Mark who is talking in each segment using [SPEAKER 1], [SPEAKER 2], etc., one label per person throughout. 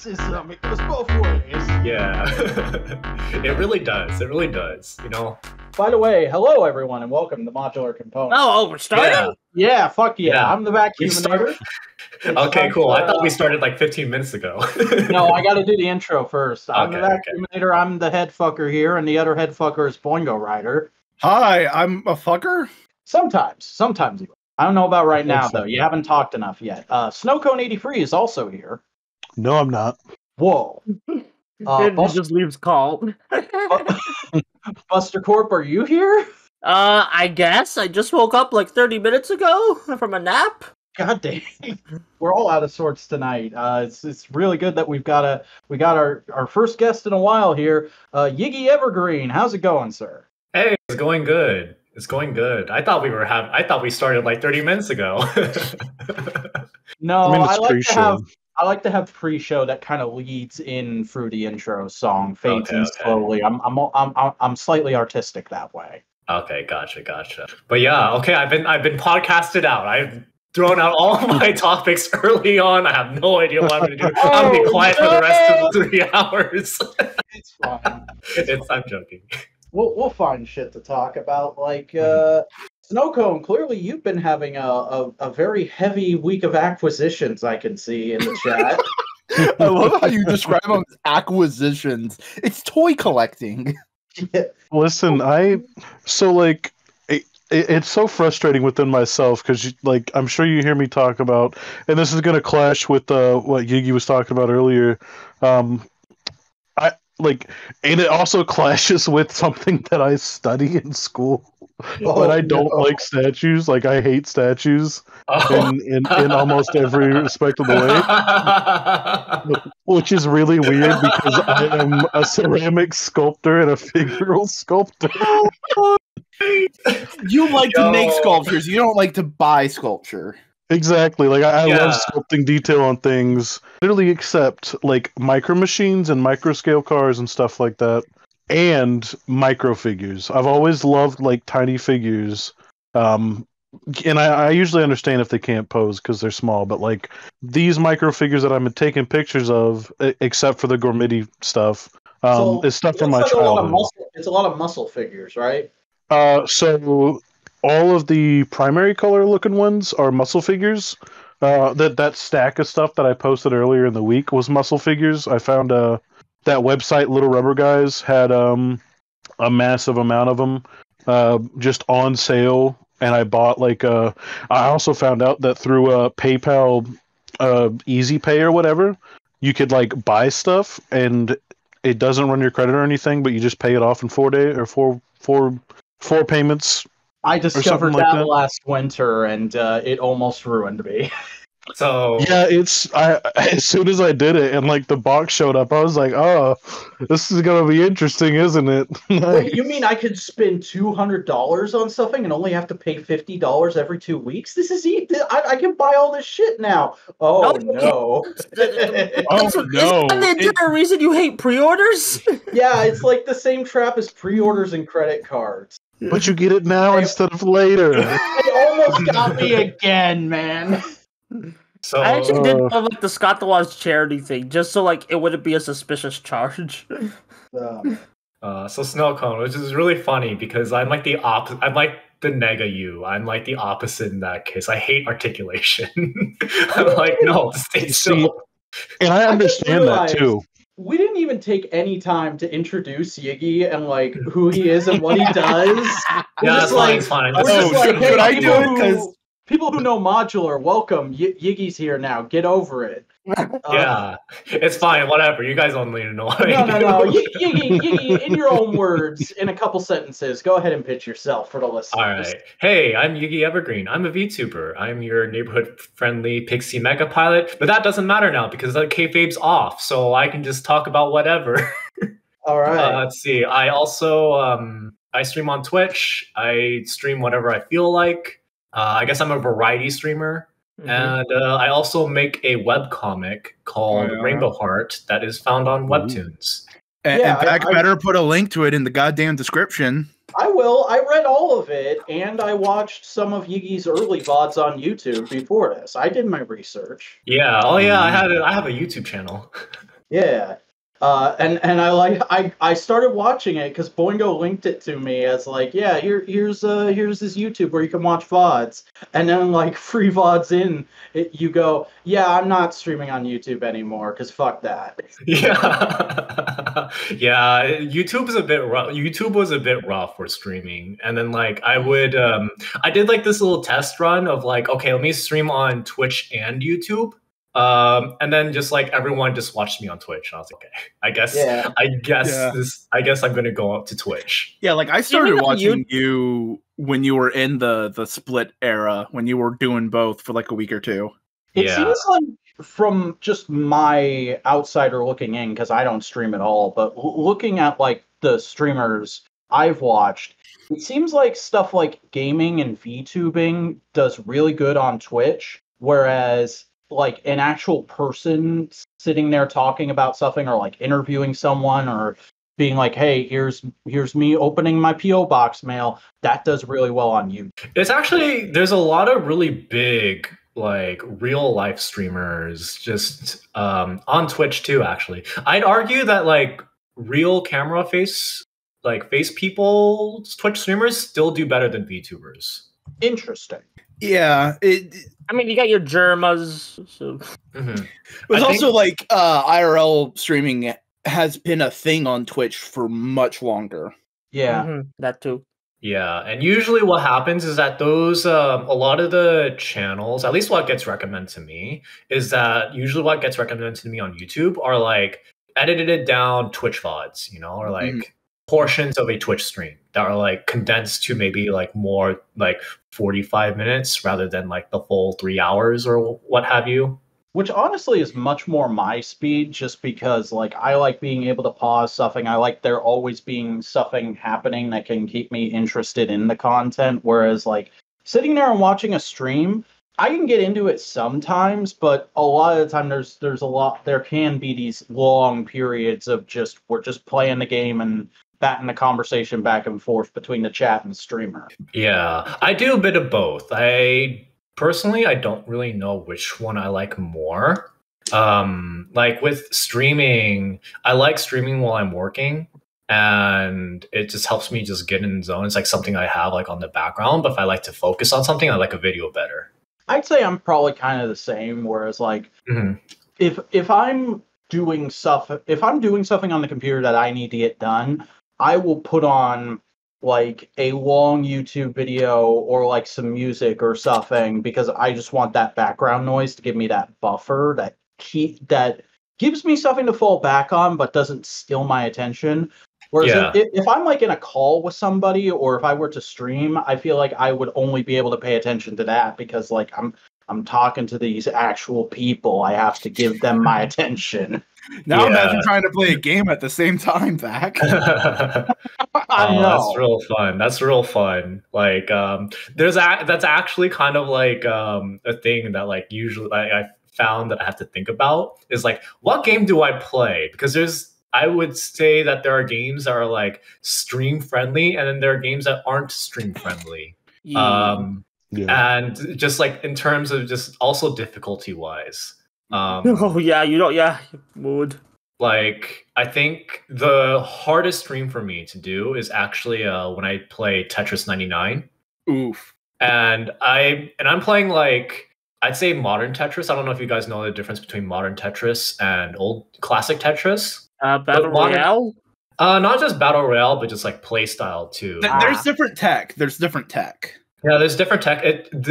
[SPEAKER 1] racism. It goes both ways.
[SPEAKER 2] Yeah. It really does. It really does. You know.
[SPEAKER 1] By the way, hello everyone, and welcome to Modular Components.
[SPEAKER 3] Oh, we're starting?
[SPEAKER 1] Yeah, fuck yeah. I'm the vacuuminator.
[SPEAKER 2] Okay, cool. I thought we started like 15 minutes ago.
[SPEAKER 1] No, I got to do the intro first. I'm the
[SPEAKER 2] Okay.
[SPEAKER 1] vacuuminator. I'm the head fucker here, and the other head fucker is Boingo Rider.
[SPEAKER 4] Hi, I'm a fucker.
[SPEAKER 1] Sometimes you. I don't know about right now though. You haven't talked enough yet. Snowcone83 is also here.
[SPEAKER 5] No, I'm not.
[SPEAKER 1] Whoa.
[SPEAKER 3] It just leaves call.
[SPEAKER 1] Buster Corp, are you here?
[SPEAKER 3] I guess. I just woke up like 30 minutes ago from a nap.
[SPEAKER 1] God damn. We're all out of sorts tonight. It's really good that we got our first guest in a while here. Yggy Evergreen. How's it going, sir?
[SPEAKER 2] Hey, it's going good. It's going good. I thought we started like 30 minutes ago.
[SPEAKER 1] No,
[SPEAKER 5] I mean,
[SPEAKER 1] I
[SPEAKER 5] it's
[SPEAKER 1] like
[SPEAKER 5] pre-show.
[SPEAKER 1] to have pre-show that kind of leads in through the intro song, fades in slowly. I'm slightly artistic that way.
[SPEAKER 2] Okay, gotcha. But yeah, okay, I've been podcasted out. I've thrown out all of my topics early on. I have no idea what I'm gonna do. I'm gonna be quiet for the rest of the 3 hours.
[SPEAKER 1] It's fine.
[SPEAKER 2] I'm joking.
[SPEAKER 1] We'll find shit to talk about. Like Snowcone, clearly you've been having a very heavy week of acquisitions, I can see in the chat.
[SPEAKER 4] I love how you describe them as acquisitions. It's toy collecting.
[SPEAKER 5] Listen, it's so frustrating within myself because, like, I'm sure you hear me talk about, and this is going to clash with what Yggy was talking about earlier. And it also clashes with something that I study in school. But I don't like statues. Like, I hate statues in almost every respect of the way. Which is really weird because I am a ceramic sculptor and a figural sculptor.
[SPEAKER 4] You like to make sculptures. You don't like to buy sculpture.
[SPEAKER 5] Exactly. Like, I love sculpting detail on things. Literally except, like, micro machines and micro scale cars and stuff like that. And micro figures. I've always loved, like, tiny figures. And I usually understand if they can't pose because they're small. But, like, these micro figures that I'm taking pictures of, except for the gourmet stuff, is stuff from my childhood.
[SPEAKER 1] It's a lot of muscle figures, right?
[SPEAKER 5] So all of the primary color looking ones are muscle figures. That stack of stuff that I posted earlier in the week was muscle figures. I found that website Little Rubber Guys had a massive amount of them just on sale, and I bought I also found out that through PayPal Easy Pay or whatever, you could like buy stuff and it doesn't run your credit or anything, but you just pay it off in 4 days or four payments.
[SPEAKER 1] I discovered that last winter, and it almost ruined me.
[SPEAKER 2] So
[SPEAKER 5] yeah, as soon as I did it and like the box showed up, I was like, "Oh, this is gonna be interesting, isn't it?"
[SPEAKER 1] Wait, you mean I could spend $200 on something and only have to pay $50 every 2 weeks? This is I can buy all this shit now. Oh no!
[SPEAKER 4] Oh no!
[SPEAKER 3] Is there a reason you hate pre-orders?
[SPEAKER 1] Yeah, it's like the same trap as pre-orders and credit cards.
[SPEAKER 5] But you get it now instead of later.
[SPEAKER 1] They almost got me again, man.
[SPEAKER 2] So
[SPEAKER 3] I actually did love like the Scott the Waz charity thing, just so like it wouldn't be a suspicious charge.
[SPEAKER 2] So Snowcone, which is really funny because I'm like the opposite. I'm like the nega you. I'm like the opposite in that case. I hate articulation. I'm like, no, stay still.
[SPEAKER 5] And I understand that too.
[SPEAKER 1] We didn't even take any time to introduce Yggy and like who he is and what he does.
[SPEAKER 2] Yeah, it's fine.
[SPEAKER 4] Should I do it? Because
[SPEAKER 1] people who know Modular, welcome. Yggy's here now. Get over it.
[SPEAKER 2] Yeah, it's fine. Whatever. You guys don't need to know what I do.
[SPEAKER 1] No. Yggy, in your own words, in a couple sentences, go ahead and pitch yourself for the listeners.
[SPEAKER 2] All right. Hey, I'm Yggy Evergreen. I'm a VTuber. I'm your neighborhood-friendly Pixie mega pilot. But that doesn't matter now because the kayfabe's off, so I can just talk about whatever.
[SPEAKER 1] All right.
[SPEAKER 2] Let's see. I also I stream on Twitch. I stream whatever I feel like. I guess I'm a variety streamer. And I also make a webcomic called Rainbow Heart that is found on Webtoons.
[SPEAKER 4] In fact, better put a link to it in the goddamn description.
[SPEAKER 1] I will. I read all of it, and I watched some of Yggy's early VODs on YouTube before this. I did my research.
[SPEAKER 2] Yeah. Oh, yeah. I have a YouTube channel.
[SPEAKER 1] Yeah. I started watching it because Boingo linked it to me as like, yeah, here's this YouTube where you can watch VODs, and then like free VODs you go, yeah, I'm not streaming on YouTube anymore because fuck that.
[SPEAKER 2] Yeah, yeah. YouTube is a bit rough. YouTube was a bit rough for streaming, and then like I did like this little test run of like, okay, let me stream on Twitch and YouTube. And then just like everyone just watched me on Twitch. And I was like, okay, I guess I'm gonna go up to Twitch.
[SPEAKER 4] Yeah, like I started watching you when you were in the split era, when you were doing both for like a week or two.
[SPEAKER 1] It seems like from just my outsider looking in, because I don't stream at all, but looking at like the streamers I've watched, it seems like stuff like gaming and VTubing does really good on Twitch, whereas like an actual person sitting there talking about something or like interviewing someone or being like, hey, here's me opening my P.O. box mail, that does really well on YouTube.
[SPEAKER 2] It's actually, there's a lot of really big like real life streamers just on Twitch too, actually. I'd argue that like real camera face people, Twitch streamers still do better than VTubers.
[SPEAKER 1] Interesting.
[SPEAKER 4] Yeah,
[SPEAKER 3] I mean, you got your Germas. So.
[SPEAKER 4] Mm-hmm. But also, like, IRL streaming has been a thing on Twitch for much longer.
[SPEAKER 1] Yeah,
[SPEAKER 3] that too.
[SPEAKER 2] Yeah, and usually what happens is that those, a lot of the channels, at least what gets recommended to me, is that usually what gets recommended to me on YouTube are like edited down Twitch VODs, or like portions of a Twitch stream that are like condensed to maybe like more like 45 minutes rather than like the full 3 hours or what have you.
[SPEAKER 1] Which honestly is much more my speed, just because like I like being able to pause something. I like there always being something happening that can keep me interested in the content. Whereas like sitting there and watching a stream, I can get into it sometimes, but a lot of the time there can be these long periods of we're just playing the game and batting the conversation back and forth between the chat and the streamer.
[SPEAKER 2] Yeah, I do a bit of both. Personally, I don't really know which one I like more. Like with streaming, I like streaming while I'm working, and it just helps me just get in the zone. It's like something I have like on the background, but if I like to focus on something, I like a video better.
[SPEAKER 1] I'd say I'm probably kind of the same, whereas like if I'm doing something on the computer that I need to get done, I will put on like a long YouTube video or like some music or something because I just want that background noise to give me that buffer that gives me something to fall back on but doesn't steal my attention. Whereas if I'm like in a call with somebody or if I were to stream, I feel like I would only be able to pay attention to that because like I'm talking to these actual people. I have to give them my attention.
[SPEAKER 4] Now imagine trying to play a game at the same time, Zach.
[SPEAKER 1] I know.
[SPEAKER 2] That's real fun. That's real fun. Like, that's actually kind of like a thing that like usually I found that I have to think about is like, what game do I play? Because I would say that there are games that are like stream friendly, and then there are games that aren't stream friendly. And just like in terms of just also difficulty wise.
[SPEAKER 3] Would.
[SPEAKER 2] Like, I think the hardest stream for me to do is actually when I play Tetris 99.
[SPEAKER 4] Oof.
[SPEAKER 2] And I'm playing like, I'd say modern Tetris. I don't know if you guys know the difference between modern Tetris and old classic Tetris.
[SPEAKER 3] Battle Royale?
[SPEAKER 2] Not just Battle Royale, but just like play style too.
[SPEAKER 4] There's different tech.
[SPEAKER 2] Yeah, there's different tech.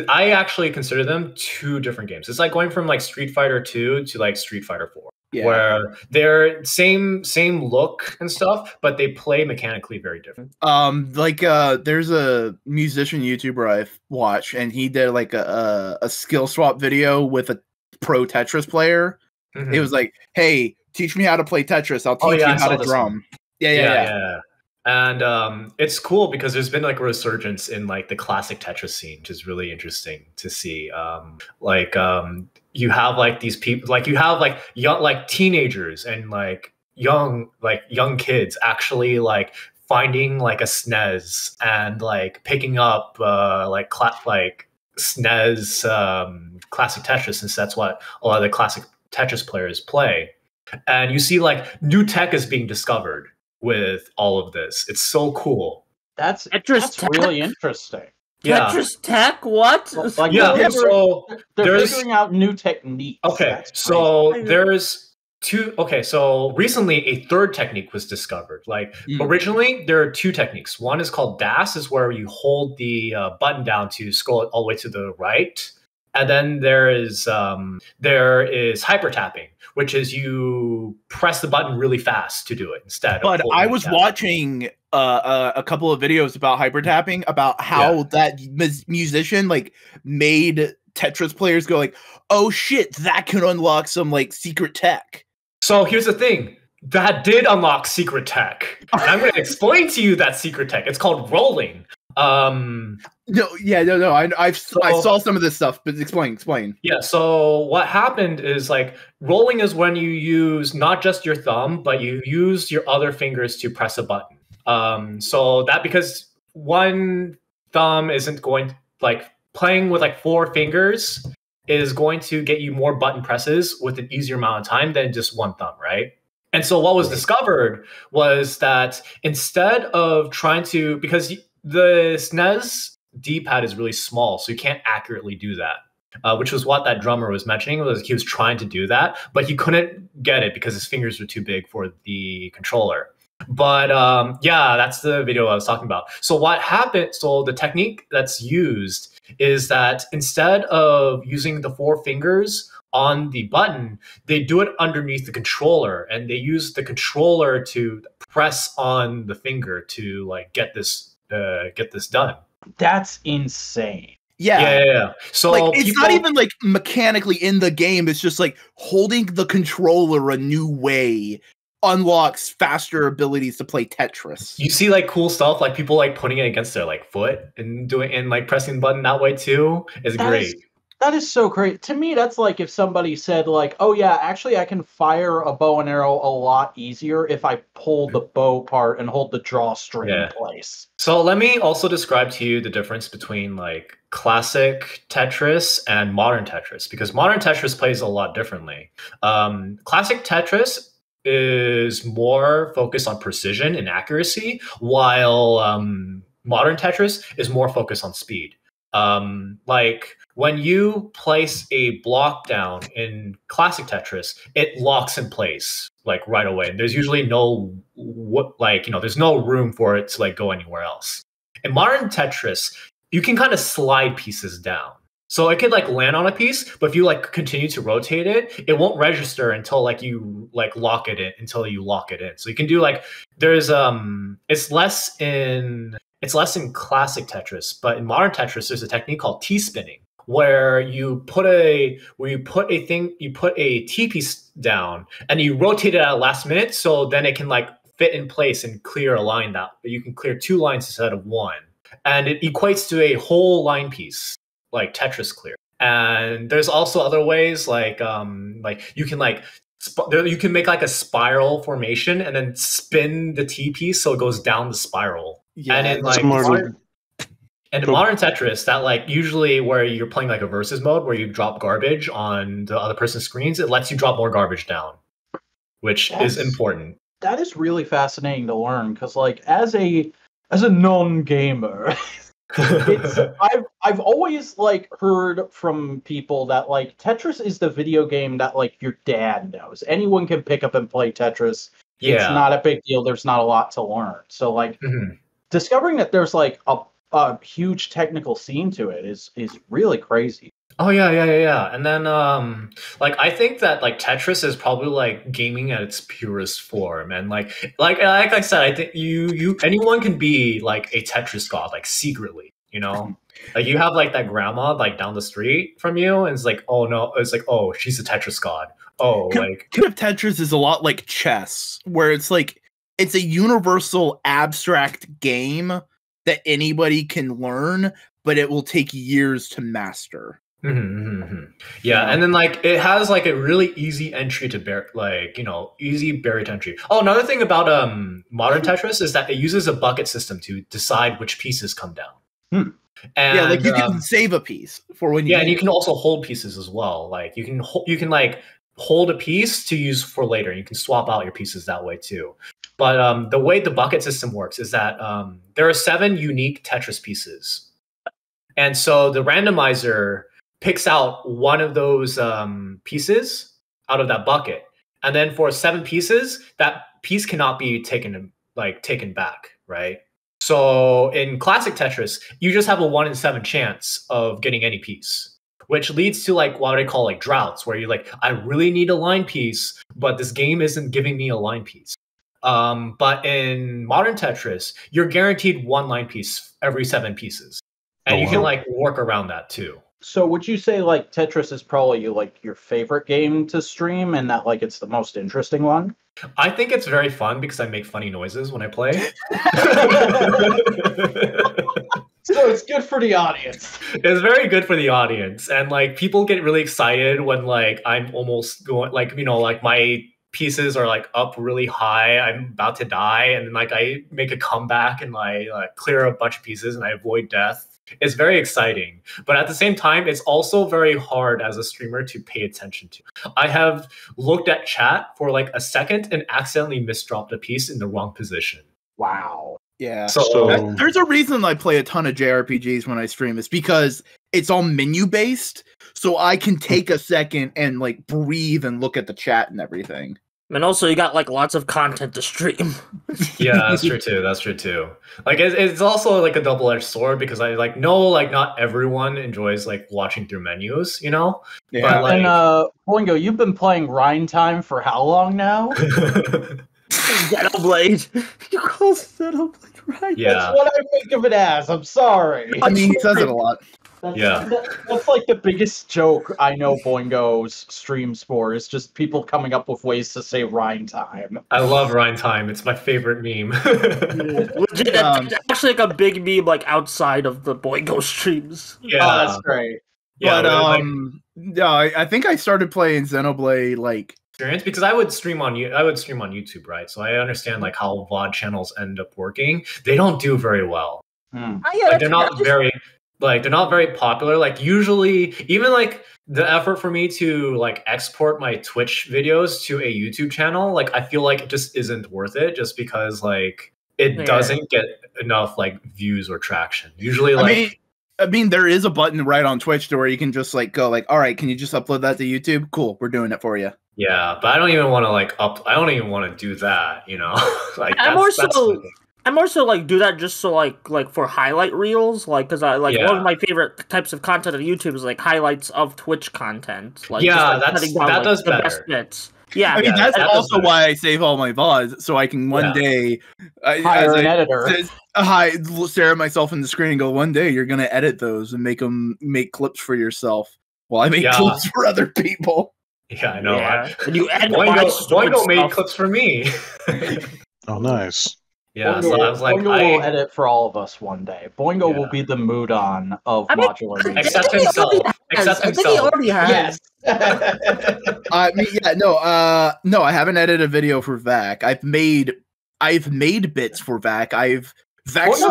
[SPEAKER 2] I actually consider them two different games. It's like going from like Street Fighter 2 to like Street Fighter 4. Yeah. Where they're same look and stuff, but they play mechanically very different.
[SPEAKER 4] There's a musician YouTuber I watch, and he did like a skill swap video with a pro Tetris player. It was like, hey, teach me how to play Tetris. I'll teach you how to drum. Yeah.
[SPEAKER 2] And it's cool because there's been like a resurgence in like the classic Tetris scene, which is really interesting to see. You have like these people, like you have like young, like teenagers and like young kids actually like finding like a SNES and like picking up SNES classic Tetris, since that's what a lot of the classic Tetris players play. And you see like new tech is being discovered with all of this. It's so cool.
[SPEAKER 1] That's
[SPEAKER 3] Tech?
[SPEAKER 1] really interesting.
[SPEAKER 2] Yeah.
[SPEAKER 3] Tetris Tech? What?
[SPEAKER 1] Like
[SPEAKER 2] So
[SPEAKER 1] they're figuring out new techniques.
[SPEAKER 2] Okay,
[SPEAKER 1] That's
[SPEAKER 2] so
[SPEAKER 1] crazy.
[SPEAKER 2] there's two. Okay, so recently a third technique was discovered. Like originally, there are two techniques. One is called dash, is where you hold the button down to scroll it all the way to the right, and then there is hyper tapping, which is you press the button really fast to do it instead.
[SPEAKER 4] But I was watching a couple of videos about hyper tapping, about how that musician like made Tetris players go like, oh shit, that can unlock some like secret tech.
[SPEAKER 2] So here's the thing. That did unlock secret tech. And I'm going to explain to you that secret tech. It's called rolling.
[SPEAKER 4] No. I saw some of this stuff, but explain.
[SPEAKER 2] Yeah. So what happened is like rolling is when you use not just your thumb, but you use your other fingers to press a button. So that because one thumb isn't going like playing with like four fingers is going to get you more button presses with an easier amount of time than just one thumb, right? And so what was discovered was that instead of trying to, because the SNES D-pad is really small, so you can't accurately do that, which was what that drummer was mentioning, was he was trying to do that, but he couldn't get it because his fingers were too big for the controller. But yeah, that's the video I was talking about. So what happened, so the technique that's used is that instead of using the four fingers on the button, they do it underneath the controller, and they use the controller to press on the finger to like get this done.
[SPEAKER 1] That's insane.
[SPEAKER 2] Yeah. So
[SPEAKER 4] like, it's not even like mechanically in the game. It's just like holding the controller a new way unlocks faster abilities to play Tetris.
[SPEAKER 2] You see like cool stuff, like people like putting it against their like foot and doing and like pressing the button that way too is great.
[SPEAKER 1] That is so great. To me, that's like if somebody said like, oh yeah, actually I can fire a bow and arrow a lot easier if I pull the bow part and hold the drawstring in place.
[SPEAKER 2] So let me also describe to you the difference between like classic Tetris and modern Tetris, because modern Tetris plays a lot differently. Classic Tetris is more focused on precision and accuracy, while modern Tetris is more focused on speed. Like when you place a block down in classic Tetris, it locks in place like right away. And there's usually there's no room for it to like go anywhere else. In modern Tetris, you can kind of slide pieces down. So it could like land on a piece, but if you like continue to rotate it, it won't register until like you like lock it in, until you lock it in. So you can do like there's it's less in classic Tetris, but in modern Tetris there's a technique called T-spinning, where you put a T piece down and you rotate it at the last minute, so then it can like fit in place and clear a line that you can clear two lines instead of one, and it equates to a whole line piece, like Tetris clear. And there's also other ways like you can like you can make like a spiral formation and then spin the T piece so it goes down the spiral.
[SPEAKER 4] Yeah,
[SPEAKER 2] and in like modern Tetris, that like usually where you're playing like a versus mode where you drop garbage on the other person's screens, it lets you drop more garbage down, which is important.
[SPEAKER 1] That is really fascinating to learn, because like as a non-gamer, I've always like heard from people that like Tetris is the video game that like your dad knows. Anyone can pick up and play Tetris. Yeah. It's not a big deal. There's not a lot to learn. So like discovering that there's like a huge technical scene to it is really crazy.
[SPEAKER 2] Oh yeah. And then like I think that like Tetris is probably like gaming at its purest form, and like I said, I think anyone can be like a Tetris god, like secretly, you know. Like you have like that grandma like down the street from you, and it's like, oh no, it's like, oh, she's a Tetris god. Oh, like
[SPEAKER 4] Tetris is a lot like chess, where it's like it's a universal abstract game that anybody can learn, but it will take years to master.
[SPEAKER 2] Yeah, and then like it has like a really easy entry to easy barrier to entry. Oh, another thing about modern Tetris is that it uses a bucket system to decide which pieces come down. And,
[SPEAKER 4] yeah, like you can save a piece for when you.
[SPEAKER 2] Yeah, and you can also hold pieces as well. Like you can hold a piece to use for later. You can swap out your pieces that way too. But the way the bucket system works is that there are 7 unique Tetris pieces. And so the randomizer picks out one of those pieces out of that bucket. And then for 7 pieces, that piece cannot be taken back, right? So in classic Tetris, you just have a 1 in 7 chance of getting any piece, which leads to like what I call like droughts, where you're like, I really need a line piece, but this game isn't giving me a line piece. But in modern Tetris, you're guaranteed 1 line piece every 7 pieces. And you can like work around that too.
[SPEAKER 1] So would you say like Tetris is probably like your favorite game to stream and that like it's the most interesting one?
[SPEAKER 2] I think it's very fun because I make funny noises when I play.
[SPEAKER 1] So it's good for the audience.
[SPEAKER 2] It's very good for the audience. And like people get really excited when like I'm almost going like, you know, like my pieces are like up really high. I'm about to die. And then like I make a comeback and I clear a bunch of pieces and I avoid death. It's very exciting, but at the same time, it's also very hard as a streamer to pay attention to. I have looked at chat for like a second and accidentally misdropped a piece in the wrong position.
[SPEAKER 1] Wow.
[SPEAKER 4] Yeah.
[SPEAKER 2] So
[SPEAKER 4] there's a reason I play a ton of JRPGs when I stream. It's because it's all menu based, so I can take a second and like breathe and look at the chat and everything.
[SPEAKER 3] And also, you got like lots of content to stream.
[SPEAKER 2] Yeah, that's true too. That's true too. Like it's also like a double-edged sword because I like know like not everyone enjoys like watching through menus, you know.
[SPEAKER 4] Yeah.
[SPEAKER 2] But, like,
[SPEAKER 1] And Boingo, you've been playing Rhine Time for how long now?
[SPEAKER 3] Xenoblade. You call Xenoblade right?
[SPEAKER 2] Yeah.
[SPEAKER 1] That's what I think of it as. I'm sorry.
[SPEAKER 4] I mean, he says it a lot.
[SPEAKER 1] That's like the biggest joke I know Boingo's streams for is just people coming up with ways to say Rhine Time.
[SPEAKER 2] I love Rhine Time. It's my favorite meme.
[SPEAKER 3] Legit, that's actually like a big meme like outside of the Boingo streams.
[SPEAKER 2] Yeah,
[SPEAKER 1] Oh, that's great.
[SPEAKER 2] Yeah,
[SPEAKER 4] But yeah, I think I started playing Xenoblade like
[SPEAKER 2] experience because I would stream on YouTube, right? So I understand like how VOD channels end up working. They don't do very well. Like they're not very popular. Like usually, even like the effort for me to like export my Twitch videos to a YouTube channel, like I feel like it just isn't worth it, just because like it doesn't get enough like views or traction. Usually, like
[SPEAKER 4] I mean, there is a button right on Twitch to where you can just like go like, all right, can you just upload that to YouTube? Cool, we're doing it for you.
[SPEAKER 2] Yeah, but I don't even want to like I don't even want to do that, you know. Like
[SPEAKER 3] I'm more so like do that just so like for highlight reels, like because I like one of my favorite types of content on YouTube is like highlights of Twitch content. Like
[SPEAKER 2] yeah,
[SPEAKER 3] just, like,
[SPEAKER 2] that does
[SPEAKER 3] the
[SPEAKER 2] better.
[SPEAKER 3] best bits. Yeah,
[SPEAKER 4] I mean that's also why I save all my VODs so I can one day
[SPEAKER 1] hire an editor.
[SPEAKER 4] Stare at myself in the screen and go, one day you're gonna edit those and make clips for yourself. Well, I make clips for other people.
[SPEAKER 2] Yeah, I know.
[SPEAKER 3] Yeah. And you edit
[SPEAKER 2] Boingo made clips for me.
[SPEAKER 5] Oh, nice.
[SPEAKER 2] Yeah,
[SPEAKER 1] Boingo,
[SPEAKER 2] so I was like,
[SPEAKER 1] Boingo will edit for all of us one day. Boingo will be the Mudon of modular media.
[SPEAKER 2] Except himself. Except
[SPEAKER 3] I think he already has.
[SPEAKER 1] Yes.
[SPEAKER 4] I mean, no, I haven't edited a video for VAC. I've made bits for VAC. VAC's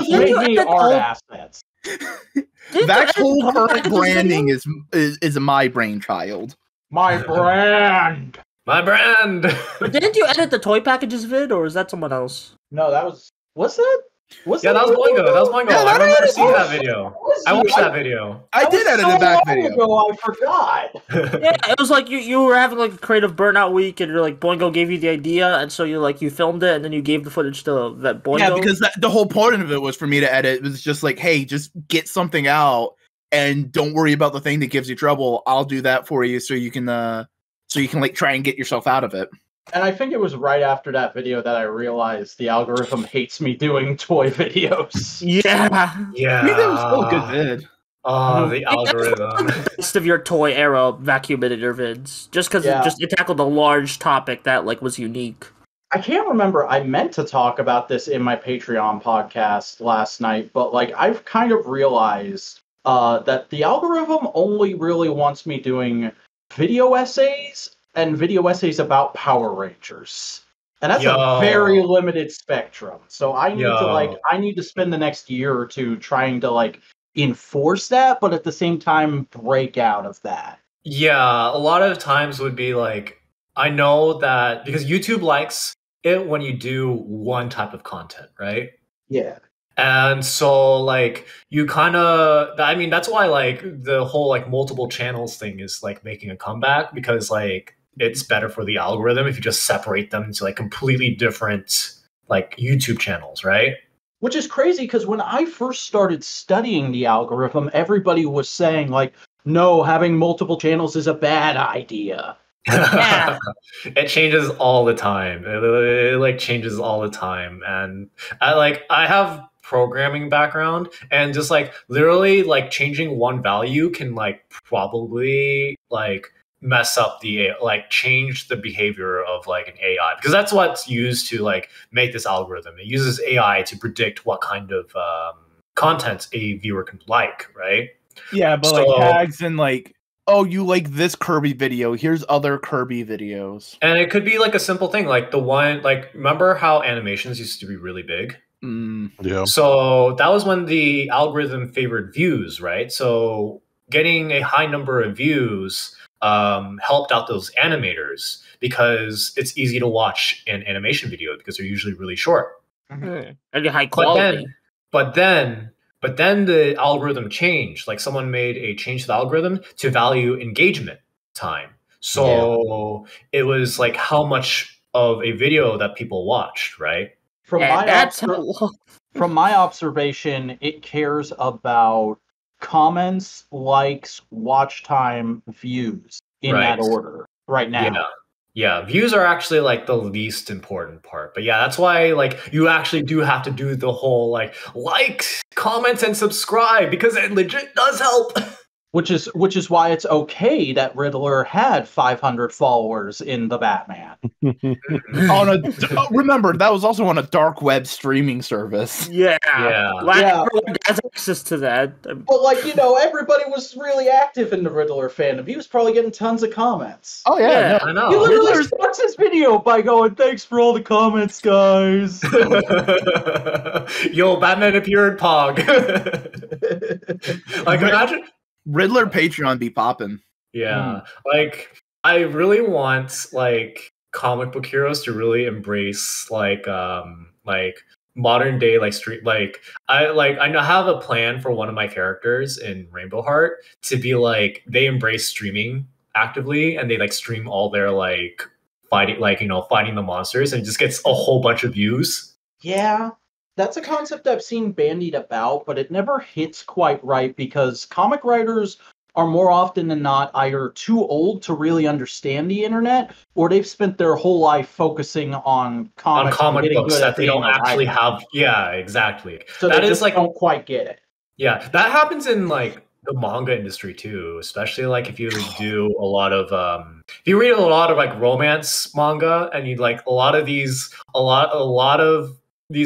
[SPEAKER 1] art assets.
[SPEAKER 4] VAC's whole current branding is my brainchild.
[SPEAKER 1] My brand.
[SPEAKER 2] My brand.
[SPEAKER 3] But didn't you edit the toy packages vid, or is that someone else?
[SPEAKER 1] No, that was. What's that?
[SPEAKER 2] That was Boingo. That was Boingo. I remember seeing that video. I watched that video.
[SPEAKER 4] I did edit a back video.
[SPEAKER 1] I forgot.
[SPEAKER 3] Yeah, it was like you were having like a creative burnout week, and you're like Boingo gave you the idea, and so you filmed it, and then you gave the footage to that Boingo.
[SPEAKER 4] Yeah, because the whole point of it was for me to edit. It was just like, hey, just get something out, and don't worry about the thing that gives you trouble. I'll do that for you, so you can like try and get yourself out of it.
[SPEAKER 1] And I think it was right after that video that I realized the algorithm hates me doing toy videos.
[SPEAKER 3] Yeah.
[SPEAKER 2] Yeah.
[SPEAKER 4] I mean, that was still a good vid.
[SPEAKER 2] Oh, the algorithm.
[SPEAKER 3] Best of your toy era vacuum editor vids, just because it tackled a large topic that like was unique.
[SPEAKER 1] I can't remember. I meant to talk about this in my Patreon podcast last night, but like I've kind of realized that the algorithm only really wants me doing video essays and video essays about Power Rangers. And that's a very limited spectrum. So I need to spend the next year or two trying to like enforce that, but at the same time break out of that.
[SPEAKER 2] Yeah, a lot of times would be like, I know that because YouTube likes it when you do one type of content, right?
[SPEAKER 1] Yeah.
[SPEAKER 2] And so like you kind of, I mean, that's why like the whole like multiple channels thing is like making a comeback, because like it's better for the algorithm if you just separate them into like completely different like YouTube channels, right?
[SPEAKER 1] Which is crazy because when I first started studying the algorithm, everybody was saying like, no, having multiple channels is a bad idea.
[SPEAKER 3] Yeah.
[SPEAKER 2] It changes all the time. It like changes all the time, and I have programming background, and just like literally like changing one value can like probably like mess up the like change the behavior of like an AI, because that's what's used to like make this algorithm. It uses AI to predict what kind of content a viewer can like, right?
[SPEAKER 4] Yeah, but
[SPEAKER 2] So,
[SPEAKER 4] like tags and like, oh, you like this Kirby video, here's other Kirby videos.
[SPEAKER 2] and it could be like a simple thing, like the one, like, remember how animations used to be really big?
[SPEAKER 5] Yeah.
[SPEAKER 2] So that was when the algorithm favored views, right? So getting a high number of views helped out those animators, because it's easy to watch an animation video because they're usually really short.
[SPEAKER 3] And high quality.
[SPEAKER 2] But then the algorithm changed. Like someone made a change to the algorithm to value engagement time. So it was like how much of a video that people watched, right?
[SPEAKER 1] From my observation, it cares about comments, likes, watch time, views in that order right now.
[SPEAKER 2] Yeah, views are actually like the least important part. But yeah, that's why like you actually do have to do the whole like, comment, and subscribe, because it legit does help.
[SPEAKER 1] Which is why it's okay that Riddler had 500 followers in the Batman.
[SPEAKER 4] Remember, that was also on a dark web streaming service.
[SPEAKER 3] Yeah. Everyone has access to that.
[SPEAKER 1] But like, everybody was really active in the Riddler fandom. He was probably getting tons of comments.
[SPEAKER 4] Oh yeah,
[SPEAKER 2] I know.
[SPEAKER 1] He literally starts his video by going, "Thanks for all the comments, guys."
[SPEAKER 2] Yo, Batman appeared, Pog. Like, imagine
[SPEAKER 4] Riddler Patreon be popping.
[SPEAKER 2] Yeah. Like, I really want like comic book heroes to really embrace like modern day like street, like I have a plan for one of my characters in Rainbow Heart to be like, they embrace streaming actively, and they like stream all their like fighting, like, fighting the monsters, and it just gets a whole bunch of views.
[SPEAKER 1] Yeah. That's a concept I've seen bandied about, but it never hits quite right, because comic writers are more often than not either too old to really understand the internet, or they've spent their whole life focusing on comic
[SPEAKER 2] books that they don't actually have. Yeah, exactly.
[SPEAKER 1] So that is like, don't quite get it.
[SPEAKER 2] Yeah, that happens in like the manga industry too, especially like if you do a lot of if you read a lot of like romance manga, and you like a lot of these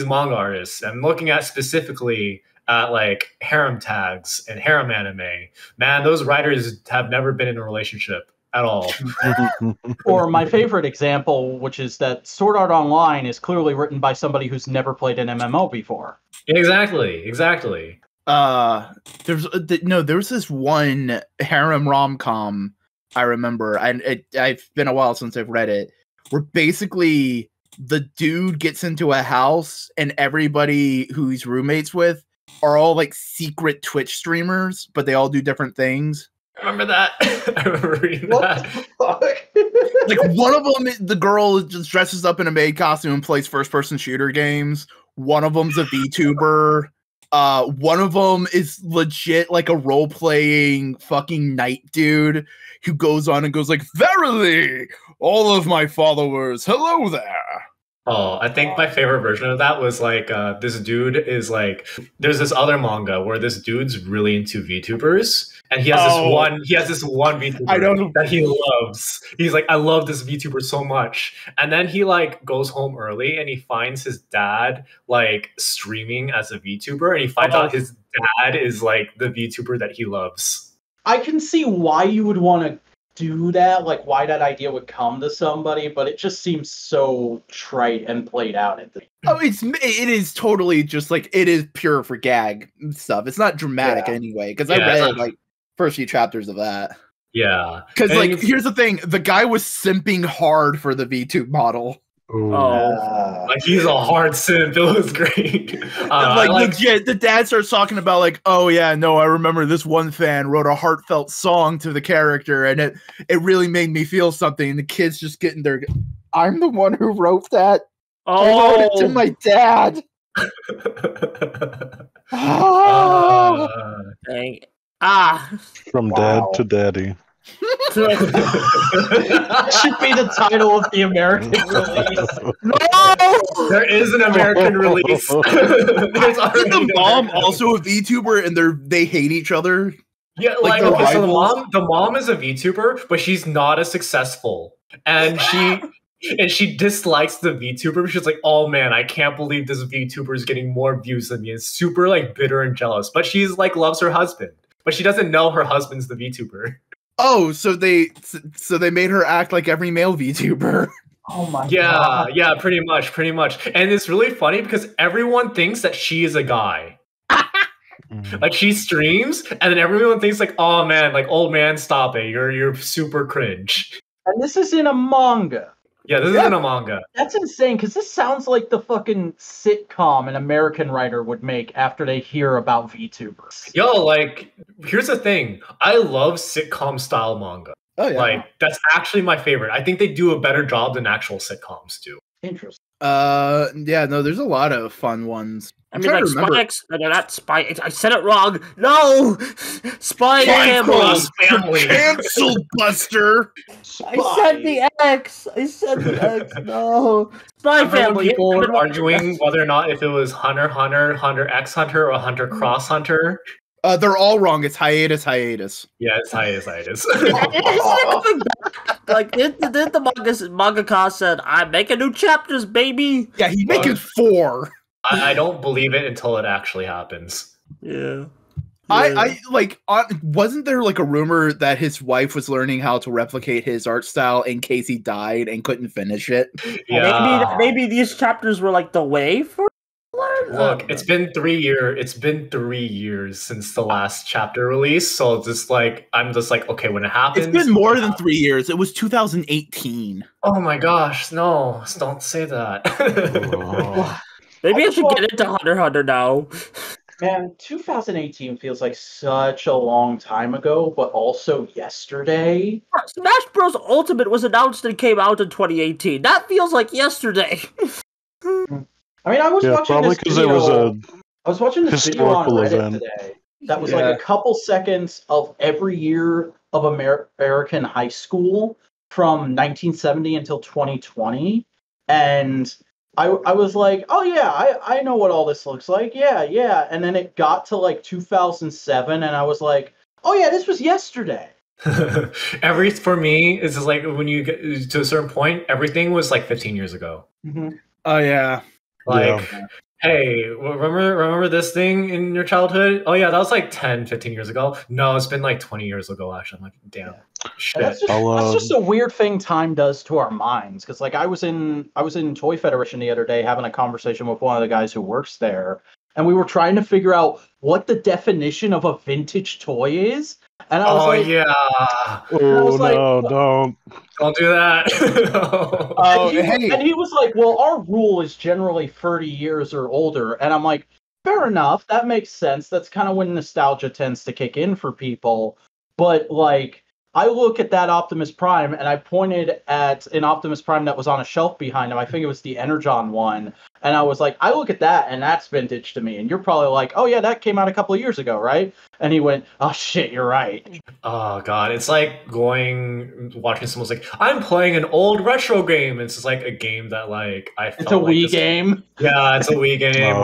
[SPEAKER 2] manga artists, and looking at specifically at like harem tags and harem anime, man, those writers have never been in a relationship at all.
[SPEAKER 1] Or my favorite example, which is that Sword Art Online is clearly written by somebody who's never played an MMO before.
[SPEAKER 2] Exactly.
[SPEAKER 4] There was this one harem rom-com I remember, and it's been a while since I've read it, where basically the dude gets into a house and everybody who he's roommates with are all like secret Twitch streamers, but they all do different things.
[SPEAKER 2] I remember that. I remember reading that.
[SPEAKER 4] Like one of them, the girl just dresses up in a maid costume and plays first-person shooter games. One of them's a VTuber. One of them is legit like a role-playing fucking knight dude who goes on and goes like, "Verily, all of my followers, hello there."
[SPEAKER 2] Oh, I think my favorite version of that was like this dude is like, there's this other manga where this dude's really into VTubers, and he has this one VTuber that he loves. He's like, I love this VTuber so much. And then he like goes home early and he finds his dad like streaming as a VTuber, and he finds out his dad is like the VTuber that he loves.
[SPEAKER 1] I can see why you would want to do that, like why that idea would come to somebody, but it just seems so trite and played out at the
[SPEAKER 4] it is totally just like, it is pure for gag stuff. It's not dramatic anyway, because I read like first few chapters of that.
[SPEAKER 2] Yeah.
[SPEAKER 4] Because, like, here's the thing. The guy was simping hard for the VTube model.
[SPEAKER 2] Like, he's a hard simp. It was great.
[SPEAKER 4] Legit, the dad starts talking about, like, oh, yeah, no, I remember this one fan wrote a heartfelt song to the character, and it really made me feel something. And the kid's just getting there. I'm the one who wrote that. I wrote it to my dad.
[SPEAKER 5] From dad to daddy.
[SPEAKER 1] That should be the title of the American release.
[SPEAKER 3] No!
[SPEAKER 2] There is an American release.
[SPEAKER 4] Isn't the mom also a VTuber and they hate each other?
[SPEAKER 2] Yeah, like okay, so the mom is a VTuber, but she's not as successful. And she dislikes the VTuber. She's like, oh man, I can't believe this VTuber is getting more views than me. And super like bitter and jealous. But she's like loves her husband. But she doesn't know her husband's the VTuber.
[SPEAKER 4] Oh, so they made her act like every male VTuber.
[SPEAKER 1] Oh my god.
[SPEAKER 2] Yeah, pretty much. And it's really funny because everyone thinks that she is a guy. Like she streams, and then everyone thinks like, oh man, like old man, stop it. You're super cringe.
[SPEAKER 1] And this is in a manga.
[SPEAKER 2] Yeah, this is in a manga.
[SPEAKER 1] That's insane, because this sounds like the fucking sitcom an American writer would make after they hear about VTubers.
[SPEAKER 2] Yo, like, here's the thing. I love sitcom style manga.
[SPEAKER 4] Oh yeah.
[SPEAKER 2] Like, that's actually my favorite. I think they do a better job than actual sitcoms do.
[SPEAKER 1] Interesting.
[SPEAKER 4] Yeah, no, there's a lot of fun ones.
[SPEAKER 3] I mean, like Spy X, not Spy X. I said it wrong. No, Spy
[SPEAKER 2] Family.
[SPEAKER 4] Cancel Buster.
[SPEAKER 3] I said the X. No, Spy Family.
[SPEAKER 2] People were arguing whether or not if it was Hunter, Hunter X Hunter, or Hunter Cross Hunter.
[SPEAKER 4] They're all wrong. It's hiatus.
[SPEAKER 2] Yeah, it's hiatus.
[SPEAKER 3] Like, did the mangaka said, "I'm making new chapters, baby."
[SPEAKER 4] Yeah, he's making 4.
[SPEAKER 2] I don't believe it until it actually happens.
[SPEAKER 3] Yeah.
[SPEAKER 4] I wasn't there like a rumor that his wife was learning how to replicate his art style in case he died and couldn't finish it?
[SPEAKER 2] Yeah.
[SPEAKER 3] Maybe these chapters were like the way for.
[SPEAKER 2] Look, it's been 3 years. It's been 3 years since the last chapter release. So I'm just like, okay, when it happens,
[SPEAKER 4] it's been more than 3 years. It was 2018.
[SPEAKER 2] Oh my gosh, no! Don't say that.
[SPEAKER 3] Maybe I should get into Hunter x Hunter now.
[SPEAKER 1] Man, 2018 feels like such a long time ago, but also yesterday.
[SPEAKER 3] Smash Bros. Ultimate was announced and came out in 2018. That feels like yesterday.
[SPEAKER 1] I mean, I was watching
[SPEAKER 5] probably
[SPEAKER 1] this video.
[SPEAKER 5] It was a
[SPEAKER 1] I was watching this video on Reddit
[SPEAKER 5] event
[SPEAKER 1] today. That was like a couple seconds of every year of American high school from 1970 until 2020, and I was like, oh yeah, I know what all this looks like. Yeah. And then it got to like 2007, and I was like, oh yeah, this was yesterday.
[SPEAKER 2] For me, it's just like when you get to a certain point, everything was like 15 years ago.
[SPEAKER 1] Mm-hmm.
[SPEAKER 4] Oh yeah.
[SPEAKER 2] Like, hey, remember this thing in your childhood? Oh yeah, that was like 10, 15 years ago. No, it's been like 20 years ago, actually. I'm like, damn. Shit.
[SPEAKER 1] That's just a weird thing time does to our minds. Because like I was in Toy Federation the other day having a conversation with one of the guys who works there, and we were trying to figure out what the definition of a vintage toy is. And I was like,
[SPEAKER 2] yeah.
[SPEAKER 5] Oh no,
[SPEAKER 2] don't do that.
[SPEAKER 1] And he was like, well, our rule is generally 30 years or older. And I'm like, fair enough, that makes sense. That's kind of when nostalgia tends to kick in for people. But like, I look at that Optimus Prime, and I pointed at an Optimus Prime that was on a shelf behind him. I think it was the Energon one. And I was like, I look at that, and that's vintage to me. And you're probably like, oh yeah, that came out a couple of years ago, right? And he went, oh shit, you're right.
[SPEAKER 2] Oh god, it's like watching someone's like, I'm playing an old retro game. It's just like a game that like
[SPEAKER 1] it's a Wii game.
[SPEAKER 2] Yeah, it's a Wii game,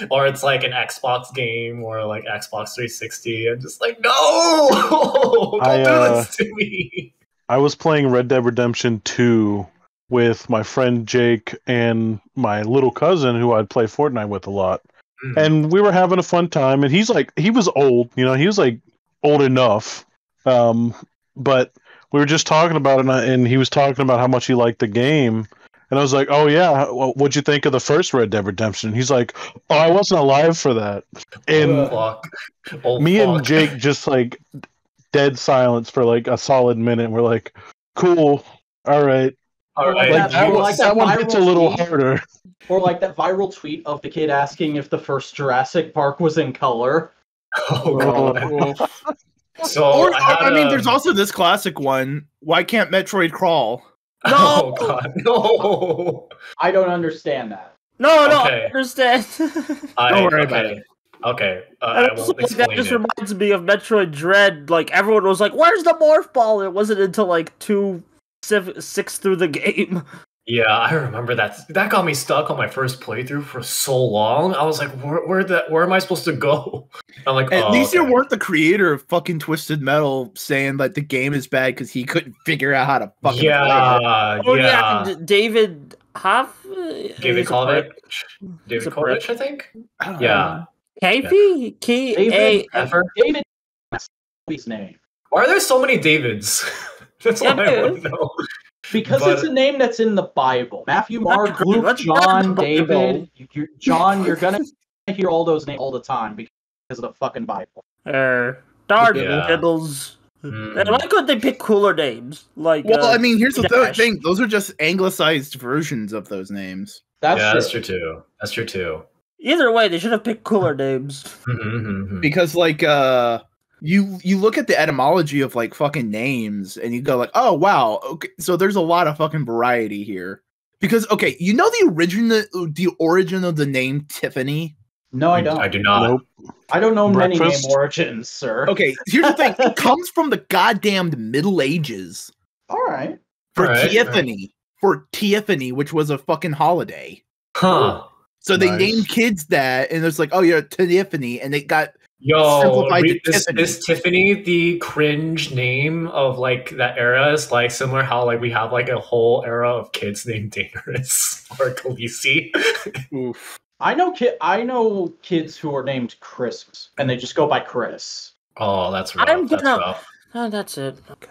[SPEAKER 2] or it's like an Xbox game, or like Xbox 360. I'm just like, no, don't do this to me.
[SPEAKER 5] I was playing Red Dead Redemption 2 with my friend Jake and my little cousin who I'd play Fortnite with a lot. Mm-hmm. And we were having a fun time, and he was old, he was like old enough. But we were just talking about it, and he was talking about how much he liked the game. And I was like, oh yeah, well, what'd you think of the first Red Dead Redemption? He's like, oh, I wasn't alive for that. And me and Jake just like dead silence for like a solid minute. And we're like, cool, all right.
[SPEAKER 2] All right.
[SPEAKER 5] Like that one hits a little harder.
[SPEAKER 1] Or like that viral tweet of the kid asking if the first Jurassic Park was in color.
[SPEAKER 2] Oh god.
[SPEAKER 4] So I mean, there's also this classic one. Why can't Metroid crawl?
[SPEAKER 3] No!
[SPEAKER 2] Oh god, no!
[SPEAKER 1] I don't understand that.
[SPEAKER 3] No,
[SPEAKER 2] Okay.
[SPEAKER 3] I understand.
[SPEAKER 4] Don't worry about it.
[SPEAKER 2] Okay,
[SPEAKER 3] And
[SPEAKER 2] I
[SPEAKER 3] also,
[SPEAKER 2] won't
[SPEAKER 3] like, that
[SPEAKER 2] explain
[SPEAKER 3] just
[SPEAKER 2] it.
[SPEAKER 3] reminds me of Metroid Dread. Like, everyone was like, where's the morph ball? It wasn't until like 2.6 through the game.
[SPEAKER 2] Yeah, I remember that. That got me stuck on my first playthrough for so long. I was like, where am I supposed to go? I'm like,
[SPEAKER 4] At least
[SPEAKER 2] okay.
[SPEAKER 4] you weren't the creator of fucking Twisted Metal saying that the game is bad because he couldn't figure out how to fucking play it.
[SPEAKER 3] Oh yeah, and David Huff?
[SPEAKER 2] David Kovac? David Kovac, I think? Yeah.
[SPEAKER 3] KP?
[SPEAKER 1] David his name.
[SPEAKER 2] Why are there so many Davids? That's all I want to know.
[SPEAKER 1] Because it's a name that's in the Bible. Matthew, Mark, Luke, John, David. You're gonna hear all those names all the time because of the fucking Bible.
[SPEAKER 3] Diddles. Why couldn't they pick cooler names? Like,
[SPEAKER 4] well, I mean, here's the thing: those are just anglicized versions of those names.
[SPEAKER 2] That's true too. That's true too.
[SPEAKER 3] Either way, they should have picked cooler names.
[SPEAKER 4] Because, like, you look at the etymology of like fucking names, and you go like, oh wow, okay, so there's a lot of fucking variety here. Because okay, you know the origin of the name Tiffany.
[SPEAKER 1] No, I don't.
[SPEAKER 2] I do not.
[SPEAKER 5] Nope.
[SPEAKER 1] I don't know many
[SPEAKER 5] Breakfast?
[SPEAKER 1] name origins, sir.
[SPEAKER 4] Okay, here's the thing: it comes from the goddamned Middle Ages.
[SPEAKER 1] All right.
[SPEAKER 4] For Tiffany, which was a fucking holiday.
[SPEAKER 2] Huh.
[SPEAKER 4] So they named kids that, and it's like, oh, you're Tiffany, and they got
[SPEAKER 2] simplified to
[SPEAKER 4] Tiffany.
[SPEAKER 2] Is Tiffany the cringe name of like that era? Is like similar how like we have like a whole era of kids named Daenerys or Khaleesi.
[SPEAKER 4] Oof.
[SPEAKER 1] I know kids who are named Chris, and they just go by Chris.
[SPEAKER 2] Oh, that's rough. That's rough.
[SPEAKER 3] Oh, that's it. Okay.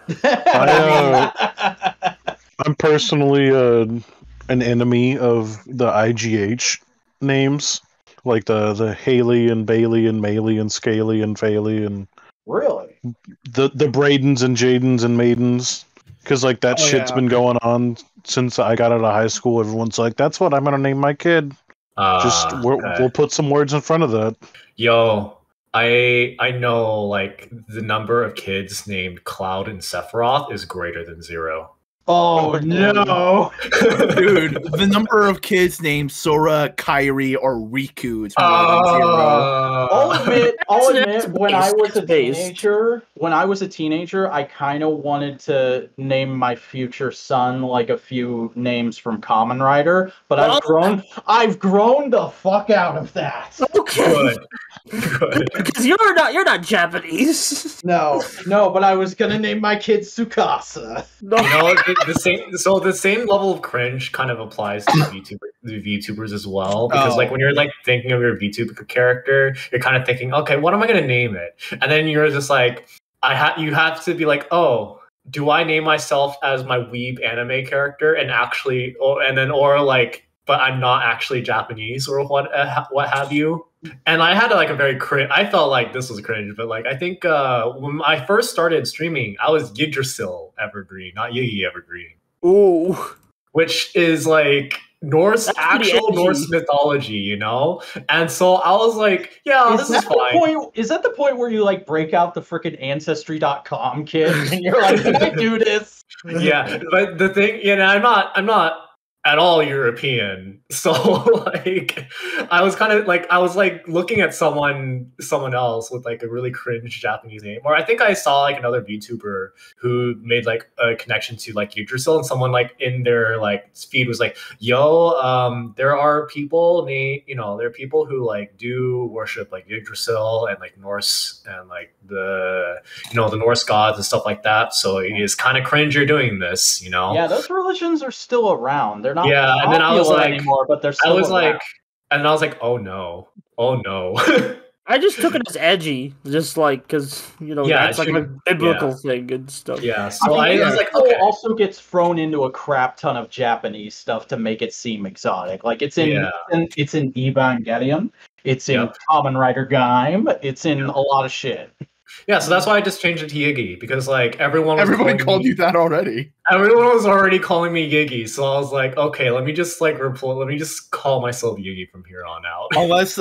[SPEAKER 5] I'm personally an enemy of the IGH names, like the Haley and Bailey and Maley and Scaly and Faley and
[SPEAKER 1] really
[SPEAKER 5] the Bradens and Jadens and Maidens, because like that shit's been going on since I got out of high school. Everyone's like, that's what I'm gonna name my kid. We'll put some words in front of that.
[SPEAKER 2] Yo, I know like the number of kids named Cloud and Sephiroth is greater than 0.
[SPEAKER 1] Oh no,
[SPEAKER 4] dude! The number of kids named Sora, Kairi, or Riku is more than 0.
[SPEAKER 1] I'll admit, when I was a teenager, I kind of wanted to name my future son like a few names from Kamen Rider, but I've grown the fuck out of that.
[SPEAKER 3] Okay. Good. Because you're not Japanese.
[SPEAKER 1] No, but I was gonna name my kid Tsukasa.
[SPEAKER 2] No. You know, the same level of cringe kind of applies to VTubers as well. Because like when you're like thinking of your VTuber character, you're kind of thinking, okay, what am I gonna name it? And then you're just like, you have to be like, oh, do I name myself as my weeb anime character and actually, or like, but I'm not actually Japanese or what have you? And I had like a very cringe. I felt like this was cringe, but like I think when I first started streaming, I was Yggdrasil Evergreen, not Yggy Evergreen.
[SPEAKER 3] Ooh,
[SPEAKER 2] which is like actual Norse mythology, you know. And so I was like, yeah, this is fine.
[SPEAKER 1] Is that the point where you like break out the freaking Ancestry.com kit and you're like, can I do this?
[SPEAKER 2] Yeah, but the thing, you know, I'm not at all European. So like I was looking at someone else with like a really cringe Japanese name. Or I think I saw like another VTuber who made like a connection to like Yggdrasil, and someone like in their like feed was like, yo, there are people there are people who like do worship like Yggdrasil and like Norse and like the Norse gods and stuff like that. So it is kind of cringe you're doing this, you know?
[SPEAKER 1] Yeah, those religions are still around. They're not
[SPEAKER 2] and then I was like
[SPEAKER 1] anymore, but they're still around.
[SPEAKER 2] Oh no.
[SPEAKER 3] I just took it as edgy, just like because that's like a biblical thing and stuff.
[SPEAKER 2] Yeah, so I was like,
[SPEAKER 1] okay. Also gets thrown into a crap ton of Japanese stuff to make it seem exotic. Like it's in Evangelion, it's in Kamen Rider Gaim, it's in a lot of shit.
[SPEAKER 2] Yeah, so that's why I just changed it to Yggy, because like everyone
[SPEAKER 4] called you that already.
[SPEAKER 2] Everyone was already calling me Yggy, so I was like, okay, let me just call myself Yggy from here on out.
[SPEAKER 4] Unless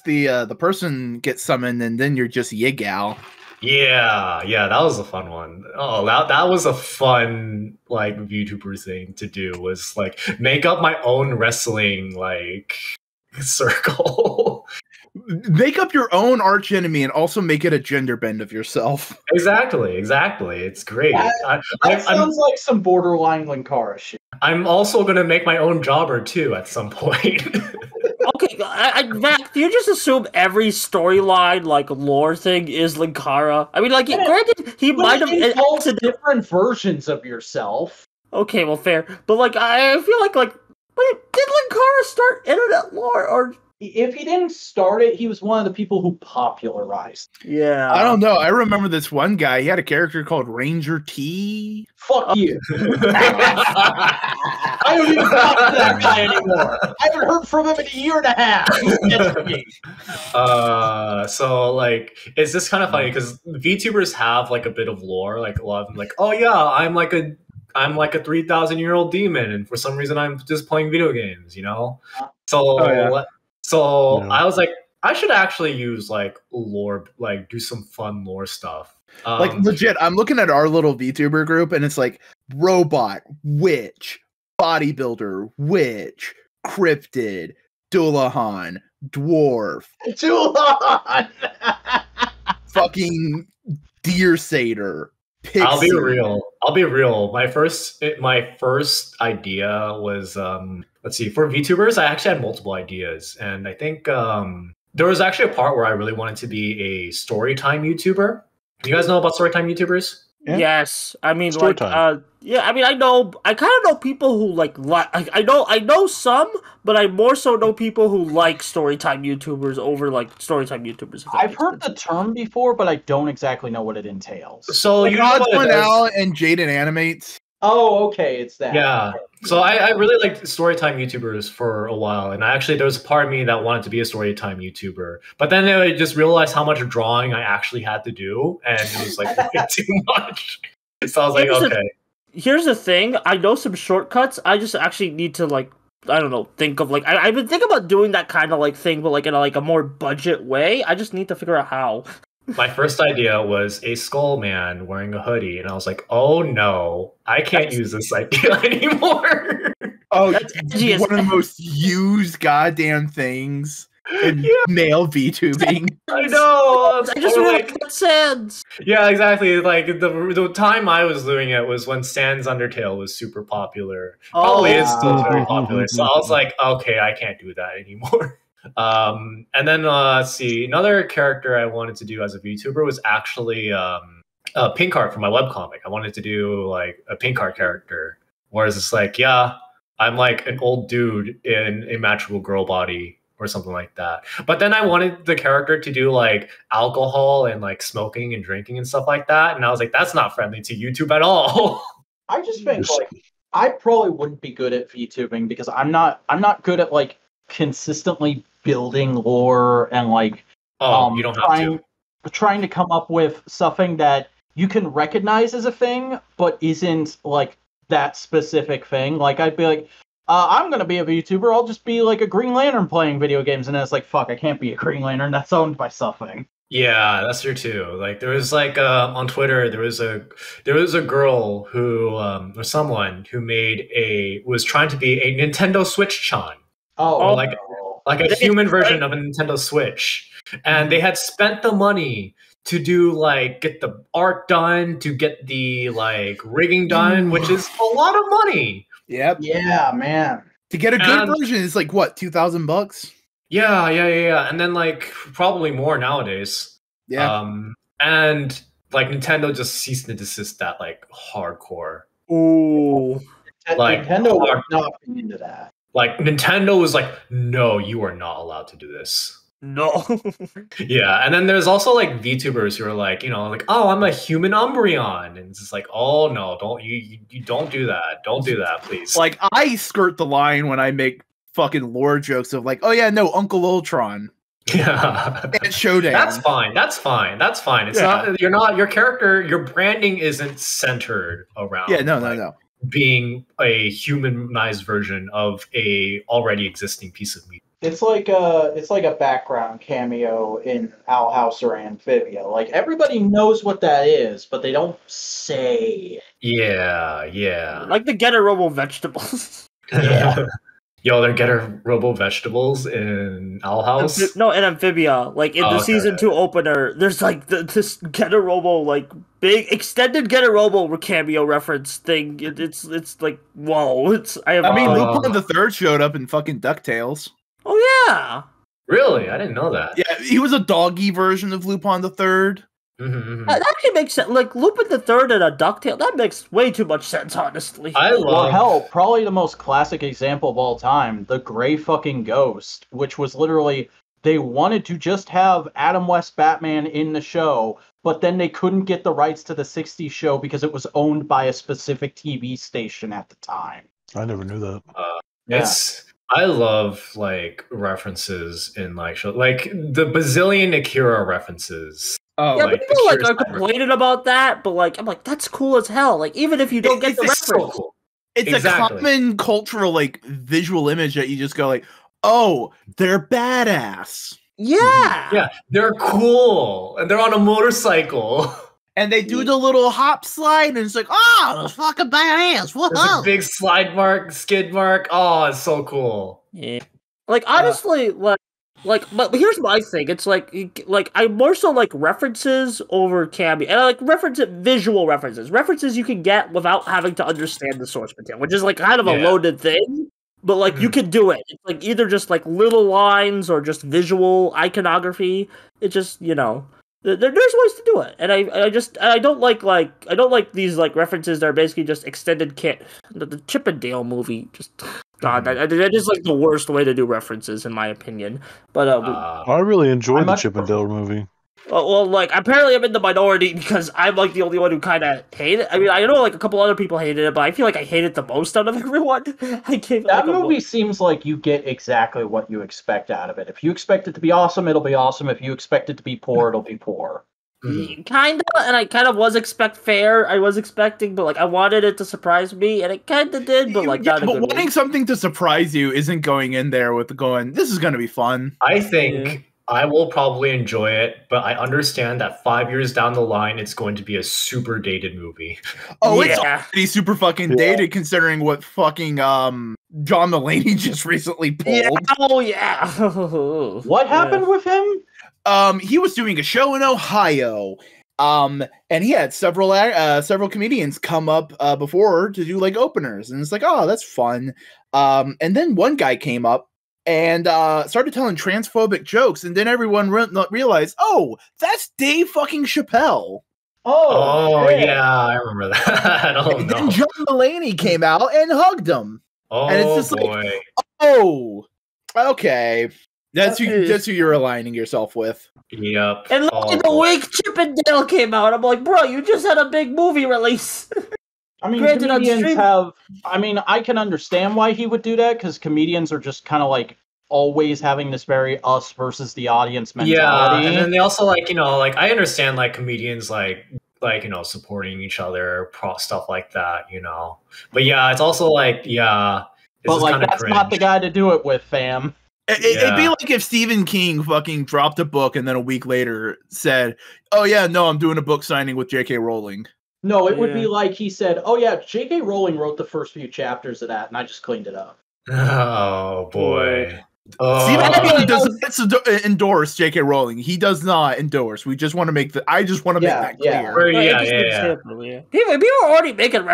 [SPEAKER 4] the person gets summoned, and then you're just Yigal.
[SPEAKER 2] Yeah, that was a fun one. Oh, that was a fun like VTuber thing to do, was like make up my own wrestling like circle.
[SPEAKER 4] Make up your own arch enemy and also make it a gender bend of yourself.
[SPEAKER 2] Exactly. It's great.
[SPEAKER 1] That sounds like some borderline Linkara shit.
[SPEAKER 2] I'm also gonna make my own jobber too at some point.
[SPEAKER 3] Okay, Mac, do you just assume every storyline, like, lore thing is Linkara? I mean, like, granted, he might have...
[SPEAKER 1] different versions of yourself.
[SPEAKER 3] Okay, well, fair. But, like, I feel like, wait, did Linkara start internet lore, or...
[SPEAKER 1] If he didn't start it, he was one of the people who popularized.
[SPEAKER 3] Yeah.
[SPEAKER 4] I don't know. I remember this one guy. He had a character called Ranger T.
[SPEAKER 1] Fuck you. I don't even talk to that guy anymore. I haven't heard from him in a year and a half.
[SPEAKER 2] So like, it's just kind of funny because VTubers have like a bit of lore. Like a lot of them, like, oh yeah, I'm like a 3,000-year-old demon, and for some reason I'm just playing video games. You know. So I was like, I should actually use like lore, like do some fun lore stuff.
[SPEAKER 4] Like legit, I'm looking at our little VTuber group, and it's like robot, witch, bodybuilder, witch, cryptid, Dullahan, dwarf, fucking deer satyr. Pixie.
[SPEAKER 2] I'll be real. My first idea was let's see, for VTubers, I actually had multiple ideas, and I think there was actually a part where I really wanted to be a storytime YouTuber. You guys know about storytime YouTubers?
[SPEAKER 3] Yeah. Yes, I mean,
[SPEAKER 5] Story
[SPEAKER 3] like,
[SPEAKER 5] time.
[SPEAKER 3] yeah, I mean, I kind of know people who like I know some, but I more so know people who like storytime YouTubers over like storytime YouTubers.
[SPEAKER 1] I've heard the term before, but I don't exactly know what it entails.
[SPEAKER 2] So
[SPEAKER 4] like
[SPEAKER 2] you know what
[SPEAKER 4] Al and Jaden Animates.
[SPEAKER 1] Oh, okay, it's that.
[SPEAKER 2] Yeah. So I really liked storytime YouTubers for a while, and there was a part of me that wanted to be a storytime YouTuber, but then I just realized how much drawing I actually had to do, and it was like way too much. So I was like, okay.
[SPEAKER 3] Here's the thing. I know some shortcuts. I just actually need to like, I don't know, think of like I've been thinking about doing that kind of like thing, but like in a more budget way. I just need to figure out how.
[SPEAKER 2] My first idea was a skull man wearing a hoodie, and I was like, oh no, I can't use this idea anymore.
[SPEAKER 4] Oh, one of the most used goddamn things in male VTubing.
[SPEAKER 2] I know.
[SPEAKER 3] I just really like Sans.
[SPEAKER 2] Yeah, exactly. Like the time I was doing it was when Sans Undertale was super popular. Probably is still very popular. So I was like, okay, I can't do that anymore. And then let's see, another character I wanted to do as a VTuber was actually a pink art for my webcomic. I wanted to do like a pink art character, whereas it's like, yeah, I'm like an old dude in a magical girl body or something like that. But then I wanted the character to do like alcohol and like smoking and drinking and stuff like that, and I was like, that's not friendly to YouTube at all.
[SPEAKER 1] I just think like I probably wouldn't be good at VTubing because I'm not good at like consistently building lore and like
[SPEAKER 2] you don't have
[SPEAKER 1] trying to come up with something that you can recognize as a thing but isn't like that specific thing. Like I'd be like, I'm gonna be a VTuber, I'll just be like a Green Lantern playing video games, and then it's like, fuck, I can't be a Green Lantern, that's owned by something.
[SPEAKER 2] Yeah, that's true too. Like there was like on Twitter there was a girl who or someone who was trying to be a Nintendo Switch Chan.
[SPEAKER 1] Oh,
[SPEAKER 2] like a human version of a Nintendo Switch. And they had spent the money to do like get the art done, to get the like rigging done, which is a lot of money.
[SPEAKER 4] Yep.
[SPEAKER 1] Yeah, man.
[SPEAKER 4] To get a good version is like what, $2,000?
[SPEAKER 2] Yeah. And then like probably more nowadays.
[SPEAKER 4] Yeah.
[SPEAKER 2] And like Nintendo just ceased and desist that like hardcore.
[SPEAKER 3] Ooh.
[SPEAKER 1] Like Nintendo would not be into that.
[SPEAKER 2] Like Nintendo was like, no, you are not allowed to do this.
[SPEAKER 3] No.
[SPEAKER 2] Yeah, and then there's also like VTubers who are like, you know, like, oh, I'm a human Umbreon, and it's just like, oh no, don't you don't do that, don't do that, please.
[SPEAKER 4] Like I skirt the line when I make fucking lore jokes of like, oh yeah, no, Uncle Ultron.
[SPEAKER 2] Yeah.
[SPEAKER 4] And Showdown.
[SPEAKER 2] That's fine. That's fine. That's fine. It's not. You're not. Your character. Your branding isn't centered around.
[SPEAKER 4] Yeah. No.
[SPEAKER 2] Being a humanized version of a already existing piece of media.
[SPEAKER 1] It's like a background cameo in Owl House or Amphibia. Like everybody knows what that is, but they don't say.
[SPEAKER 2] Yeah.
[SPEAKER 3] Like the Getter Robo vegetables.
[SPEAKER 1] Yeah.
[SPEAKER 2] Yo, they're Getter Robo vegetables in Owl House.
[SPEAKER 3] No, in Amphibia, like in the season 2 opener, there's like this Getter Robo like big extended Getter Robo cameo reference thing. It's like whoa.
[SPEAKER 4] Lupin the Third showed up in fucking DuckTales.
[SPEAKER 3] Oh yeah.
[SPEAKER 2] Really? I didn't know that.
[SPEAKER 4] Yeah, he was a doggy version of Lupin the Third.
[SPEAKER 3] That actually makes sense. Like Lupin the Third and a DuckTale, that makes way too much sense, honestly.
[SPEAKER 1] Probably the most classic example of all time, the Gray fucking Ghost, which was literally they wanted to just have Adam West Batman in the show, but then they couldn't get the rights to the 60s show because it was owned by a specific TV station at the time.
[SPEAKER 5] I never knew that.
[SPEAKER 2] I love like references in like show, like the bazillion Akira references.
[SPEAKER 3] Oh, yeah, people like are complaining about that, but like I'm like that's cool as hell. Like even if you don't get the reference,
[SPEAKER 2] so cool.
[SPEAKER 4] It's a common cultural like visual image that you just go like, oh, they're badass.
[SPEAKER 3] Yeah,
[SPEAKER 2] they're cool, and they're on a motorcycle.
[SPEAKER 4] And they do the little hop slide, and it's like, oh, that's fucking badass. Whoa.
[SPEAKER 2] There's a big skid mark. Oh, it's so cool.
[SPEAKER 3] Yeah. Like, honestly, but here's my thing. It's like I more so like references over cameo. And I like visual references. References you can get without having to understand the source material, which is like kind of a loaded thing. But like you can do it. It's like either just like little lines or just visual iconography. It just, there's ways to do it, and I don't like these like references that are basically just extended the Chip and Dale movie. Just God, that is like the worst way to do references in my opinion. But
[SPEAKER 5] I really enjoyed the Chip and Dale movie.
[SPEAKER 3] Well, like apparently I'm in the minority because I'm like the only one who kind of hated it. I mean, I know like a couple other people hated it, but I feel like I hate it the most out of everyone.
[SPEAKER 1] That movie seems like you get exactly what you expect out of it. If you expect it to be awesome, it'll be awesome. If you expect it to be poor, it'll be poor.
[SPEAKER 3] Kinda, and I kind of was expecting, but like I wanted it to surprise me, and it kind of did, but like not a good
[SPEAKER 4] wanting something to surprise you isn't going in there with this is going to be fun.
[SPEAKER 2] I think I will probably enjoy it, but I understand that 5 years down the line, it's going to be a super dated movie.
[SPEAKER 4] Oh, it's already super fucking dated considering what fucking John Mulaney just recently pulled.
[SPEAKER 3] Yeah. Oh yeah.
[SPEAKER 1] What happened with him?
[SPEAKER 4] He was doing a show in Ohio. And he had several comedians come up before to do like openers, and it's like, oh, that's fun. And then one guy came up and started telling transphobic jokes, and then everyone realized, oh, that's Dave fucking Chappelle.
[SPEAKER 2] Oh yeah, I remember that.
[SPEAKER 4] Then John Mulaney came out and hugged him.
[SPEAKER 2] Oh,
[SPEAKER 4] and it's just
[SPEAKER 2] boy.
[SPEAKER 4] Like, oh, okay. That's who you're aligning yourself with.
[SPEAKER 2] Yep.
[SPEAKER 3] And look at the week Chip and Dale came out. I'm like, bro, you just had a big movie release.
[SPEAKER 1] I mean, comedians have. I mean, I can understand why he would do that because comedians are just kind of like always having this very us versus the audience mentality.
[SPEAKER 2] Yeah, and then they also like I understand like comedians like supporting each other, stuff like that, But yeah, it's also like
[SPEAKER 1] but like that's cringe. Not the guy to do it with, fam.
[SPEAKER 4] It'd be like if Stephen King fucking dropped a book and then a week later said, "Oh yeah, no, I'm doing a book signing with J.K. Rowling."
[SPEAKER 1] No, it would be like he said, "Oh yeah, J.K. Rowling wrote the first few chapters of that, and I just cleaned it up."
[SPEAKER 2] Oh boy.
[SPEAKER 4] Stephen King doesn't endorse J.K. Rowling. He does not endorse. We just want to make I just want to make that clear.
[SPEAKER 3] Yeah. People are already making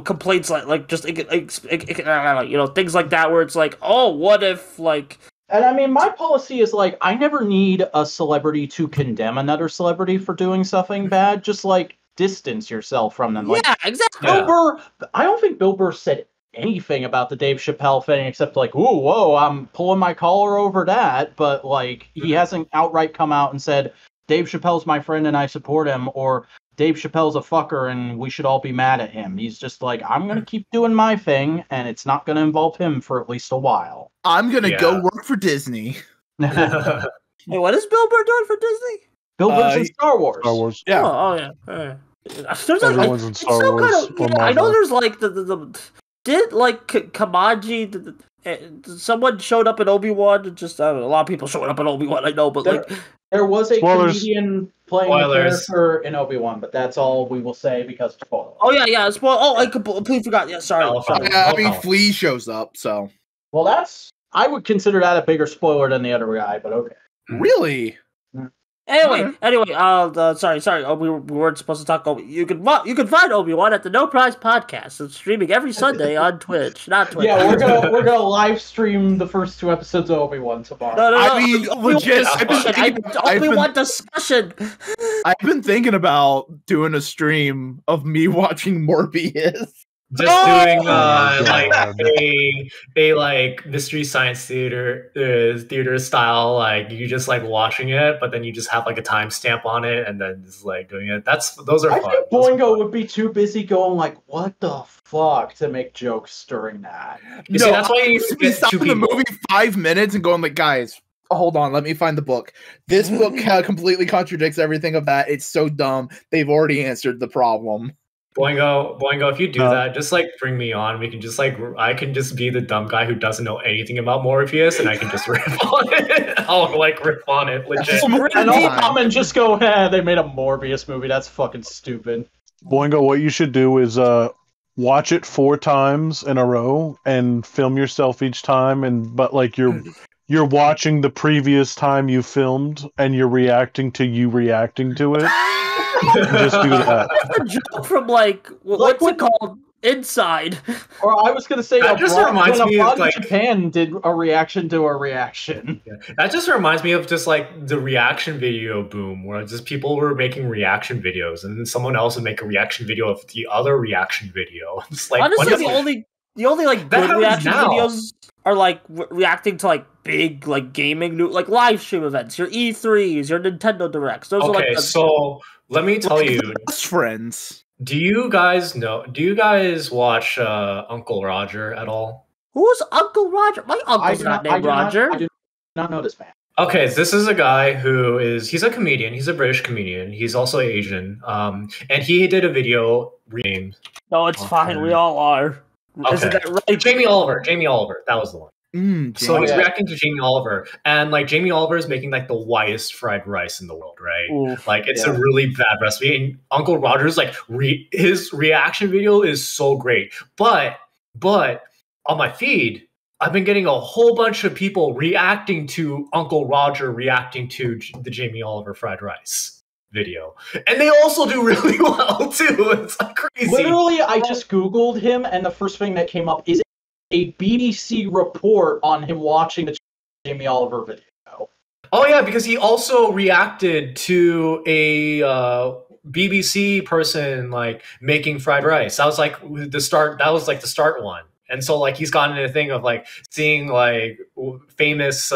[SPEAKER 3] complaints like just things like that where it's like, oh, what if like.
[SPEAKER 1] And I mean, my policy is like, I never need a celebrity to condemn another celebrity for doing something bad. Just like distance yourself from them. Like,
[SPEAKER 3] yeah, exactly.
[SPEAKER 1] Bill Burr, I don't think Bill Burr said anything about the Dave Chappelle thing except like, ooh, whoa, I'm pulling my collar over that. But like, he hasn't outright come out and said, Dave Chappelle's my friend and I support him, or Dave Chappelle's a fucker and we should all be mad at him. He's just like, I'm going to keep doing my thing and it's not going to involve him for at least a while.
[SPEAKER 4] I'm going to go work for Disney.
[SPEAKER 3] Hey, what is Bill Burr doing for Disney?
[SPEAKER 1] Bill Burr's in Star Wars.
[SPEAKER 5] Star Wars.
[SPEAKER 4] Yeah.
[SPEAKER 3] Oh yeah. There's
[SPEAKER 5] Everyone's in Star Wars.
[SPEAKER 3] I know there's like did like Kamaji. Someone showed up in Obi-Wan. Just I don't know, a lot of people showed up in Obi-Wan. I know, but
[SPEAKER 1] there was a
[SPEAKER 5] Spoilers.
[SPEAKER 1] comedian playing the character in Obi-Wan, but that's all we will say because of spoilers.
[SPEAKER 3] Oh yeah. I completely forgot. Yeah, sorry.
[SPEAKER 4] I mean, Flea shows up, so.
[SPEAKER 1] Well, I would consider that a bigger spoiler than the other guy, but okay.
[SPEAKER 4] Really?
[SPEAKER 3] Anyway, sorry. Oh, we weren't supposed to talk. You can find Obi-Wan at the No Prize Podcast. It's streaming every Sunday on Twitch, not Twitch.
[SPEAKER 1] Yeah, we're gonna live stream the first 2 episodes of Obi-Wan tomorrow.
[SPEAKER 3] No.
[SPEAKER 4] I mean, legit.
[SPEAKER 3] Obi-Wan discussion.
[SPEAKER 4] I've been thinking about doing a stream of me watching Morbius.
[SPEAKER 2] Just doing a like Mystery Science theater style, like you just like watching it, but then you just have like a timestamp on it, and then just like doing it. Those are fun.
[SPEAKER 1] I think Boingo would be too busy going like, "What the fuck?" to make jokes during that.
[SPEAKER 2] See, that's why you
[SPEAKER 4] be stopping the movie 5 minutes and going like, "Guys, hold on, let me find the book. This book completely contradicts everything of that. It's so dumb. They've already answered the problem."
[SPEAKER 2] Boingo, if you do that, just like bring me on. We can just like I can just be the dumb guy who doesn't know anything about Morpheus, and I can just riff on it. I'll like riff on it, legit.
[SPEAKER 1] And I'll come and just go, they made a Morbius movie. That's fucking stupid.
[SPEAKER 5] Boingo, what you should do is watch it 4 times in a row and film yourself each time, but like you're watching the previous time you filmed and you're reacting to you reacting to it. Just do that.
[SPEAKER 3] That's a joke from like what's it called? Inside.
[SPEAKER 1] Or I was gonna say
[SPEAKER 2] that just reminds me of like
[SPEAKER 1] Japan did a reaction to a reaction.
[SPEAKER 2] Yeah. That just reminds me of just like the reaction video boom, where just people were making reaction videos, and then someone else would make a reaction video of the other reaction video. It's like
[SPEAKER 3] honestly, the only like good reaction videos are like reacting to like big like gaming like live stream events, your E3s, your Nintendo Directs. Those are like
[SPEAKER 2] so let me tell you,
[SPEAKER 4] best friends.
[SPEAKER 2] Do you guys watch Uncle Roger at all?
[SPEAKER 3] Who's Uncle Roger? My uncle's not named Roger.
[SPEAKER 1] I do not know this man.
[SPEAKER 2] Okay, this is a guy he's a comedian. He's a British comedian. He's also Asian. And he did a video renamed.
[SPEAKER 3] No, it's fine. We all are.
[SPEAKER 2] Okay.
[SPEAKER 3] Isn't that right?
[SPEAKER 2] Jamie Oliver. That was the one. So he's reacting to Jamie Oliver, and like Jamie Oliver is making like the whitest fried rice in the world, right?
[SPEAKER 3] Oof,
[SPEAKER 2] like it's a really bad recipe. And Uncle Roger's like his reaction video is so great, but on my feed, I've been getting a whole bunch of people reacting to Uncle Roger reacting to the Jamie Oliver fried rice video, and they also do really well too. It's like crazy.
[SPEAKER 1] Literally, I just Googled him, and the first thing that came up is a BBC report on him watching the Jamie Oliver video.
[SPEAKER 2] Oh yeah, because he also reacted to a BBC person like making fried rice. That was like the start. That was like the start one. And so like he's gotten into a thing of like seeing like famous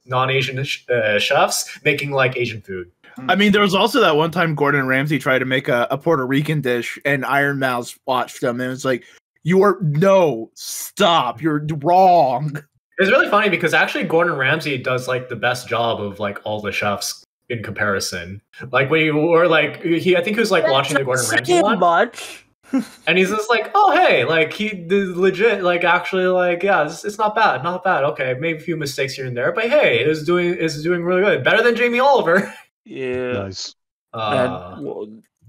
[SPEAKER 2] non-Asian chefs making like Asian food.
[SPEAKER 4] I mean, there was also that one time Gordon Ramsay tried to make a Puerto Rican dish, and Iron Mouse watched him, and it was like, stop, you're wrong.
[SPEAKER 2] It's really funny because actually Gordon Ramsay does like the best job of like all the chefs in comparison. Like when you were like I think he was like watching the Gordon Ramsay one.
[SPEAKER 3] Much.
[SPEAKER 2] And he's just like, oh hey, like he did legit, like actually, like yeah, it's not bad. Okay, maybe a few mistakes here and there, but hey, it's doing really good, better than Jamie Oliver.
[SPEAKER 3] Yeah,
[SPEAKER 5] nice.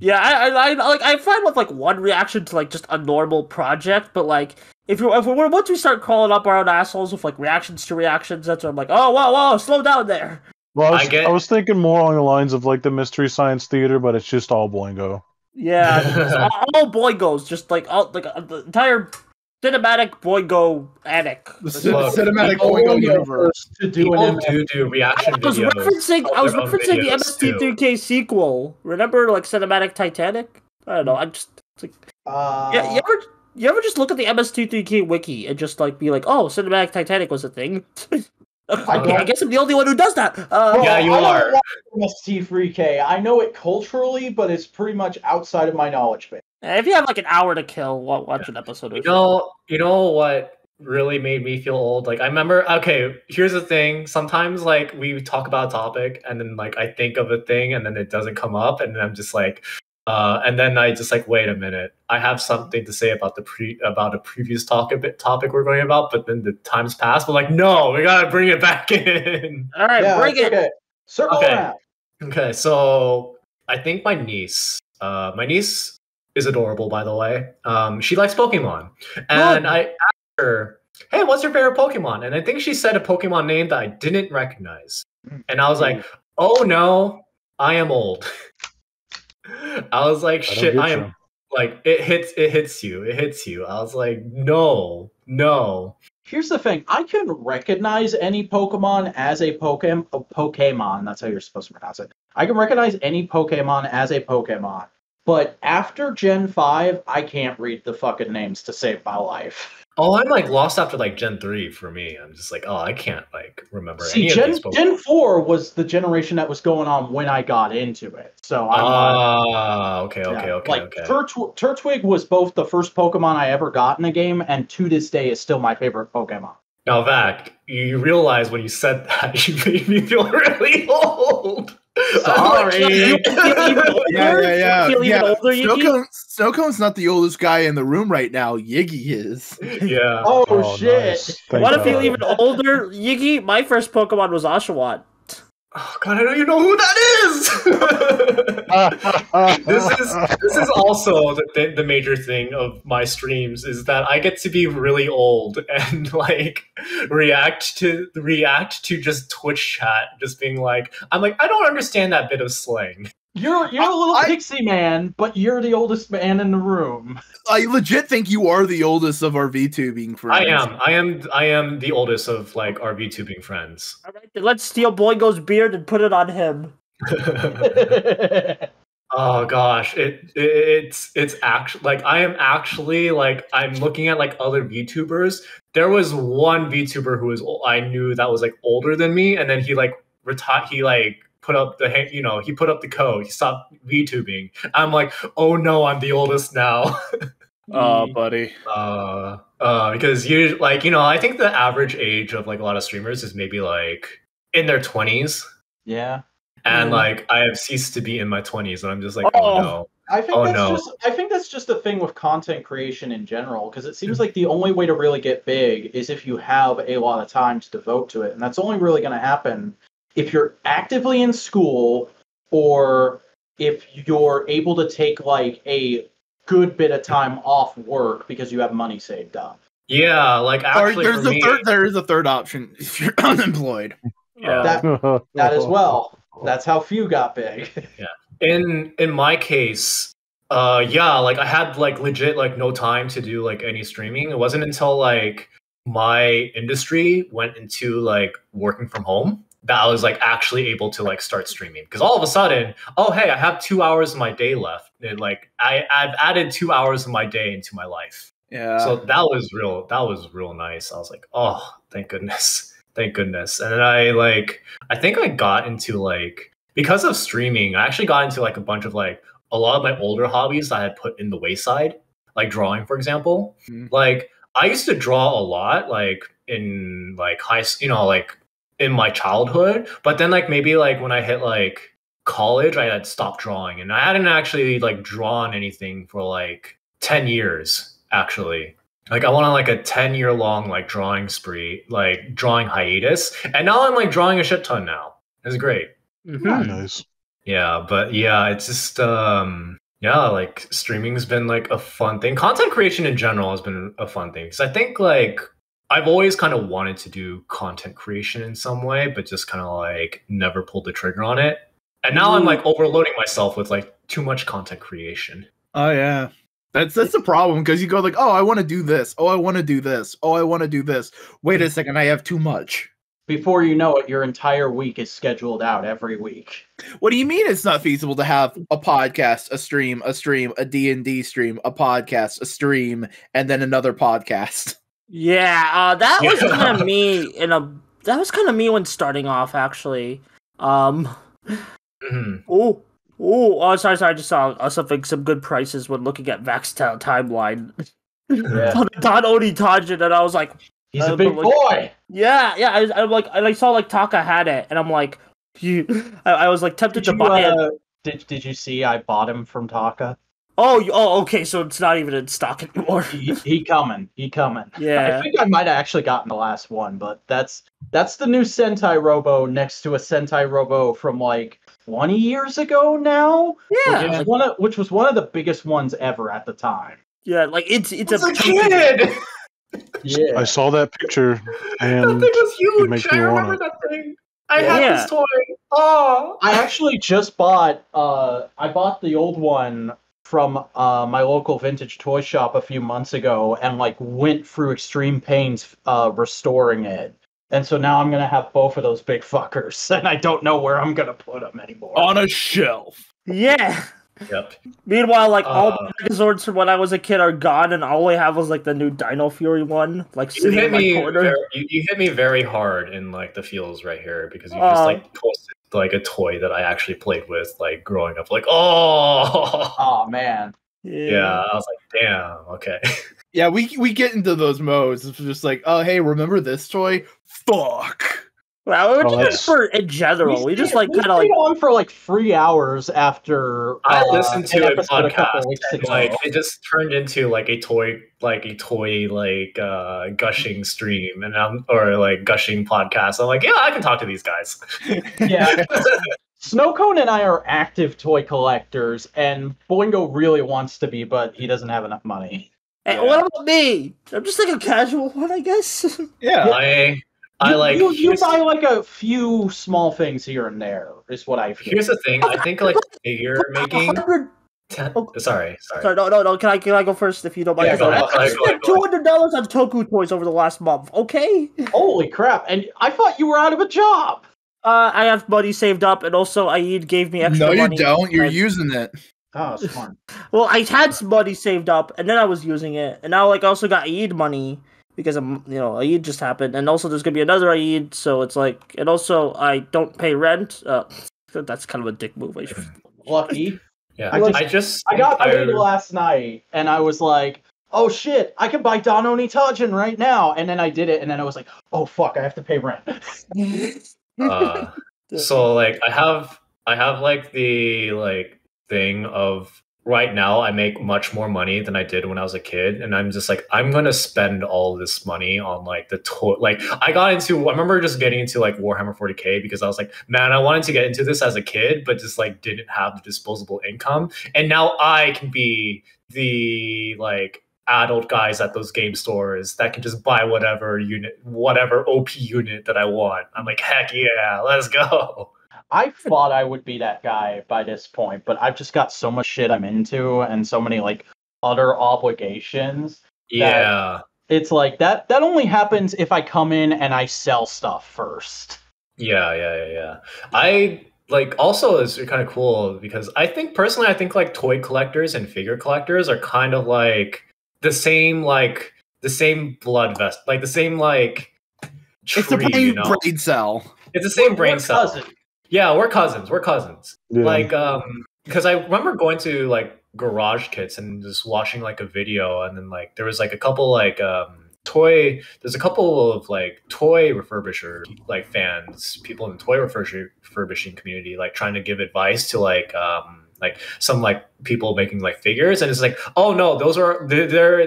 [SPEAKER 3] Yeah, I find with like one reaction to like just a normal project, but like once we start calling up our own assholes with like reactions to reactions, that's when I'm like, oh whoa, slow down there.
[SPEAKER 5] Well, I was thinking more along the lines of like the Mystery Science Theater, but it's just all Boingo.
[SPEAKER 3] Yeah, all Boingos, just like the entire cinematic Boingo attic.
[SPEAKER 4] The cinematic Boingo universe.
[SPEAKER 2] People do reaction videos.
[SPEAKER 3] I was referencing the MST3K sequel. Remember, like cinematic Titanic? I don't know. I'm just like, yeah. You ever just look at the MS232K wiki and just like be like, oh, cinematic Titanic was a thing? Okay, I guess I'm the only one who does that.
[SPEAKER 2] Yeah, you are.
[SPEAKER 1] MST3K. I know it culturally, but it's pretty much outside of my knowledge base.
[SPEAKER 3] If you have like an hour to kill, watch an episode.
[SPEAKER 2] You know what really made me feel old. Like I remember, okay, here's the thing. Sometimes like we talk about a topic and then like I think of a thing and then it doesn't come up and then I'm just like, and then I just like, wait a minute, I have something to say about a previous topic we're going about, but then the time's passed. We're like, no, we gotta bring it back in.
[SPEAKER 3] All right, bring it.
[SPEAKER 1] Okay. Circle around.
[SPEAKER 2] Okay, so I think my niece is adorable, by the way. She likes Pokemon, and I asked her, "Hey, what's your favorite Pokemon?" And I think she said a Pokemon name that I didn't recognize, and I was like, "Oh no, I am old." I was like, "Shit, I am." Like it hits you. I was like, no.
[SPEAKER 1] Here's the thing: I can recognize any Pokemon as a Pokemon. That's how you're supposed to pronounce it. I can recognize any Pokemon as a Pokemon. But after Gen 5, I can't read the fucking names to save my life.
[SPEAKER 2] Oh, I'm like lost after like Gen 3 for me. I'm just like, oh, I can't like remember any
[SPEAKER 1] Gen,
[SPEAKER 2] of these Pokemon.
[SPEAKER 1] Gen 4 was the generation that was going on when I got into it. So I'm
[SPEAKER 2] okay.
[SPEAKER 1] Turtwig was both the first Pokemon I ever got in a game, and to this day is still my favorite Pokemon.
[SPEAKER 2] Now, Vac, you realize when you said that, you made me feel really old.
[SPEAKER 1] Sorry.
[SPEAKER 4] Yeah.
[SPEAKER 3] Older,
[SPEAKER 4] Snowcone's not the oldest guy in the room right now. Yggy is.
[SPEAKER 2] Yeah.
[SPEAKER 1] Oh shit.
[SPEAKER 5] Nice.
[SPEAKER 3] Want to feel even older, Yggy? My first Pokemon was Oshawott.
[SPEAKER 2] Oh god, I don't even know who that is. This is also the major thing of my streams is that I get to be really old and like react to just Twitch chat, just being like, I'm like, I don't understand that bit of slang.
[SPEAKER 1] You're a little pixie man, but you're the oldest man in the room.
[SPEAKER 4] I legit think you are the oldest of our VTubing friends.
[SPEAKER 2] I am the oldest of like our VTubing friends.
[SPEAKER 3] All right, then let's steal Boingo's beard and put it on him.
[SPEAKER 2] Oh gosh, it's actually like I am actually like I'm looking at like other VTubers. There was one VTuber who I knew that was like older than me, and then he like retired. He like put up he put up the code. He stopped VTubing. I'm like, oh no, I'm the oldest now.
[SPEAKER 4] Oh, buddy.
[SPEAKER 2] Because you like I think the average age of like a lot of streamers is maybe like in their 20s.
[SPEAKER 1] Yeah.
[SPEAKER 2] And like I have ceased to be in my 20s, and I'm just like, oh no.
[SPEAKER 1] I think that's just the thing with content creation in general, because it seems like the only way to really get big is if you have a lot of time to devote to it, and that's only really going to happen if you're actively in school or if you're able to take like a good bit of time off work because you have money saved up.
[SPEAKER 2] Yeah, like actually,
[SPEAKER 4] there is a third option if you're unemployed.
[SPEAKER 2] Yeah,
[SPEAKER 1] that as well. That's how few got big.
[SPEAKER 2] Yeah. In my case, like I had like legit like no time to do like any streaming. It wasn't until like my industry went into like working from home that I was like actually able to like start streaming. Because all of a sudden, oh hey, I have 2 hours of my day left. And like I've added 2 hours of my day into my life.
[SPEAKER 4] Yeah.
[SPEAKER 2] So that was real nice. I was like, oh, thank goodness. Thank goodness. And then I think I got into like, because of streaming, I actually got into like a bunch of like a lot of my older hobbies that I had put in the wayside, like drawing, for example. Mm-hmm. Like I used to draw a lot, like in like like in my childhood, but then like maybe like when I hit like college, I had stopped drawing, and I hadn't actually like drawn anything for like 10 years actually. Like I went on like a 10-year long like drawing spree, like drawing hiatus, and now I'm like drawing a shit ton now. It's great.
[SPEAKER 5] Mm-hmm. Nice.
[SPEAKER 2] Yeah, but yeah, it's just like streaming's been like a fun thing. Content creation in general has been a fun thing because I think like I've always kind of wanted to do content creation in some way, but just kind of like never pulled the trigger on it. And now I'm like overloading myself with like too much content creation.
[SPEAKER 4] Oh yeah. That's the problem, because you go like, oh, I want to do this. Oh, I want to do this. Oh, I want to do this. Wait a second, I have too much.
[SPEAKER 1] Before you know it, your entire week is scheduled out every week.
[SPEAKER 4] What do you mean it's not feasible to have a podcast, a stream, a D&D stream, a podcast, a stream, and then another podcast?
[SPEAKER 3] Yeah, that was kind of me that was kind of me when starting off, actually. Oh, sorry. I just saw some good prices when looking at Vac's timeline. on the Don Oni Tajin, and I was like,
[SPEAKER 1] he's a big boy.
[SPEAKER 3] Yeah. I'm like, and I saw like Taka had it, and I'm like, I was like tempted to buy it.
[SPEAKER 1] Did you see? I bought him from Taka.
[SPEAKER 3] Oh, okay. So it's not even in stock anymore.
[SPEAKER 1] he coming.
[SPEAKER 3] Yeah.
[SPEAKER 1] I think I might have actually gotten the last one, but that's the new Sentai Robo next to a Sentai Robo from like 20 years ago now.
[SPEAKER 3] Yeah.
[SPEAKER 1] Which was one of the biggest ones ever at the time.
[SPEAKER 3] Yeah, like it's
[SPEAKER 2] a kid.
[SPEAKER 1] Yeah,
[SPEAKER 5] I saw that picture, and
[SPEAKER 2] that thing was huge.
[SPEAKER 5] it makes me
[SPEAKER 2] I remember
[SPEAKER 5] want it.
[SPEAKER 2] that thing. I had this toy. Oh,
[SPEAKER 1] I actually just bought. I bought the old one from my local vintage toy shop a few months ago, and like went through extreme pains restoring it. And so now I'm gonna have both of those big fuckers, and I don't know where I'm gonna put them anymore.
[SPEAKER 4] On a shelf.
[SPEAKER 3] Yeah.
[SPEAKER 2] Yep.
[SPEAKER 3] Meanwhile, like all the Megazords from when I was a kid are gone, and all I have was like the new Dino Fury one, like sitting in my corner.
[SPEAKER 2] You hit me very hard in like the feels right here because you just like posted like a toy that I actually played with like growing up. Like, oh
[SPEAKER 1] man.
[SPEAKER 2] Yeah, I was like, damn, okay.
[SPEAKER 4] Yeah, we get into those modes. It's just like, oh hey, remember this toy? Fuck.
[SPEAKER 3] Well, we're just for in general. We just like kind of like
[SPEAKER 1] on for like 3 hours after
[SPEAKER 2] I listened to a podcast. And, like it just turned into like a toy gushing stream or like gushing podcast. I'm like, yeah, I can talk to these guys.
[SPEAKER 1] Yeah. Snowcone and I are active toy collectors, and Boingo really wants to be, but he doesn't have enough money.
[SPEAKER 3] Hey, what about me? I'm just like a casual one, I guess.
[SPEAKER 2] Yeah,
[SPEAKER 1] you buy like a few small things here and there is what I feel.
[SPEAKER 2] Here's the thing, I think like figure making. Sorry.
[SPEAKER 3] No. Can I go first if you don't mind? I spent $200 on Toku toys over the last month. Okay.
[SPEAKER 1] Holy crap! And I thought you were out of a job.
[SPEAKER 3] I have money saved up, and also Aid gave me extra money.
[SPEAKER 4] No, you don't. You're using it.
[SPEAKER 1] Oh, smart.
[SPEAKER 3] Well, I had some money saved up, and then I was using it, and now like I also got Aid money. Because Aid just happened, and also there's gonna be another Aid, so it's like, and also I don't pay rent. That's kind of a dick move.
[SPEAKER 1] Lucky.
[SPEAKER 2] Yeah,
[SPEAKER 1] I got paid last night, and I was like, oh shit, I can buy Don Oni Tajin right now, and then I did it, and then I was like, oh fuck, I have to pay rent.
[SPEAKER 2] So like I have like the like thing of. Right now, I make much more money than I did when I was a kid, and I'm just like, I'm gonna spend all this money on like the toy. Like, I remember just getting into like Warhammer 40k because I was like, man, I wanted to get into this as a kid, but just like didn't have the disposable income, and now I can be the like adult guys at those game stores that can just buy whatever OP unit that I want. I'm like, heck yeah, let's go.
[SPEAKER 1] I thought I would be that guy by this point, but I've just got so much shit I'm into and so many like other obligations.
[SPEAKER 2] Yeah.
[SPEAKER 1] It's like that only happens if I come in and I sell stuff first.
[SPEAKER 2] Yeah. I like also is kind of cool because I think like toy collectors and figure collectors are kind of like the same blood vest, like the same like tree,
[SPEAKER 4] it's the same brain cell.
[SPEAKER 2] It's the same brain cell.
[SPEAKER 1] Cousins.
[SPEAKER 2] Yeah, we're cousins.
[SPEAKER 5] Yeah.
[SPEAKER 2] Like, because I remember going to like Garage Kits and just watching like a video, and then like there was like a couple like there's a couple of like toy refurbisher like fans, people in the toy refurbishing community, like trying to give advice to like some like people making like figures, and it's like, oh no,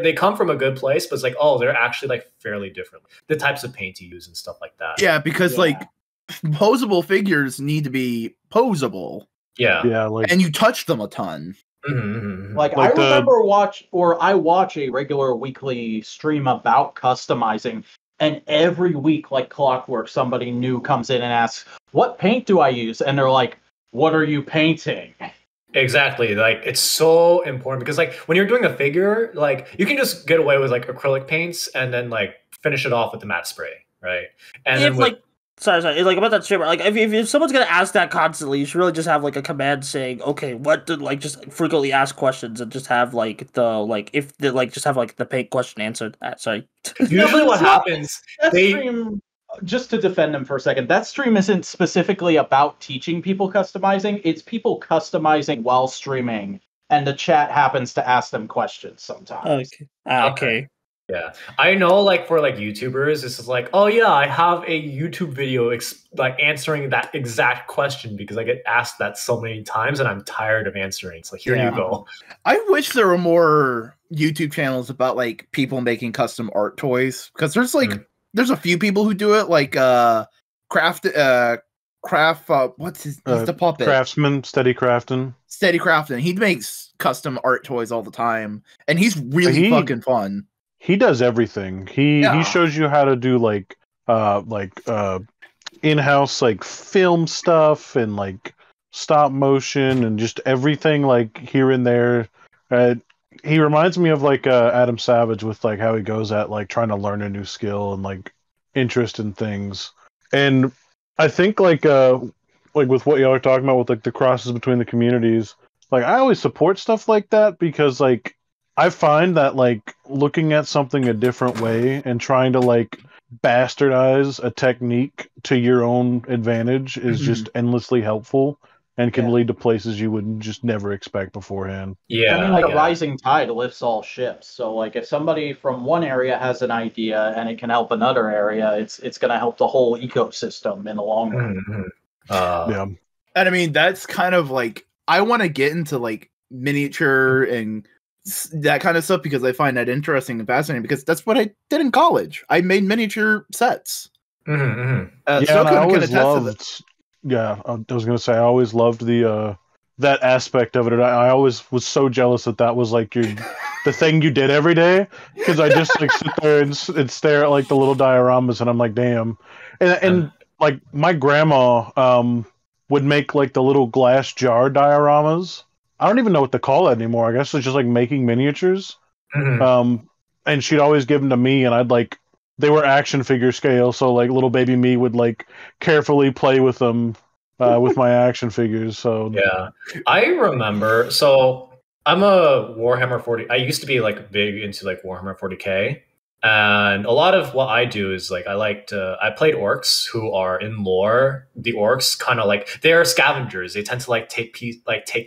[SPEAKER 2] they come from a good place, but it's like, oh, they're actually like fairly different, the types of paint you use and stuff like that.
[SPEAKER 4] Yeah, because like posable figures need to be posable.
[SPEAKER 2] Yeah,
[SPEAKER 5] like,
[SPEAKER 4] and you touch them a ton.
[SPEAKER 2] Mm-hmm.
[SPEAKER 1] Like I remember I watch a regular weekly stream about customizing, and every week, like clockwork, somebody new comes in and asks, "What paint do I use?" And they're like, "What are you painting?"
[SPEAKER 2] Exactly. Like it's so important because like when you're doing a figure, like you can just get away with like acrylic paints and then like finish it off with the matte spray, right? And then
[SPEAKER 3] Sorry. Like about that streamer, like if someone's gonna ask that constantly, you should really just have like a command saying, okay, what to like just frequently ask questions and just have like just have like the paint question answered. Sorry.
[SPEAKER 2] Usually, what happens?
[SPEAKER 1] Stream, just to defend them for a second, that stream isn't specifically about teaching people customizing. It's people customizing while streaming and the chat happens to ask them questions sometimes.
[SPEAKER 3] Okay.
[SPEAKER 2] Yeah, I know. Like for like YouTubers, this is like, oh yeah, I have a YouTube video like answering that exact question because I get asked that so many times, and I'm tired of answering. So here you go.
[SPEAKER 4] I wish there were more YouTube channels about like people making custom art toys, because there's like there's a few people who do it, like Craft. What's he's the puppet
[SPEAKER 5] Craftsman, Steady Crafton.
[SPEAKER 4] He makes custom art toys all the time, and he's really fucking fun.
[SPEAKER 5] He does everything. He shows you how to do like in-house like film stuff and like stop motion and just everything like here and there. He reminds me of like Adam Savage with like how he goes at like trying to learn a new skill and like interest in things. And I think like with what y'all are talking about with like the crosses between the communities, like I always support stuff like that because like I find that like looking at something a different way and trying to like bastardize a technique to your own advantage is just endlessly helpful and can lead to places you would just never expect beforehand.
[SPEAKER 2] Yeah,
[SPEAKER 1] I mean, like a rising tide lifts all ships. So like if somebody from one area has an idea and it can help another area, it's going to help the whole ecosystem in the long run.
[SPEAKER 5] Yeah.
[SPEAKER 4] And I mean, that's kind of like, I want to get into like miniature and that kind of stuff because I find that interesting and fascinating, because that's what I did in college. I made miniature sets.
[SPEAKER 5] I always loved. Yeah, I was gonna say I always loved the that aspect of it. And I always was so jealous that was like the thing you did every day, because I just like sit there and stare at like the little dioramas, and I'm like, damn. And like my grandma would make like the little glass jar dioramas. I don't even know what to call it anymore. I guess it's just like making miniatures. And she'd always give them to me, and I'd like, they were action figure scale, so like little baby me would like carefully play with them with my action figures. So
[SPEAKER 2] yeah, I remember. So I'm a Warhammer 40. I used to be like big into like Warhammer 40K. And a lot of what I do is like I played orcs who are in lore. The orcs kind of like, they're scavengers. They tend to like take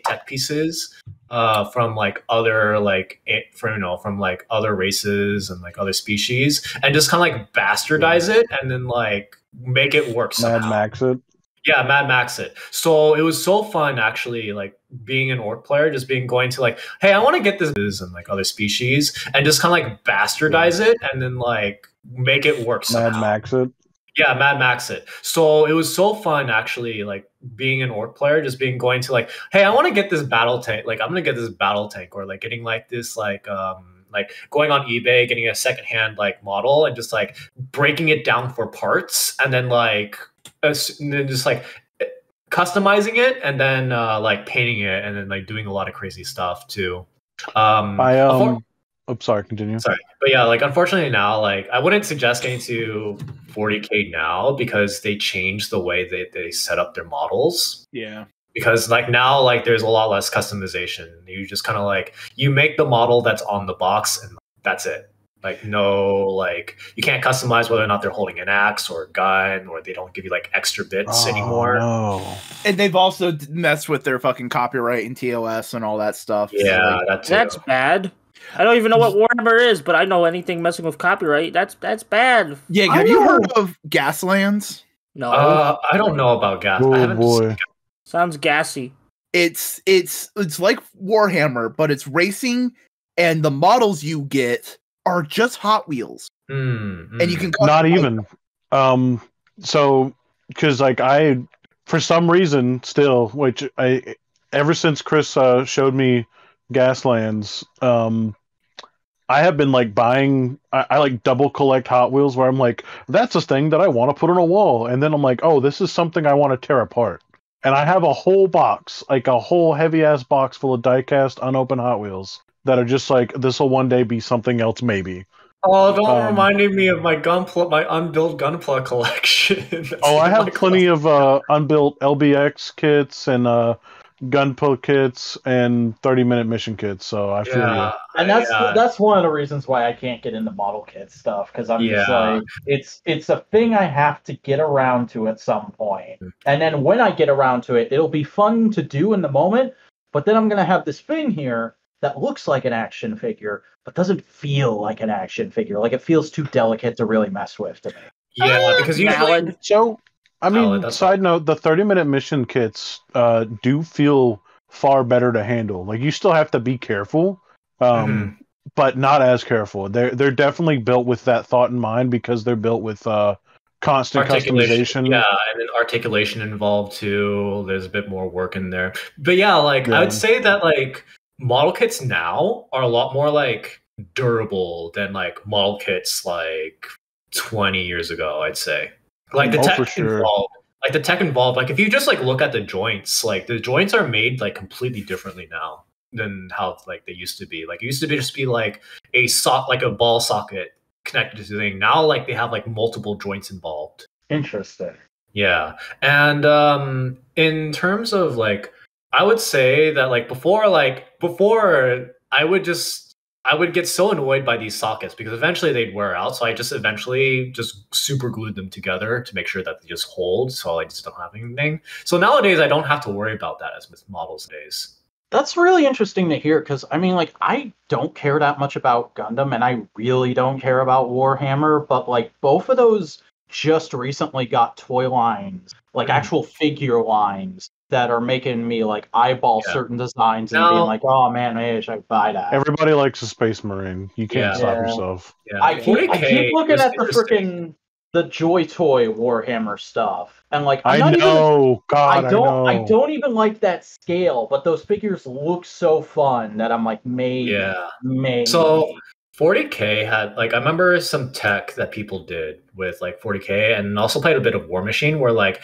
[SPEAKER 2] tech pieces from like other like from like other races and like other species, and just kind of like bastardize it and then like make it work somehow.
[SPEAKER 5] Mad Max it.
[SPEAKER 2] Yeah, Mad Max it. So it was so fun actually, like being an orc player, just going to like, hey, I want to get this and like other species, and just kind of like bastardize it and then like make it work somehow.
[SPEAKER 5] Mad Max it.
[SPEAKER 2] Yeah, Mad Max it. So it was so fun actually, like being an orc player, just going to like, hey, I want to get this battle tank. Like I'm gonna get this battle tank, or like getting like this like going on eBay, getting a secondhand like model and just like breaking it down for parts, and then like just like customizing it, and then like painting it, and then like doing a lot of crazy stuff too.
[SPEAKER 5] Sorry, continue.
[SPEAKER 2] Sorry, but yeah, like unfortunately now, like I wouldn't suggest getting to 40K now because they changed the way they set up their models.
[SPEAKER 4] Yeah.
[SPEAKER 2] Because like now, like there's a lot less customization. You just kind of like, you make the model that's on the box and that's it. Like no, like you can't customize whether or not they're holding an axe or a gun, or they don't give you like extra bits anymore.
[SPEAKER 5] No.
[SPEAKER 4] And they've also messed with their fucking copyright and TOS and all that stuff.
[SPEAKER 2] Yeah,
[SPEAKER 4] so, like,
[SPEAKER 3] that's bad. I don't even know what Warhammer is, but I know anything messing with copyright. That's bad.
[SPEAKER 4] Yeah, have you heard of Gaslands?
[SPEAKER 3] No.
[SPEAKER 2] I don't know about gas.
[SPEAKER 5] Oh
[SPEAKER 2] I haven't
[SPEAKER 5] boy.
[SPEAKER 3] Sounds gassy.
[SPEAKER 4] It's like Warhammer, but it's racing, and the models you get are just Hot Wheels. And you can
[SPEAKER 5] not even. So because like I, for some reason, still, which I ever since Chris showed me Gaslands, I have been like buying. I like double collect Hot Wheels, where I'm like, that's a thing that I want to put on a wall, and then I'm like, oh, this is something I want to tear apart. And I have a whole box, like a whole heavy ass box full of diecast unopened Hot Wheels that are just like, this will one day be something else, maybe.
[SPEAKER 2] Oh, don't reminding me of my unbuilt Gunpla collection.
[SPEAKER 5] I have plenty of unbuilt LBX kits and Gunpla kits and 30-minute mission kits, so I feel you.
[SPEAKER 1] And that's one of the reasons why I can't get into model kit stuff, because I'm just like, it's a thing I have to get around to at some point. And then when I get around to it, it'll be fun to do in the moment, But then I'm going to have this thing here that looks like an action figure, but doesn't feel like an action figure. Like, it feels too delicate to really mess with to me.
[SPEAKER 2] Yeah, because usually...
[SPEAKER 5] So, I mean, side note, the 30-minute mission kits do feel far better to handle. Like, you still have to be careful, but not as careful. They're definitely built with that thought in mind because they're built with constant customization.
[SPEAKER 2] Yeah, and then articulation involved too. There's a bit more work in there. But yeah, like I would say that like model kits now are a lot more like durable than like model kits like 20 years ago, I'd say. Like the tech involved. Like the tech involved, like if you just like look at the joints, like the joints are made like completely differently now than how like they used to be. Like it used to be just be like a ball socket connected to the thing. Now like they have like multiple joints involved.
[SPEAKER 1] Interesting.
[SPEAKER 2] Yeah. And in terms of like I would say that like before I would get so annoyed by these sockets because eventually they'd wear out. So I just eventually just super glued them together to make sure that they just hold. So I just don't have anything. So nowadays I don't have to worry about that as with models days.
[SPEAKER 1] That's really interesting to hear because, I mean, like, I don't care that much about Gundam and I really don't care about Warhammer, but, like, both of those just recently got toy lines, like actual figure lines that are making me, like, eyeball certain designs and being like, oh, man, maybe I should buy that.
[SPEAKER 5] Everybody likes a Space Marine. You can't stop yourself.
[SPEAKER 2] Yeah.
[SPEAKER 1] I keep looking at the Joy Toy Warhammer stuff. And like I don't even like that scale, but those figures look so fun that I'm like, maybe.
[SPEAKER 2] So 40K had like I remember some tech that people did with like 40K and also played a bit of War Machine where like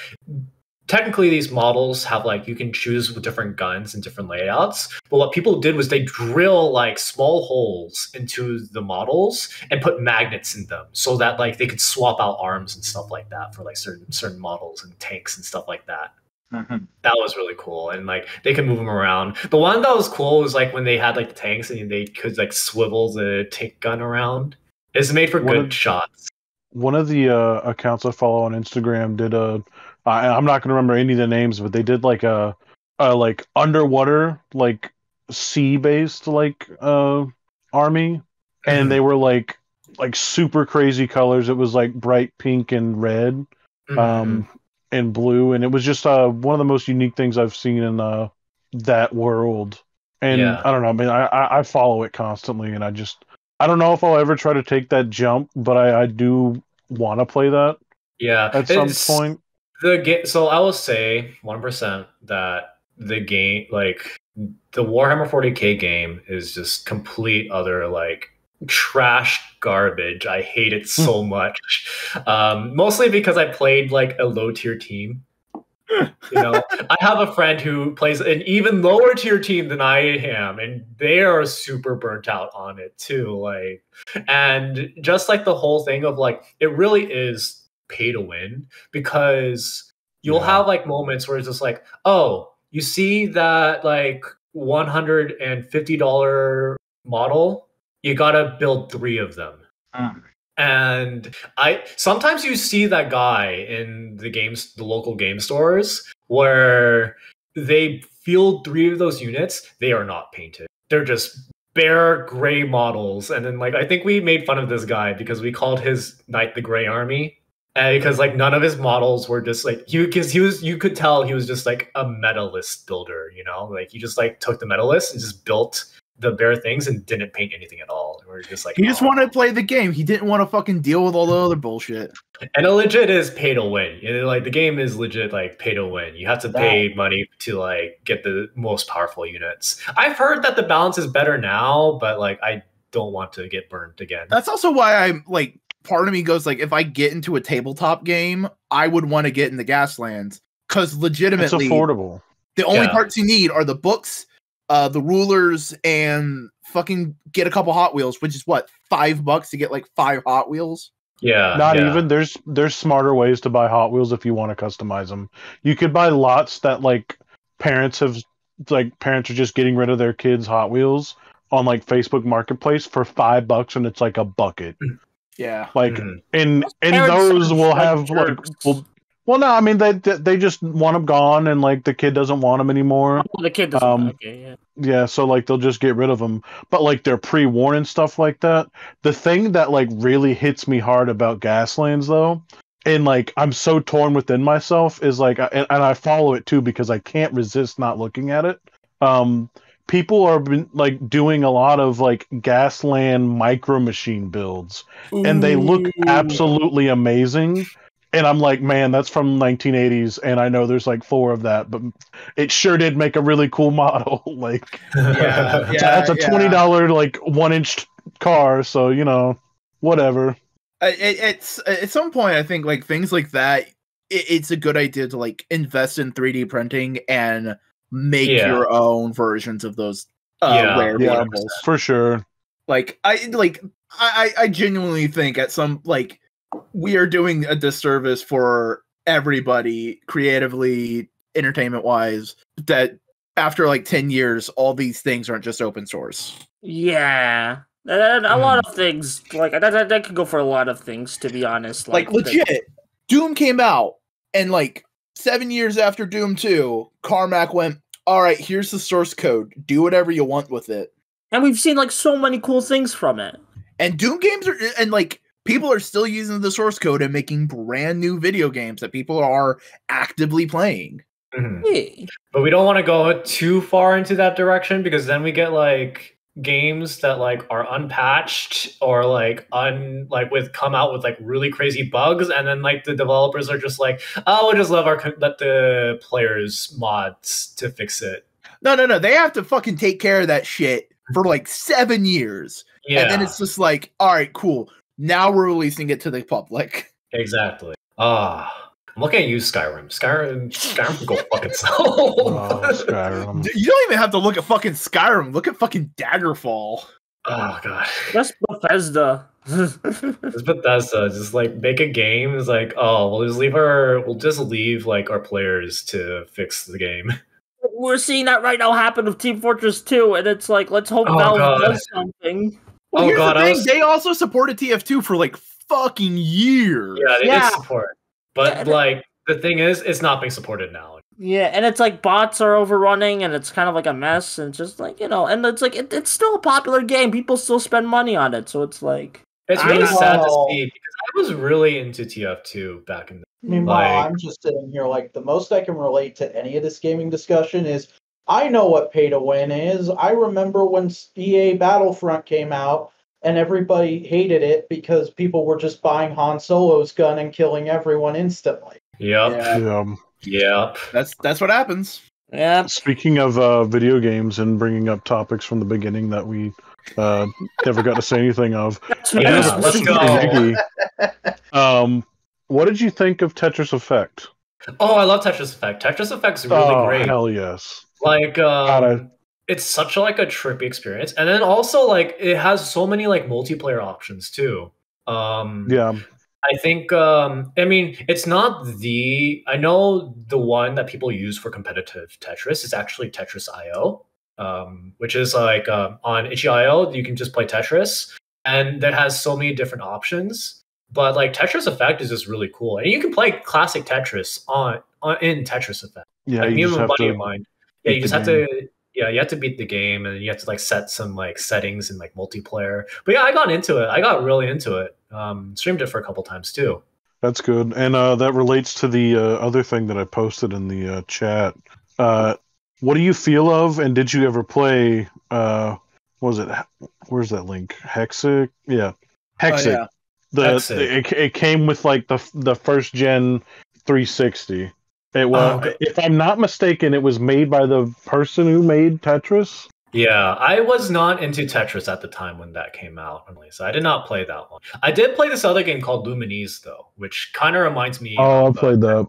[SPEAKER 2] technically these models have like you can choose with different guns and different layouts, but what people did was they drill like small holes into the models and put magnets in them so that like they could swap out arms and stuff like that for like certain models and tanks and stuff like that. That was really cool, and like they could move them around. The one that was cool was like when they had like the tanks and they could like swivel the tank gun around. It's made for good shots.
[SPEAKER 5] One of the accounts I follow on Instagram did I'm not going to remember any of the names, but they did like a like underwater like sea based like army, and they were like super crazy colors. It was like bright pink and red, and blue, and it was just one of the most unique things I've seen in that world. And I don't know, I mean, I follow it constantly, and I don't know if I'll ever try to take that jump, but I do want to play that.
[SPEAKER 2] Yeah,
[SPEAKER 5] at some point.
[SPEAKER 2] So I will say 1% that the game, like the Warhammer 40K game, is just complete other like trash garbage. I hate it so much, mostly because I played like a low tier team. You know, I have a friend who plays an even lower tier team than I am, and they are super burnt out on it too. Like, and just like the whole thing of like, it really is pay to win because you'll have like moments where it's just like, oh, you see that like $150 model, you gotta build 3 of them. And sometimes you see that guy in the local game stores where they field 3 of those units, they are not painted. They're just bare gray models. And then like I think we made fun of this guy because we called his Knight the Gray Army. Because like none of his models were just like you could tell he was just like a medalist builder, you know, like he just like took the medalist and just built the bare things and didn't paint anything at all. We're just like
[SPEAKER 4] he just wanted to play the game. He didn't want to fucking deal with all the other bullshit.
[SPEAKER 2] And it legit is pay to win. Like the game is legit like pay to win. You have to pay money to like get the most powerful units. I've heard that the balance is better now, but like I don't want to get burnt again.
[SPEAKER 4] That's also why I'm like. Part of me goes like, if I get into a tabletop game, I would want to get in the Gaslands because legitimately,
[SPEAKER 5] it's affordable.
[SPEAKER 4] The only parts you need are the books, the rulers, and fucking get a couple Hot Wheels, which is what $5 to get like 5 Hot Wheels.
[SPEAKER 2] Yeah,
[SPEAKER 5] not even. There's smarter ways to buy Hot Wheels if you want to customize them. You could buy lots that like parents are just getting rid of their kids' Hot Wheels on like Facebook Marketplace for $5, and it's like a bucket.
[SPEAKER 4] Yeah,
[SPEAKER 5] like and those will have like Well, no, I mean they just want them gone, and like the kid doesn't want them anymore.
[SPEAKER 3] Oh, the kid doesn't. Okay, yeah.
[SPEAKER 5] Yeah, so like they'll just get rid of them. But like they're pre-worn and stuff like that. The thing that like really hits me hard about Gaslands though, and like I'm so torn within myself is like, and I follow it too because I can't resist not looking at it. People are been like doing a lot of like Gasland micro machine builds, and they look absolutely amazing. And I'm like, man, that's from 1980s, and I know there's like 4 of that, but it sure did make a really cool model. Like, that's a $20 like 1-inch car, so you know, whatever.
[SPEAKER 4] It's at some point, I think like things like that. It's a good idea to like invest in 3D printing and make your own versions of those rare vehicles
[SPEAKER 5] for sure.
[SPEAKER 4] I genuinely think at some like. We are doing a disservice for everybody creatively, entertainment wise, that after like 10 years, all these things aren't just open source.
[SPEAKER 3] Yeah. And a lot of things, like, that could go for a lot of things, to be honest.
[SPEAKER 4] Like legit, Doom came out, and like 7 years after Doom 2, Carmack went, all right, here's the source code. Do whatever you want with it.
[SPEAKER 3] And we've seen like so many cool things from it.
[SPEAKER 4] And Doom games are, and like, people are still using the source code and making brand new video games that people are actively playing.
[SPEAKER 2] Mm-hmm. But we don't want to go too far into that direction because then we get like games that like are unpatched or like come out with like really crazy bugs, and then like the developers are just like, oh, we'll just let the players mods to fix it.
[SPEAKER 4] No. They have to fucking take care of that shit for like 7 years. Yeah. And then it's just like, all right, cool. Now we're releasing it to the public.
[SPEAKER 2] Exactly. I'm looking at you, Skyrim. Skyrim can go fuck itself.
[SPEAKER 5] Skyrim.
[SPEAKER 4] You don't even have to look at fucking Skyrim. Look at fucking Daggerfall.
[SPEAKER 2] Oh god.
[SPEAKER 3] That's Bethesda.
[SPEAKER 2] It's Bethesda. Just like make a game. It's like, oh, we'll just leave like our players to fix the game.
[SPEAKER 3] We're seeing that right now happen with Team Fortress 2, and it's like, let's hope Valve does something.
[SPEAKER 4] Well, here's the thing. They also supported TF2 for like fucking years.
[SPEAKER 2] Yeah, they did support. But like the thing is, it's not being supported now.
[SPEAKER 3] Yeah, and it's like bots are overrunning, and it's kind of like a mess, and just like, you know, and it's like it's still a popular game. People still spend money on it, so it's like
[SPEAKER 2] it's really sad to see because I was really into TF2 back in the
[SPEAKER 1] Meanwhile, I'm just sitting here like the most I can relate to any of this gaming discussion is I know what pay to win is. I remember when EA Battlefront came out and everybody hated it because people were just buying Han Solo's gun and killing everyone instantly.
[SPEAKER 2] Yep.
[SPEAKER 4] That's what happens.
[SPEAKER 3] Yeah.
[SPEAKER 5] Speaking of video games and bringing up topics from the beginning that we never got to say anything of.
[SPEAKER 2] Let's go.
[SPEAKER 5] What did you think of Tetris Effect?
[SPEAKER 2] Oh, I love Tetris Effect. Tetris Effect's really great.
[SPEAKER 5] Hell yes.
[SPEAKER 2] Like, it's such a trippy experience, and then also like it has so many like multiplayer options too. I think I mean it's not I know the one that people use for competitive Tetris is actually Tetris.io, which is like on itch.io you can just play Tetris, and that has so many different options. But like Tetris Effect is just really cool, and you can play classic Tetris in Tetris Effect.
[SPEAKER 5] Yeah,
[SPEAKER 2] like,
[SPEAKER 5] me and
[SPEAKER 2] a buddy of mine. Yeah, you just have to. Yeah, you have to beat the game, and you have to like set some like settings in like multiplayer. But yeah, I got into it. I got really into it. Streamed it for a couple times too.
[SPEAKER 5] That's good, and that relates to the other thing that I posted in the chat. What do you feel of, and did you ever play? What was it? Where's that link? Hexic? Yeah, Hexic.
[SPEAKER 4] Oh, yeah.
[SPEAKER 5] It came with like the first gen 360. It was, if I'm not mistaken, it was made by the person who made Tetris.
[SPEAKER 2] Yeah, I was not into Tetris at the time when that came out, so I did not play that one. I did play this other game called Lumines, though, which kind of reminds me
[SPEAKER 5] of I played that.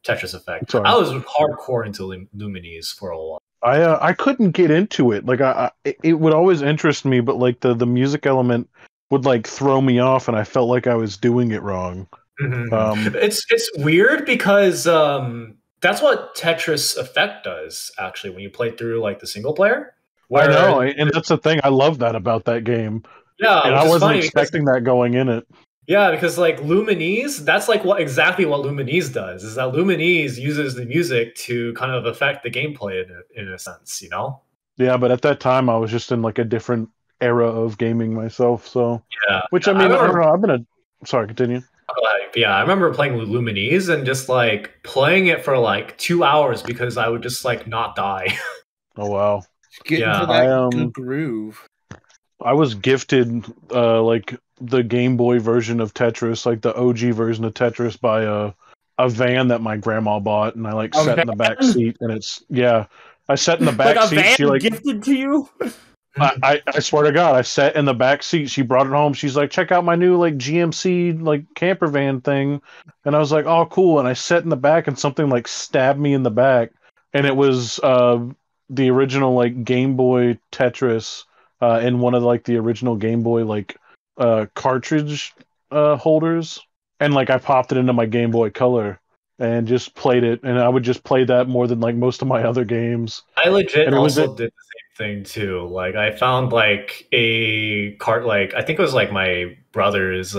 [SPEAKER 2] Tetris Effect.
[SPEAKER 5] Sorry.
[SPEAKER 2] I was hardcore into Lumines for a while.
[SPEAKER 5] I couldn't get into it. Like it would always interest me, but like the music element would like throw me off, and I felt like I was doing it wrong.
[SPEAKER 2] Mm-hmm. It's weird because that's what Tetris Effect does actually when you play through like the single player.
[SPEAKER 5] I know, and that's the thing. I love that about that game.
[SPEAKER 2] Yeah,
[SPEAKER 5] and I wasn't expecting that going in it.
[SPEAKER 2] Yeah, because like Luminese, that's like exactly what Luminese does. Is that Luminese uses the music to kind of affect the gameplay in a sense, you know?
[SPEAKER 5] Yeah, but at that time I was just in like a different era of gaming myself. So,
[SPEAKER 2] Yeah.
[SPEAKER 5] which
[SPEAKER 2] Yeah,
[SPEAKER 5] I mean, I don't know. I've been a sorry, continue.
[SPEAKER 2] Yeah, I remember playing Luminese and just like playing it for like 2 hours because I would just like not die.
[SPEAKER 5] Oh wow.
[SPEAKER 4] Get
[SPEAKER 2] Yeah.
[SPEAKER 4] into that good groove.
[SPEAKER 5] I was gifted like the Game Boy version of Tetris, like the OG version of Tetris by a van that my grandma bought, and I like sat in the back seat, and I sat in the back
[SPEAKER 3] like a
[SPEAKER 5] seat.
[SPEAKER 3] van
[SPEAKER 5] She like
[SPEAKER 3] gifted to you.
[SPEAKER 5] I swear to God, I sat in the back seat. She brought it home. She's like, check out my new like GMC like camper van thing, and I was like, oh cool. And I sat in the back, and something like stabbed me in the back, and it was the original like Game Boy Tetris in one of like the original Game Boy like cartridge holders, and like I popped it into my Game Boy Color and just played it, and I would just play that more than like most of my other games.
[SPEAKER 2] I legit
[SPEAKER 5] and it was
[SPEAKER 2] also did the same thing too. Like I found like a cart, like I think it was like my brother's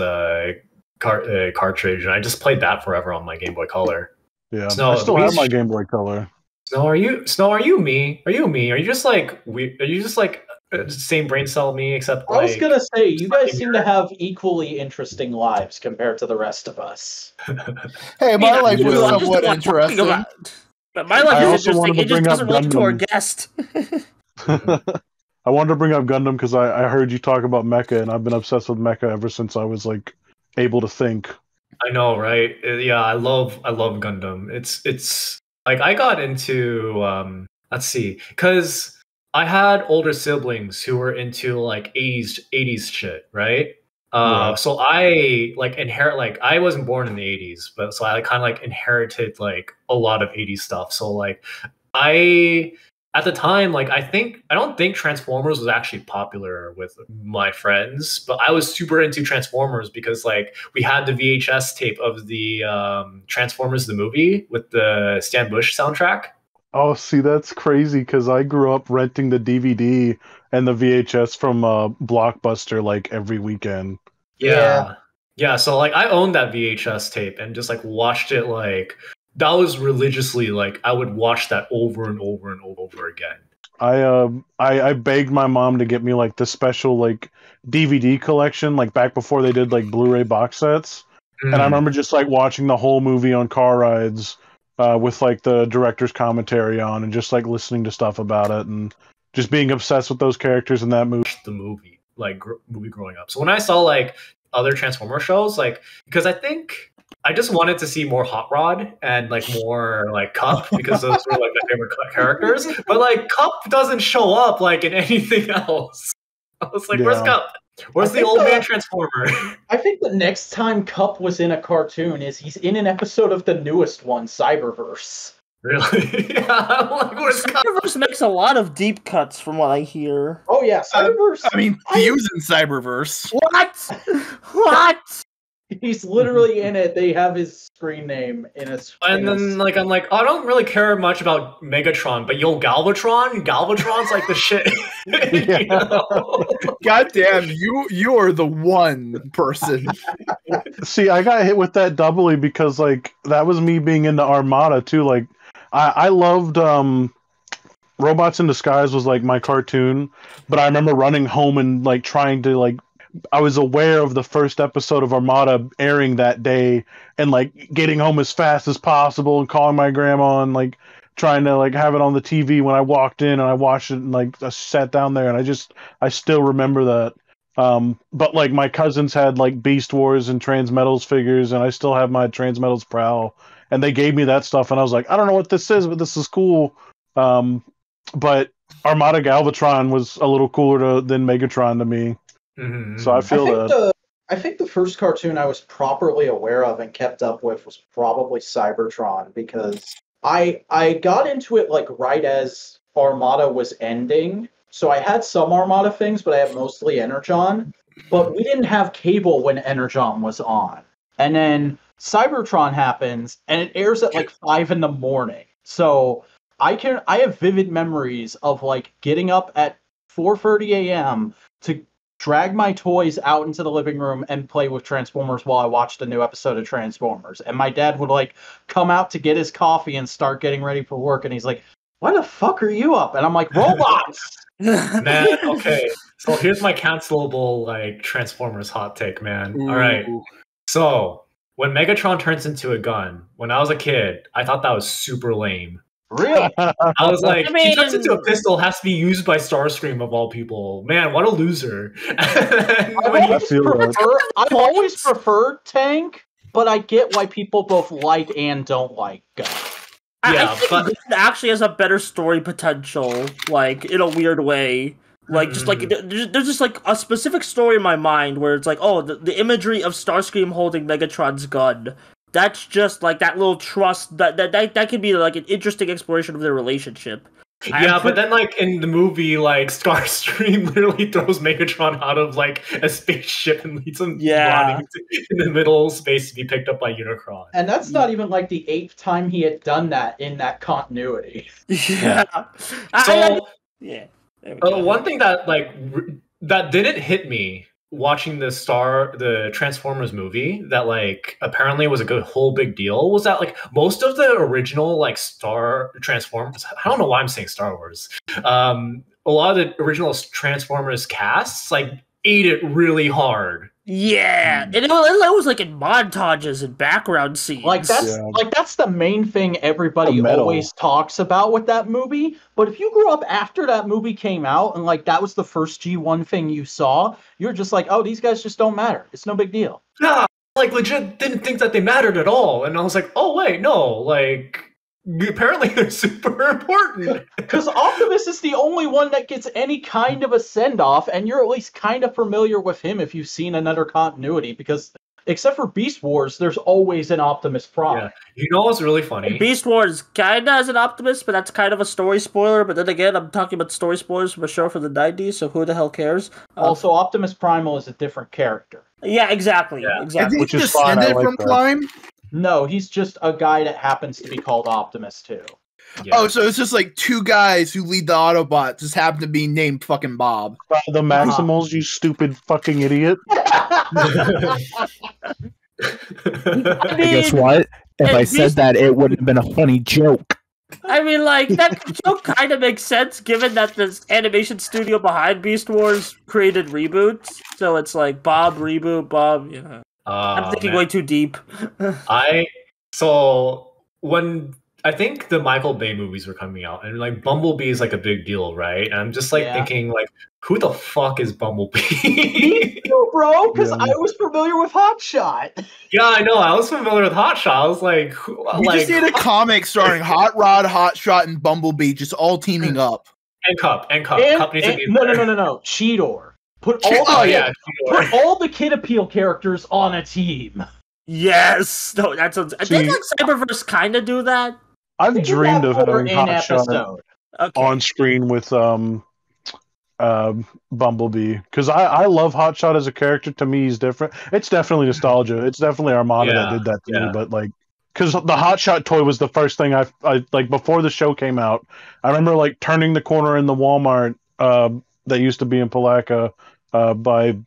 [SPEAKER 2] cartridge, and I just played that forever on my Game Boy Color.
[SPEAKER 5] Yeah,
[SPEAKER 2] Snow,
[SPEAKER 5] I still have my Game Boy Color.
[SPEAKER 2] Snow, are you me? Are you me? Are you just like are you just like same brain cell me except like,
[SPEAKER 1] I was gonna say you guys seem to have equally interesting lives compared to the rest of us.
[SPEAKER 4] Hey, my life was
[SPEAKER 3] I'm just
[SPEAKER 4] somewhat
[SPEAKER 3] like talking
[SPEAKER 4] interesting.
[SPEAKER 3] But my life is interesting. It just
[SPEAKER 5] bring up
[SPEAKER 3] doesn't relate to our
[SPEAKER 5] Gundam.
[SPEAKER 3] guest.
[SPEAKER 5] I wanted to bring up Gundam because I heard you talk about Mecha, and I've been obsessed with Mecha ever since I was like able to think.
[SPEAKER 2] I know, right? Yeah, I love Gundam. It's like I got into let's see, because I had older siblings who were into like 80s shit, right?
[SPEAKER 5] Right.
[SPEAKER 2] So I like I wasn't born in the 80s, but so I kind of like inherited like a lot of 80s stuff. So like I at the time, like I don't think Transformers was actually popular with my friends, but I was super into Transformers because like we had the VHS tape of the Transformers the movie with the Stan Bush soundtrack.
[SPEAKER 5] Oh, see, that's crazy because I grew up renting the DVD and the VHS from Blockbuster like every weekend.
[SPEAKER 2] Yeah. So like I owned that VHS tape and just like watched it like that was religiously like I would watch that over and over and over again.
[SPEAKER 5] I begged my mom to get me like the special like DVD collection like back before they did like Blu-ray box sets. And I remember just like watching the whole movie on car rides with like the director's commentary on and just like listening to stuff about it and just being obsessed with those characters in that movie.
[SPEAKER 2] The movie, like movie growing up. So when I saw like other Transformer shows, like because I think I just wanted to see more Hot Rod and like more like Cup because those were like my favorite characters. But like Cup doesn't show up like in anything else. I was like, where's Cup? Where's the old man Transformer?
[SPEAKER 1] I think the next time Cup was in a cartoon is he's in an episode of the newest one, Cyberverse.
[SPEAKER 2] Really? Yeah. I'm like, where's Cup?
[SPEAKER 3] Cyberverse makes a lot of deep cuts from what I hear.
[SPEAKER 1] Oh yeah, Cyberverse.
[SPEAKER 4] I mean, Theo's in Cyberverse.
[SPEAKER 3] What? What?
[SPEAKER 1] He's literally in it. They have his screen name in his.
[SPEAKER 2] And then like I'm like, I don't really care much about Megatron, but yo, Galvatron's like the shit. You know?
[SPEAKER 4] God damn, you are the one person.
[SPEAKER 5] See, I got hit with that doubly because like that was me being into Armada too. Like I loved Robots in Disguise was like my cartoon, but I remember running home and like trying to like I was aware of the first episode of Armada airing that day and like getting home as fast as possible and calling my grandma and like trying to like have it on the TV when I walked in and I watched it and like I sat down there and I still remember that. But like my cousins had like Beast Wars and Transmetals figures and I still have my Transmetals Prowl and they gave me that stuff and I was like, I don't know what this is, but this is cool. But Armada Galvatron was a little cooler than Megatron to me.
[SPEAKER 2] Mm-hmm.
[SPEAKER 5] So I feel that.
[SPEAKER 1] I think the first cartoon I was properly aware of and kept up with was probably Cybertron because I got into it like right as Armada was ending. So I had some Armada things, but I had mostly Energon. But we didn't have cable when Energon was on. And then Cybertron happens and it airs at like 5 a.m. So I have vivid memories of like getting up at 4:30 a.m. to drag my toys out into the living room and play with Transformers while I watched a new episode of Transformers. And my dad would like come out to get his coffee and start getting ready for work. And he's like, why the fuck are you up? And I'm like, robots!
[SPEAKER 2] Man, okay. So here's my cancelable like Transformers hot take, man. All right. So when Megatron turns into a gun, when I was a kid, I thought that was super lame.
[SPEAKER 1] Really?
[SPEAKER 2] I was like, he turns into a pistol, has to be used by Starscream of all people. Man, what a loser.
[SPEAKER 1] I've always preferred Tank, but I get why people both like and don't like Gun.
[SPEAKER 3] I think Gun actually has a better story potential, like, in a weird way. Like, just like, there's just like a specific story in my mind where it's like, oh, the imagery of Starscream holding Megatron's gun. That's just like that little trust that could be like an interesting exploration of their relationship.
[SPEAKER 2] Yeah, but then like in the movie, like Starscream literally throws Megatron out of like a spaceship and leads him running in the middle of space to be picked up by Unicron.
[SPEAKER 1] And that's not even like the 8th time he had done that in that continuity.
[SPEAKER 3] Yeah.
[SPEAKER 2] One thing that like that didn't hit me watching the Transformers movie that like apparently was a whole big deal was that like most of the original like Star Transformers, I don't know why I'm saying Star Wars, a lot of the original Transformers casts like ate it really hard.
[SPEAKER 3] Yeah, and it was like in montages and background scenes.
[SPEAKER 1] Like that's the main thing everybody always talks about with that movie. But if you grew up after that movie came out and like that was the first G1 thing you saw, you're just like, oh, these guys just don't matter. It's no big deal.
[SPEAKER 2] Yeah, like legit didn't think that they mattered at all, and I was like, oh wait, no, like. Apparently they're super important.
[SPEAKER 1] Because Optimus is the only one that gets any kind of a send-off, and you're at least kind of familiar with him if you've seen another continuity, because except for Beast Wars, there's always an Optimus Prime.
[SPEAKER 2] Yeah. You know what's really funny?
[SPEAKER 3] Beast Wars kinda has an Optimus, but that's kind of a story spoiler. But then again, I'm talking about story spoilers from a show from the 90s, so who the hell cares?
[SPEAKER 1] Also, Optimus Primal is a different character.
[SPEAKER 3] Yeah, exactly.
[SPEAKER 4] Yeah.
[SPEAKER 3] Exactly.
[SPEAKER 4] Which is descended from Prime?
[SPEAKER 1] No, he's just a guy that happens to be called Optimus too.
[SPEAKER 4] Yeah. Oh, so it's just like two guys who lead the Autobots just happen to be named fucking Bob.
[SPEAKER 5] The Maximals, you stupid fucking idiot.
[SPEAKER 6] Guess what? If I said that, it would have been a funny joke.
[SPEAKER 3] I mean, like, that joke kind of makes sense given that the animation studio behind Beast Wars created reboots. So it's like Bob, reboot, Bob, you know. I'm thinking way too deep.
[SPEAKER 2] When I think the Michael Bay movies were coming out, and like Bumblebee is like a big deal, right? And I'm just like thinking, like, who the fuck is Bumblebee?
[SPEAKER 1] Bro, because I was familiar with Hotshot.
[SPEAKER 2] Yeah, I know. I was familiar with Hotshot. I was like,
[SPEAKER 4] we just need a comic starring Hot Rod, Hotshot, and Bumblebee just all teaming up.
[SPEAKER 2] And Cup.
[SPEAKER 1] No. Cheetor. Put all the Kid Appeal characters on a team.
[SPEAKER 3] Yes. No, that sounds. Didn't like Cyberverse kind of do that?
[SPEAKER 5] I've dreamed of having Hotshot on screen with Bumblebee because I love Hotshot as a character. To me, he's different. It's definitely nostalgia. It's definitely Armada that did that to me. But like, because the Hotshot toy was the first thing I like before the show came out. I remember like turning the corner in the Walmart that used to be in Palatka. By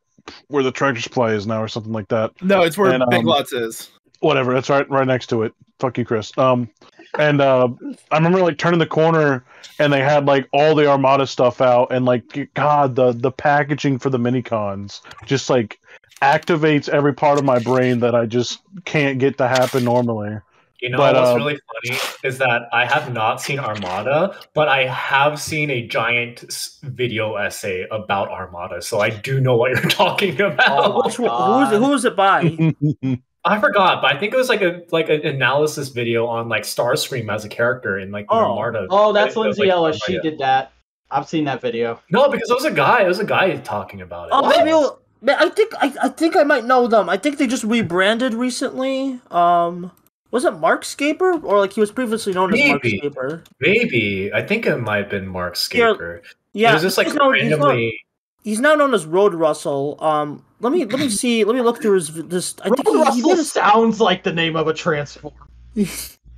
[SPEAKER 5] where the Tractor Supply is now, or something like that.
[SPEAKER 4] No, it's where Big Lots is.
[SPEAKER 5] Whatever, it's right next to it. Fuck you, Chris. And I remember like turning the corner, and they had like all the Armada stuff out, and like God, the packaging for the Minicons just like activates every part of my brain that I just can't get to happen normally.
[SPEAKER 2] You know what's really funny is that I have not seen Armada, but I have seen a giant video essay about Armada, so I do know what you're talking about.
[SPEAKER 3] Who is it by?
[SPEAKER 2] I forgot, but I think it was like an analysis video on like Starscream as a character in like the Armada.
[SPEAKER 1] Oh, that's Lindsay Ellis. She did that. I've seen that video.
[SPEAKER 2] No, because it was a guy. It was a guy talking about it.
[SPEAKER 3] Oh, maybe. I think I might know them. I think they just rebranded recently. Was it Mark Scaper? Or like he was previously known as Mark Scaper?
[SPEAKER 2] Maybe. I think it might have been Mark Scaper.
[SPEAKER 3] Yeah.
[SPEAKER 2] It was just like randomly...
[SPEAKER 3] He's now known as Road Russell. Let me see. Let me look through his. I think
[SPEAKER 1] Road Russell sounds like the name of a Transformer.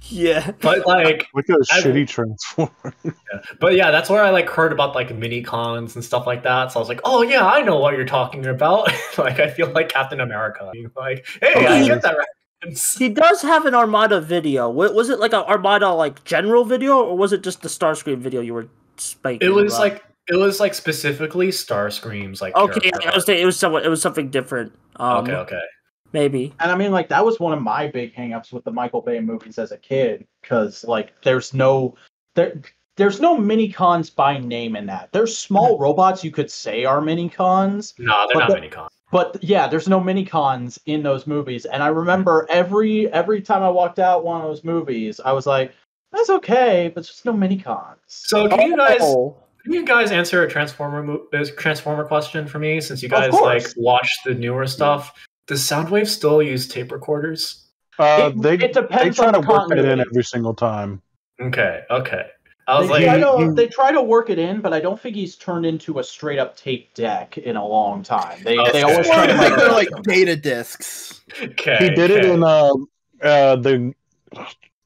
[SPEAKER 3] Yeah,
[SPEAKER 2] but like
[SPEAKER 5] a shitty transformer.
[SPEAKER 2] Yeah. But yeah, that's where I like heard about like mini cons and stuff like that. So I was like, oh yeah, I know what you're talking about. Like I feel like Captain America. Like, hey, I get that reference.
[SPEAKER 3] He does have an Armada video. Was it like an Armada like general video, or was it just the Starscream video you were spiking?
[SPEAKER 2] It was like specifically Starscream's like.
[SPEAKER 3] Okay, it was something different.
[SPEAKER 2] Okay.
[SPEAKER 3] Maybe.
[SPEAKER 1] And I mean, like, that was one of my big hangups with the Michael Bay movies as a kid, because like there's no mini cons by name in that. There's small robots you could say are mini cons.
[SPEAKER 2] No, they're not mini cons.
[SPEAKER 1] But yeah, there's no mini cons in those movies. And I remember every time I walked out one of those movies, I was like, that's okay, but just no mini cons.
[SPEAKER 2] So can you guys answer a Transformer question for me, since you guys like watch the newer stuff? Does Soundwave still use tape recorders?
[SPEAKER 1] It depends.
[SPEAKER 5] They try to
[SPEAKER 1] on
[SPEAKER 5] work it in every single time.
[SPEAKER 2] Okay.
[SPEAKER 1] They try to work it in, but I don't think he's turned into a straight up tape deck in a long time. They always try to
[SPEAKER 4] make they're like data discs.
[SPEAKER 2] Okay.
[SPEAKER 5] He did it in the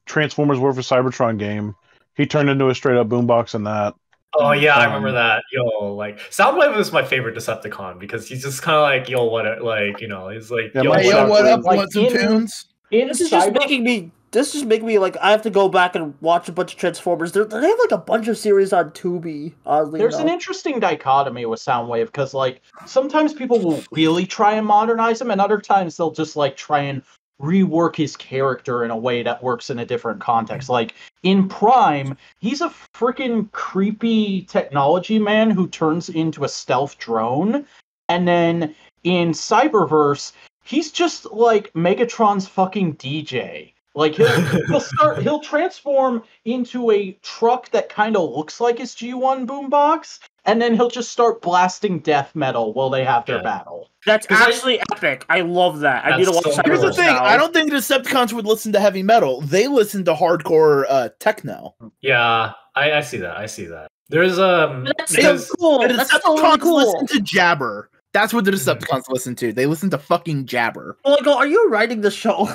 [SPEAKER 5] Transformers War for Cybertron game. He turned into a straight up boombox in that.
[SPEAKER 2] Oh yeah, I remember that. Like Soundwave was my favorite Decepticon because he's just kind of like, yo, what, like, he's like,
[SPEAKER 4] yo, what up? Want some tunes?
[SPEAKER 3] This is just making me like I have to go back and watch a bunch of Transformers. They have like a bunch of series on Tubi. Oddly
[SPEAKER 1] There's
[SPEAKER 3] enough.
[SPEAKER 1] an interesting dichotomy with Soundwave, because like sometimes people will really try and modernize him, and other times they'll just like try and rework his character in a way that works in a different context. Like in Prime, he's a freaking creepy technology man who turns into a stealth drone, and then in Cyberverse, he's just like Megatron's fucking DJ. Like he'll transform into a truck that kind of looks like his G1 boombox, and then he'll just start blasting death metal while they have their battle.
[SPEAKER 3] That's actually epic. I love that. I need to watch that.
[SPEAKER 4] Here's the thing. I don't think the Decepticons would listen to heavy metal. They listen to hardcore techno.
[SPEAKER 2] Yeah, I see that. There's
[SPEAKER 3] That's so cool.
[SPEAKER 4] The Decepticons listen to Jabber. That's what the Decepticons listen to. They listen to fucking Jabber.
[SPEAKER 3] Well, are you writing the show?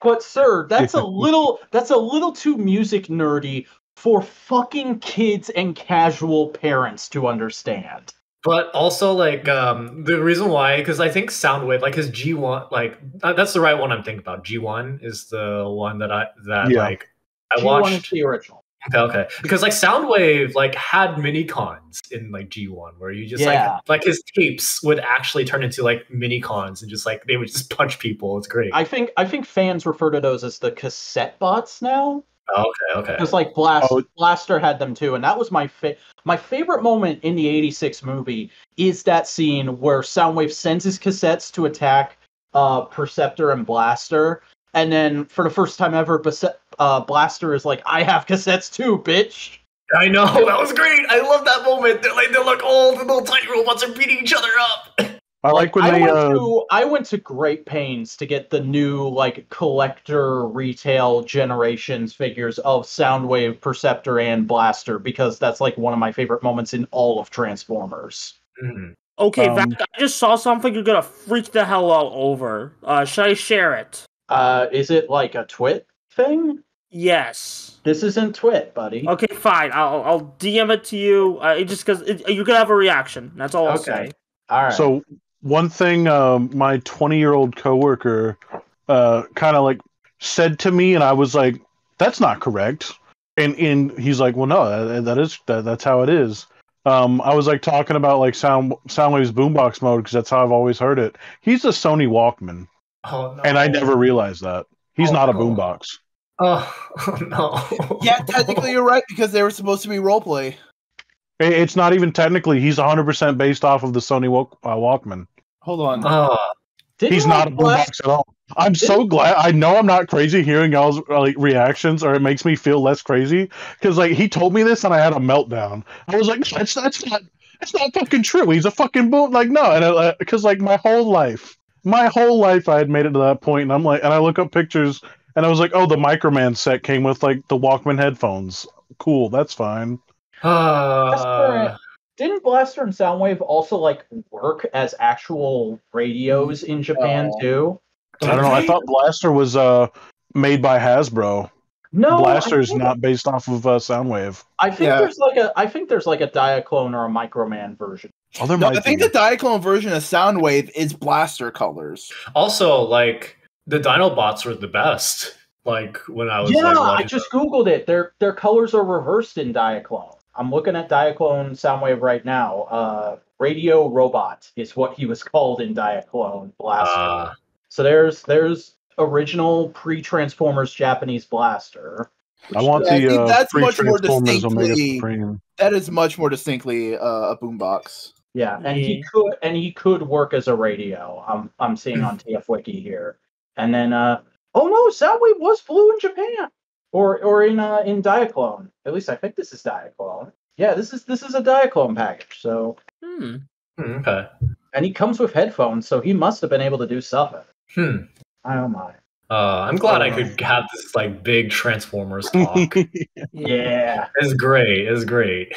[SPEAKER 1] But sir, that's a little too music nerdy for fucking kids and casual parents to understand.
[SPEAKER 2] But also, like, the reason why, because I think Soundwave, like his G1, like that's the right one I'm thinking about. G1 is the one that I watched.
[SPEAKER 1] G1 is the original.
[SPEAKER 2] Okay. Because like Soundwave like had mini cons in like G1 where you just like his tapes would actually turn into like mini cons and just like they would just punch people. It's great.
[SPEAKER 1] I think fans refer to those as the cassette bots now.
[SPEAKER 2] Okay.
[SPEAKER 1] Because like Blaster had them too, and that was my favorite moment in the '86 movie is that scene where Soundwave sends his cassettes to attack Perceptor and Blaster, and then for the first time ever, Blaster is like, "I have cassettes too, bitch."
[SPEAKER 2] I know, that was great. I love that moment. They're like, all the little tiny robots are beating each other up.
[SPEAKER 5] I like when
[SPEAKER 1] I went to great pains to get the new like collector retail generations figures of Soundwave, Perceptor, and Blaster, because that's like one of my favorite moments in all of Transformers.
[SPEAKER 2] Mm-hmm.
[SPEAKER 3] Okay, Vac, I just saw something you're gonna freak the hell out over. Should I share it?
[SPEAKER 1] Is it like a twit thing?
[SPEAKER 3] Yes.
[SPEAKER 1] This isn't twit, buddy.
[SPEAKER 3] Okay, fine. I'll DM it to you. Just because you're gonna have a reaction. That's all I'll say.
[SPEAKER 1] All right.
[SPEAKER 5] So one thing, my 20-year-old coworker, kind of like said to me, and I was like, "That's not correct." And he's like, "Well, no, that's how it is." I was like talking about like Soundwave's boombox mode because that's how I've always heard it. He's a Sony Walkman.
[SPEAKER 2] Oh no!
[SPEAKER 5] And I never realized that he's not a boombox.
[SPEAKER 2] Oh no!
[SPEAKER 4] Yeah, technically you're right because they were supposed to be roleplay.
[SPEAKER 5] It's not even technically. He's 100% based off of the Sony Walkman.
[SPEAKER 4] Hold on.
[SPEAKER 5] He's not a boombox at all. I'm so glad. I know I'm not crazy hearing y'all's like reactions, or it makes me feel less crazy because like he told me this and I had a meltdown. I was like, that's not fucking true. He's a fucking boom. Like no, and because like my whole life I had made it to that point, and I'm like, and I look up pictures and I was like, oh, the Microman set came with like the Walkman headphones. Cool, that's fine.
[SPEAKER 1] Didn't Blaster and Soundwave also like work as actual radios in Japan too?
[SPEAKER 5] I don't know. I thought Blaster was made by Hasbro.
[SPEAKER 1] No,
[SPEAKER 5] Blaster is not based off of Soundwave.
[SPEAKER 1] I think there's like a Diaclone or a Microman version.
[SPEAKER 5] Oh, there
[SPEAKER 4] No,
[SPEAKER 5] might
[SPEAKER 4] I think
[SPEAKER 5] be.
[SPEAKER 4] the Diaclone version of Soundwave is Blaster colors.
[SPEAKER 2] Also, like the Dinobots were the best. Like when I was
[SPEAKER 1] I just googled it. Their colors are reversed in Diaclone. I'm looking at Diaclone Soundwave right now. Radio Robot is what he was called in Diaclone Blaster. So there's original pre-Transformers Japanese Blaster.
[SPEAKER 5] I want the
[SPEAKER 4] that's much more
[SPEAKER 5] Transformers Omega
[SPEAKER 4] distinctly.
[SPEAKER 5] Supreme.
[SPEAKER 4] That is much more distinctly a boombox.
[SPEAKER 1] Yeah, and he could work as a radio. I'm seeing on TF Wiki here. And then oh no, Soundwave was blue in Japan. Or in Diaclone. At least I think this is Diaclone. Yeah, this is a Diaclone package. So
[SPEAKER 2] okay.
[SPEAKER 1] And he comes with headphones, so he must have been able to do stuff. Oh my.
[SPEAKER 2] I'm glad I could have this like big Transformers talk.
[SPEAKER 1] Yeah.
[SPEAKER 2] It's great.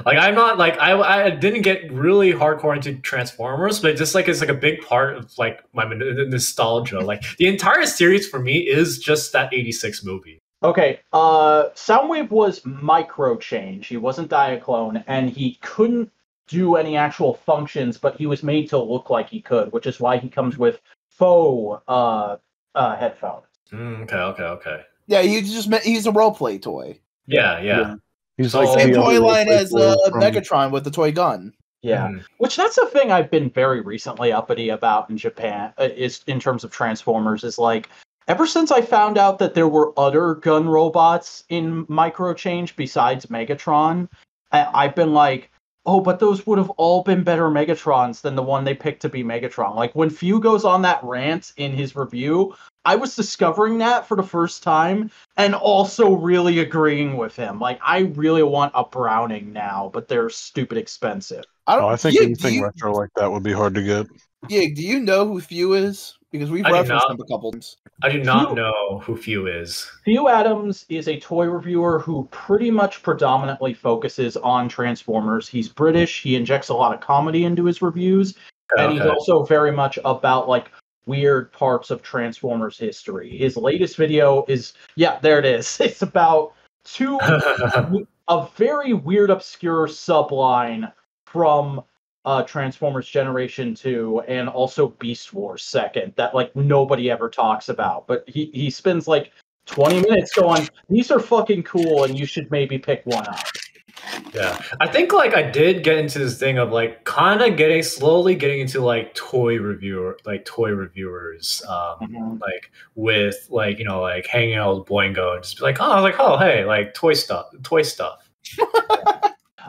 [SPEAKER 2] Like I'm not like I didn't get really hardcore into Transformers, but just like it's like a big part of like my nostalgia. Like the entire series for me is just that 86 movie.
[SPEAKER 1] Okay, Soundwave was micro change. He wasn't Diaclone, and he couldn't do any actual functions, but he was made to look like he could, which is why he comes with faux headphones.
[SPEAKER 2] Okay.
[SPEAKER 4] Yeah, he's a roleplay toy.
[SPEAKER 2] Yeah.
[SPEAKER 5] He's
[SPEAKER 4] like the same toy line as Megatron with the toy gun.
[SPEAKER 1] Yeah, which that's the thing I've been very recently uppity about in Japan is in terms of Transformers is like ever since I found out that there were other gun robots in Microchange besides Megatron, I've been like, oh, but those would have all been better Megatrons than the one they picked to be Megatron. Like when Few goes on that rant in his review, I was discovering that for the first time and also really agreeing with him. Like I really want a Browning now, but they're stupid expensive.
[SPEAKER 5] I think anything retro like that would be hard to get.
[SPEAKER 4] Yeah, do you know who Few is? Because we've referenced him a couple times.
[SPEAKER 2] I do not know who Few is.
[SPEAKER 1] Few Adams is a toy reviewer who pretty much predominantly focuses on Transformers. He's British. He injects a lot of comedy into his reviews. And he's also very much about like weird parts of Transformers history. His latest video is, there it is. It's about a very weird, obscure subline from Transformers Generation 2 and also Beast Wars 2nd that like nobody ever talks about. But he spends like 20 minutes going, these are fucking cool and you should maybe pick one up.
[SPEAKER 2] Yeah, I think like I did get into this thing of like kind of slowly getting into like toy reviewers, like with like, you know, like hanging out with Boingo and just be like, hey, like toy stuff.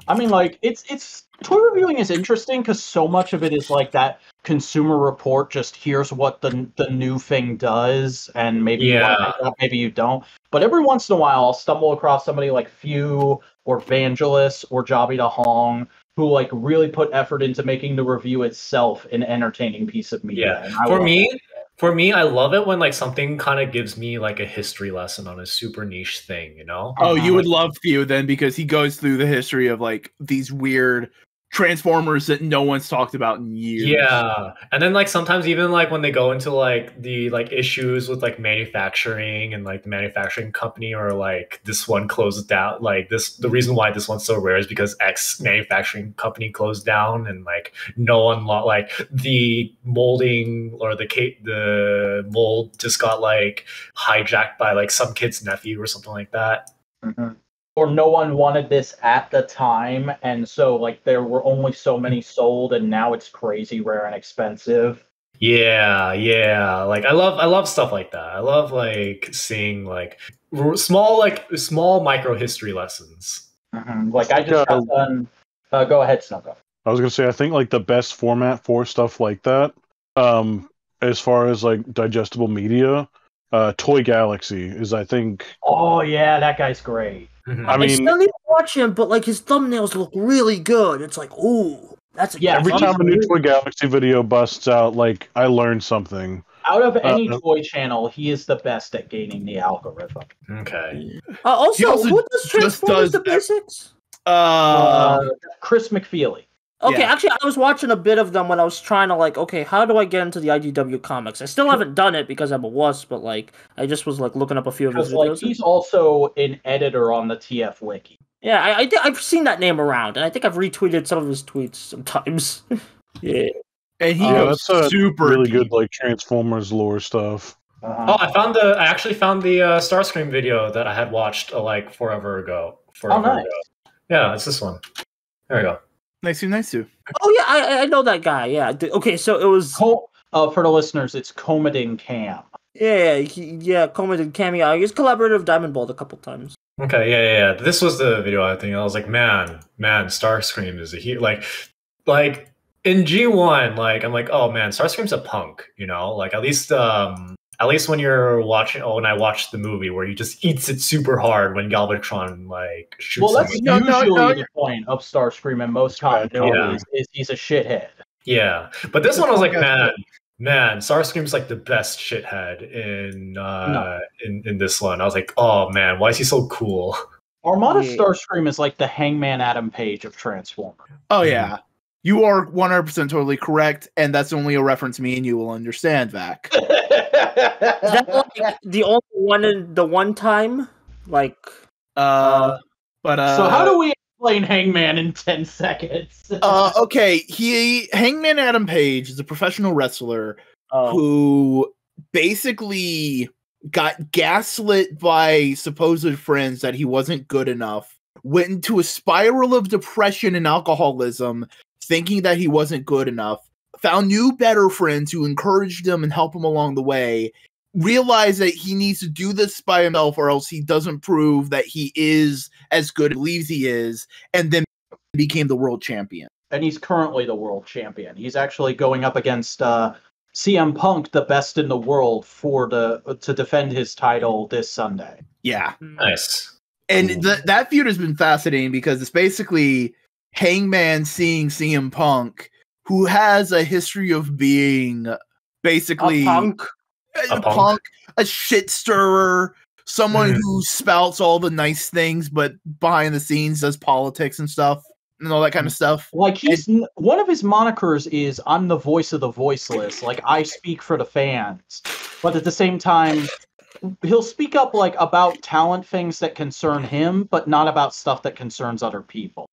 [SPEAKER 1] I mean, like it's toy reviewing is interesting because so much of it is like that Consumer Report. Just here's what the new thing does, and maybe you want to pick it up, maybe you don't. But every once in a while, I'll stumble across somebody like Few or Vangelis or Jobby Da Hong who like really put effort into making the review itself an entertaining piece of media.
[SPEAKER 2] Yeah, for me, I love it when like something kind of gives me like a history lesson on a super niche thing, you know?
[SPEAKER 4] Oh, you would love Few then because he goes through the history of like these weird Transformers that no one's talked about in years.
[SPEAKER 2] Yeah, and then like sometimes even like when they go into like the like issues with like manufacturing and like the manufacturing company or like this one closed down, like the reason why this one's so rare is because X manufacturing company closed down and like no one like the molding or the mold just got like hijacked by like some kid's nephew or something like that.
[SPEAKER 1] Mm-hmm. Or no one wanted this at the time, and so like there were only so many sold, and now it's crazy rare and expensive.
[SPEAKER 2] Yeah. Like I love stuff like that. I love like seeing like small micro history lessons.
[SPEAKER 1] Mm-hmm. Like I just got done. Go ahead, Snuggo.
[SPEAKER 5] I was gonna say I think like the best format for stuff like that, as far as like digestible media, Toy Galaxy is I think.
[SPEAKER 1] Oh yeah, that guy's great.
[SPEAKER 5] I mean,
[SPEAKER 3] I still need to watch him, but like his thumbnails look really good. It's like, ooh, that's a
[SPEAKER 5] every time a new Toy Galaxy video busts out, like I learned something.
[SPEAKER 1] Out of any toy channel, he is the best at gaining the algorithm.
[SPEAKER 2] Okay.
[SPEAKER 3] Also, who does Transformers the Basics?
[SPEAKER 1] Chris McFeely.
[SPEAKER 3] Okay,
[SPEAKER 4] Yeah.
[SPEAKER 3] actually, I was watching a bit of them when I was trying to like, okay, how do I get into the IDW comics? I still haven't done it because I'm a wuss, but like, I just was like looking up a few of his
[SPEAKER 1] Because like
[SPEAKER 3] videos.
[SPEAKER 1] he's also an editor on the TF Wiki.
[SPEAKER 3] Yeah, I've seen that name around, and I think I've retweeted some of his tweets sometimes. Yeah.
[SPEAKER 4] And he
[SPEAKER 5] Yeah,
[SPEAKER 4] goes
[SPEAKER 5] that's
[SPEAKER 4] super
[SPEAKER 5] really
[SPEAKER 4] deep.
[SPEAKER 5] good, like Transformers lore stuff.
[SPEAKER 2] Oh, I actually found the Starscream video that I had watched like forever ago.
[SPEAKER 1] Nice.
[SPEAKER 2] Yeah, it's this one. There we go.
[SPEAKER 4] Nice to.
[SPEAKER 3] Oh yeah, I know that guy. Yeah. Okay, so it was.
[SPEAKER 1] For the listeners, it's Comadin Cam.
[SPEAKER 3] Yeah, Coleman and Cameo. He's collaborative Diamond Bolt a couple times.
[SPEAKER 2] Okay, yeah. This was the video I think. I was like, man, Starscream is a hero. Like in G1, like I'm like, oh man, Starscream's a punk, you know? Like at least when you're watching, when I watched the movie where he just eats it super hard when Galvatron like shoots.
[SPEAKER 1] Well, that's
[SPEAKER 2] him.
[SPEAKER 1] usually the point of Starscream in most continuities is he's a shithead.
[SPEAKER 2] Yeah, but this one I was like, man, Starscream's like the best shithead in this one. I was like, oh man, why is he so cool?
[SPEAKER 1] Armada Starscream is like the Hangman Adam Page of Transformers.
[SPEAKER 4] Oh yeah. You are 100% totally correct, and that's only a reference me and you will understand, Vac.
[SPEAKER 3] Is that like the only one in the one time? Like
[SPEAKER 4] so
[SPEAKER 1] how do we explain Hangman in 10 seconds?
[SPEAKER 4] Okay, Hangman Adam Page is a professional wrestler who basically got gaslit by supposed friends that he wasn't good enough, went into a spiral of depression and alcoholism, thinking that he wasn't good enough, found new, better friends who encouraged him and helped him along the way, realized that he needs to do this by himself or else he doesn't prove that he is as good as he believes he is, and then became the world champion.
[SPEAKER 1] And he's currently the world champion. He's actually going up against CM Punk, the best in the world, to defend his title this Sunday.
[SPEAKER 4] Yeah.
[SPEAKER 2] Nice.
[SPEAKER 4] And that feud has been fascinating because it's basically Hangman seeing CM Punk, who has a history of being basically
[SPEAKER 3] a punk,
[SPEAKER 4] a shit stirrer, someone who spouts all the nice things, but behind the scenes does politics and stuff and all that kind of stuff.
[SPEAKER 1] Like one of his monikers is "I'm the voice of the voiceless." Like I speak for the fans, but at the same time, he'll speak up like about talent things that concern him, but not about stuff that concerns other people.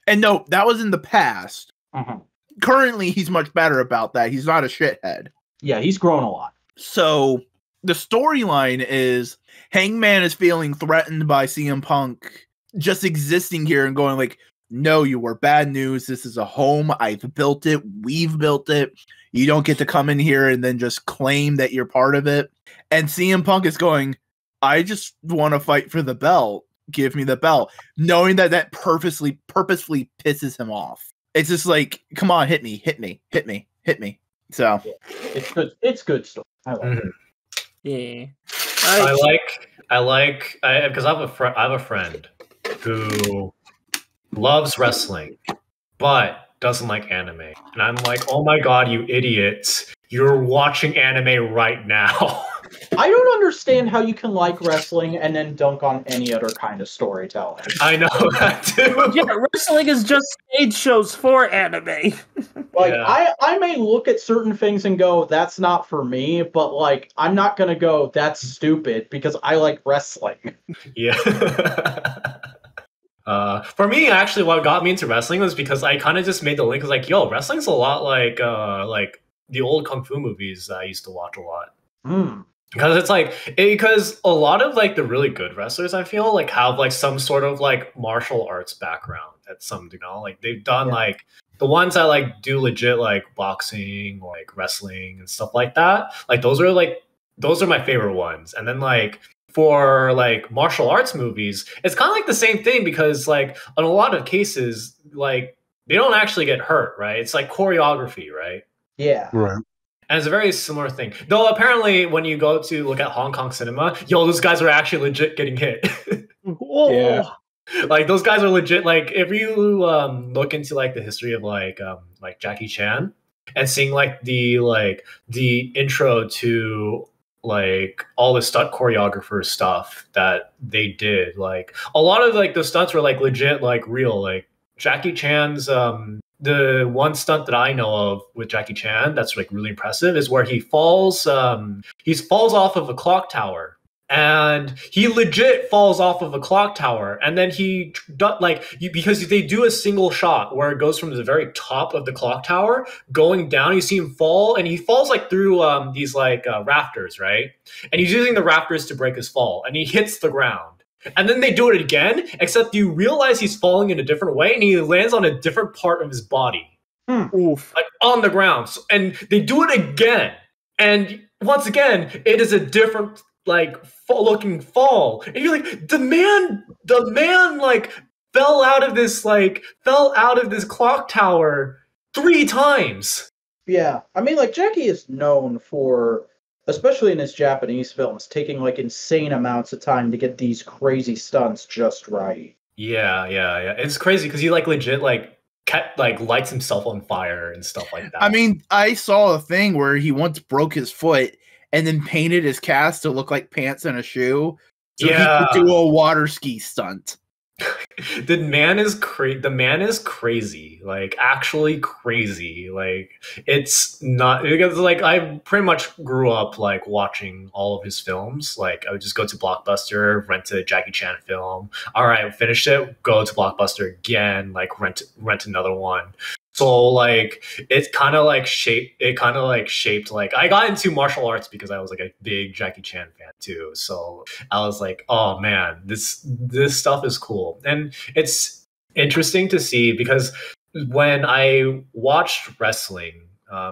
[SPEAKER 4] And no, that was in the past.
[SPEAKER 1] Mm-hmm.
[SPEAKER 4] Currently, he's much better about that. He's not a shithead.
[SPEAKER 1] Yeah, he's grown a lot.
[SPEAKER 4] So the storyline is Hangman is feeling threatened by CM Punk just existing here and going like, no, you were bad news. This is a home. I've built it. We've built it. You don't get to come in here and then just claim that you're part of it. And CM Punk is going, I just want to fight for the belt. Give me the belt. Knowing that purposely pisses him off. It's just like, come on, hit me. So
[SPEAKER 1] it's good stuff. I like it.
[SPEAKER 3] Yeah.
[SPEAKER 2] I like because I have a friend who loves wrestling, but doesn't like anime. And I'm like, oh my god, you idiots. You're watching anime right now.
[SPEAKER 1] I don't understand how you can like wrestling and then dunk on any other kind of storytelling.
[SPEAKER 2] I know that too.
[SPEAKER 3] Yeah, wrestling is just stage shows for anime.
[SPEAKER 1] Like, I may look at certain things and go, that's not for me, but like, I'm not gonna go, that's stupid, because I like wrestling.
[SPEAKER 2] Yeah. For me, actually, what got me into wrestling was because I kind of just made the link. I was like, yo, wrestling's a lot like the old kung fu movies that I used to watch a lot. Because it's like, because a lot of like the really good wrestlers, I feel like have like some sort of like martial arts background at some, you know, like they've done like the ones that like do legit like boxing or like wrestling and stuff like that. Like those are my favorite ones. And then like for like martial arts movies, it's kind of like the same thing because like in a lot of cases, like they don't actually get hurt, right? It's like choreography, right?
[SPEAKER 1] Yeah.
[SPEAKER 5] Right.
[SPEAKER 2] And it's a very similar thing. Though apparently when you go to look at Hong Kong cinema, yo, those guys are actually legit getting hit.
[SPEAKER 3] Yeah.
[SPEAKER 2] Like those guys are legit. Like if you look into like the history of like Jackie Chan and seeing like the intro to like all the stunt choreographer stuff that they did, like a lot of like the stunts were like legit, like real. Like Jackie Chan's the one stunt that I know of with Jackie Chan that's like really impressive is where he falls off of a clock tower, and he legit falls off of a clock tower, and then because they do a single shot where it goes from the very top of the clock tower going down. You see him fall, and he falls like through these rafters, right? And he's using the rafters to break his fall, and he hits the ground. And then they do it again, except you realize he's falling in a different way, and he lands on a different part of his body.
[SPEAKER 3] Oof.
[SPEAKER 2] Like on the ground. And they do it again. And once again, it is a different looking fall. And you're like, the man like fell out of this clock tower 3 times.
[SPEAKER 1] Yeah. I mean, like, Jackie is known for, especially in his Japanese films, taking like insane amounts of time to get these crazy stunts just right.
[SPEAKER 2] Yeah. It's crazy because he like legit lights himself on fire and stuff like that.
[SPEAKER 4] I mean, I saw a thing where he once broke his foot and then painted his cast to look like pants and a shoe, so he could do a water ski stunt.
[SPEAKER 2] The man is crazy, like actually crazy. Like it's not because like I pretty much grew up like watching all of his films. Like I would just go to Blockbuster, rent a Jackie Chan film. All right, finished it, go to Blockbuster again, like rent another one. So like it kind of like shaped like I got into martial arts because I was like a big Jackie Chan fan too. So I was like, oh man, this stuff is cool. And it's interesting to see because when I watched wrestling,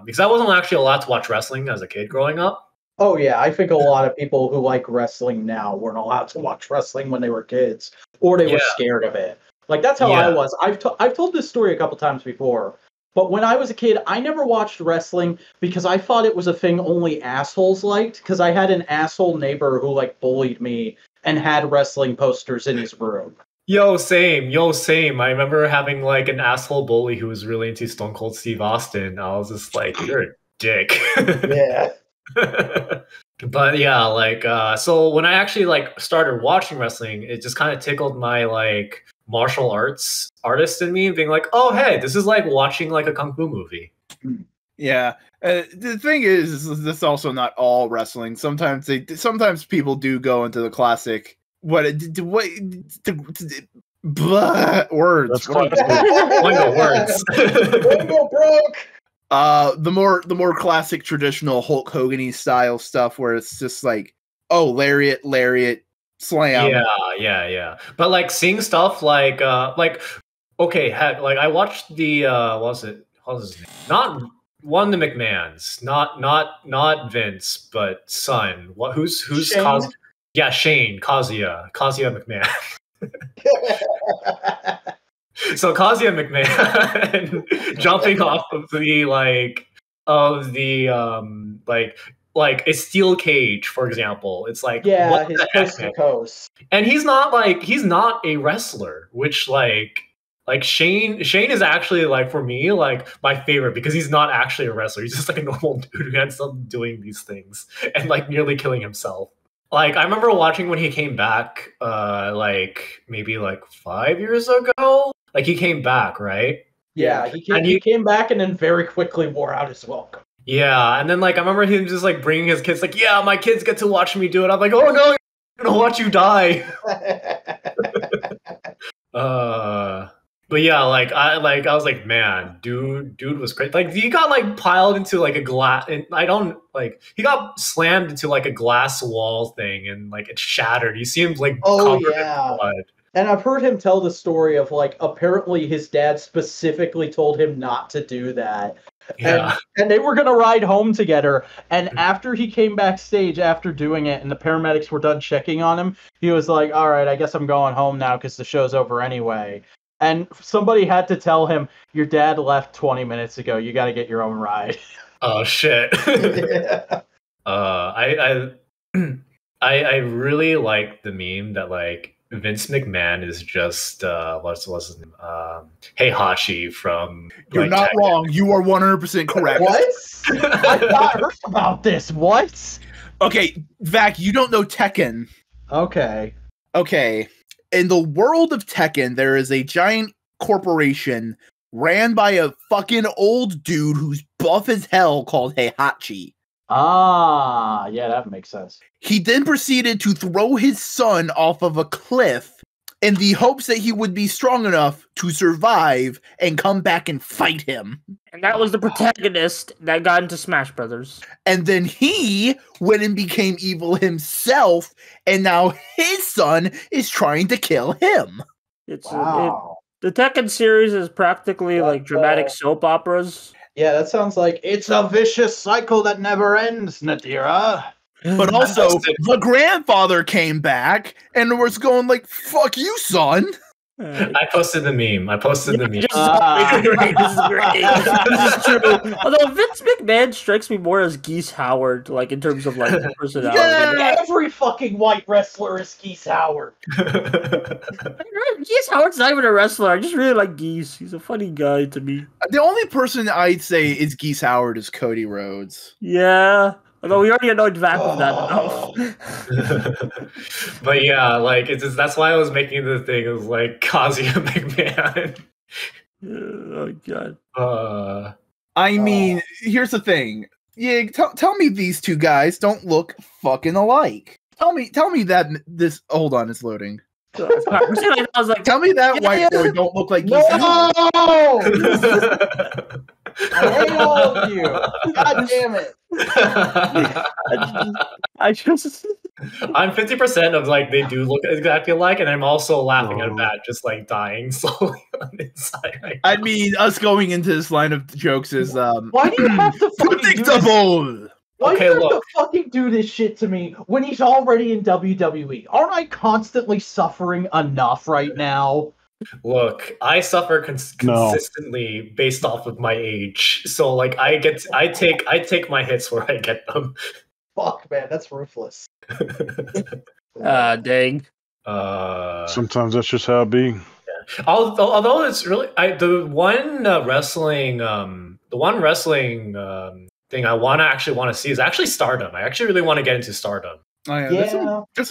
[SPEAKER 2] because I wasn't actually allowed to watch wrestling as a kid growing up.
[SPEAKER 1] Oh yeah, I think a lot of people who like wrestling now weren't allowed to watch wrestling when they were kids, or they were scared of it. Like, that's how I was. I've told this story a couple times before, but when I was a kid, I never watched wrestling because I thought it was a thing only assholes liked, because I had an asshole neighbor who, like, bullied me and had wrestling posters in his room.
[SPEAKER 2] Yo, same. I remember having, like, an asshole bully who was really into Stone Cold Steve Austin. I was just like, you're a dick.
[SPEAKER 1] Yeah.
[SPEAKER 2] But yeah, like, so when I actually, like, started watching wrestling, it just kind of tickled my, like, martial arts artist in me, being like, oh hey, this is like watching like a kung fu movie.
[SPEAKER 4] Yeah, the thing is this is also not all wrestling. Sometimes people do go into the classic words.
[SPEAKER 5] That's
[SPEAKER 2] words.
[SPEAKER 4] The more classic traditional Hulk Hogan-y style stuff where it's just like, oh, lariat, slam.
[SPEAKER 2] Yeah. But like seeing stuff like okay, heck, like I watched the what was his name? Not one of the McMahons, not Vince, but son. Who's
[SPEAKER 1] Shane?
[SPEAKER 2] Shane Kazuya McMahon. So Kazuya McMahon jumping off of like a steel cage, for example. It's like,
[SPEAKER 1] yeah, his coast to coast.
[SPEAKER 2] And he's not a wrestler, which like Shane is actually like for me like my favorite because he's not actually a wrestler. He's just like a normal dude who ends up doing these things and like nearly killing himself. Like I remember watching when he came back, like maybe like 5 years ago. Like he came back, right?
[SPEAKER 1] Yeah, he came back and then very quickly wore out his welcome.
[SPEAKER 2] Yeah, and then like I remember him just like bringing his kids, like, yeah, my kids get to watch me do it. I'm like, oh no, I'm gonna watch you die. But yeah, like I was like, man, dude was crazy. Like he got like piled into like a glass, and he got slammed into like a glass wall thing, and like it shattered. You see him like covered in blood.
[SPEAKER 1] And I've heard him tell the story of like apparently his dad specifically told him not to do that.
[SPEAKER 2] Yeah.
[SPEAKER 1] And they were going to ride home together. And after he came backstage after doing it and the paramedics were done checking on him, he was like, all right, I guess I'm going home now because the show's over anyway. And somebody had to tell him, your dad left 20 minutes ago. You got to get your own ride.
[SPEAKER 2] Oh, shit.
[SPEAKER 1] Yeah.
[SPEAKER 2] I really like the meme that like Vince McMahon is just what's his name? Heihachi from.
[SPEAKER 4] You're not wrong. You are 100% correct.
[SPEAKER 1] What? I've not heard about this. What?
[SPEAKER 4] Okay, Vac, you don't know Tekken.
[SPEAKER 1] Okay.
[SPEAKER 4] In the world of Tekken, there is a giant corporation ran by a fucking old dude who's buff as hell called Heihachi.
[SPEAKER 1] Ah, yeah, that makes sense.
[SPEAKER 4] He then proceeded to throw his son off of a cliff in the hopes that he would be strong enough to survive and come back and fight him.
[SPEAKER 3] And that was the protagonist that got into Smash Brothers.
[SPEAKER 4] And then he went and became evil himself, and now his son is trying to kill him.
[SPEAKER 1] Wow.
[SPEAKER 3] The Tekken series is practically like dramatic soap operas.
[SPEAKER 1] Yeah, that sounds like it's a vicious cycle that never ends, Nadira.
[SPEAKER 4] But also, the grandfather came back and was going like, fuck you, son.
[SPEAKER 2] I posted the meme.
[SPEAKER 3] This is great. This is true. Although Vince McMahon strikes me more as Geese Howard, like in terms of like personality.
[SPEAKER 1] Yeah, every fucking white wrestler is Geese Howard.
[SPEAKER 3] Geese Howard's not even a wrestler. I just really like Geese. He's a funny guy to me.
[SPEAKER 4] The only person I'd say is Geese Howard is Cody Rhodes.
[SPEAKER 3] Yeah. Although we already annoyed Vac with that enough.
[SPEAKER 2] But yeah, like it's just, that's why I was making the thing of like Kazuya McMahon.
[SPEAKER 3] Oh god.
[SPEAKER 4] I mean, here's the thing. Yeah, tell me these two guys don't look fucking alike. Tell me that this. Hold on, it's loading.
[SPEAKER 3] I was like,
[SPEAKER 4] tell me that white boy don't look like.
[SPEAKER 1] No! I hate all of you. God damn it.
[SPEAKER 3] I just
[SPEAKER 2] I'm 50% of like they do look exactly alike, and I'm also laughing at that, just like dying slowly on the inside. Right
[SPEAKER 4] I mean, us going into this line of jokes is
[SPEAKER 1] why do you have to fucking
[SPEAKER 4] predictable?
[SPEAKER 1] Why do you have to fucking do this shit to me when he's already in WWE? Aren't I constantly suffering enough right now?
[SPEAKER 2] Look, I suffer consistently based off of my age, so like I take my hits where I get them.
[SPEAKER 1] Fuck, man, that's ruthless.
[SPEAKER 3] Dang.
[SPEAKER 5] Sometimes that's just how it be.
[SPEAKER 2] Yeah. Although it's really the one wrestling thing I want to see is actually Stardom. I actually really want to get into Stardom.
[SPEAKER 4] Oh, yeah. There's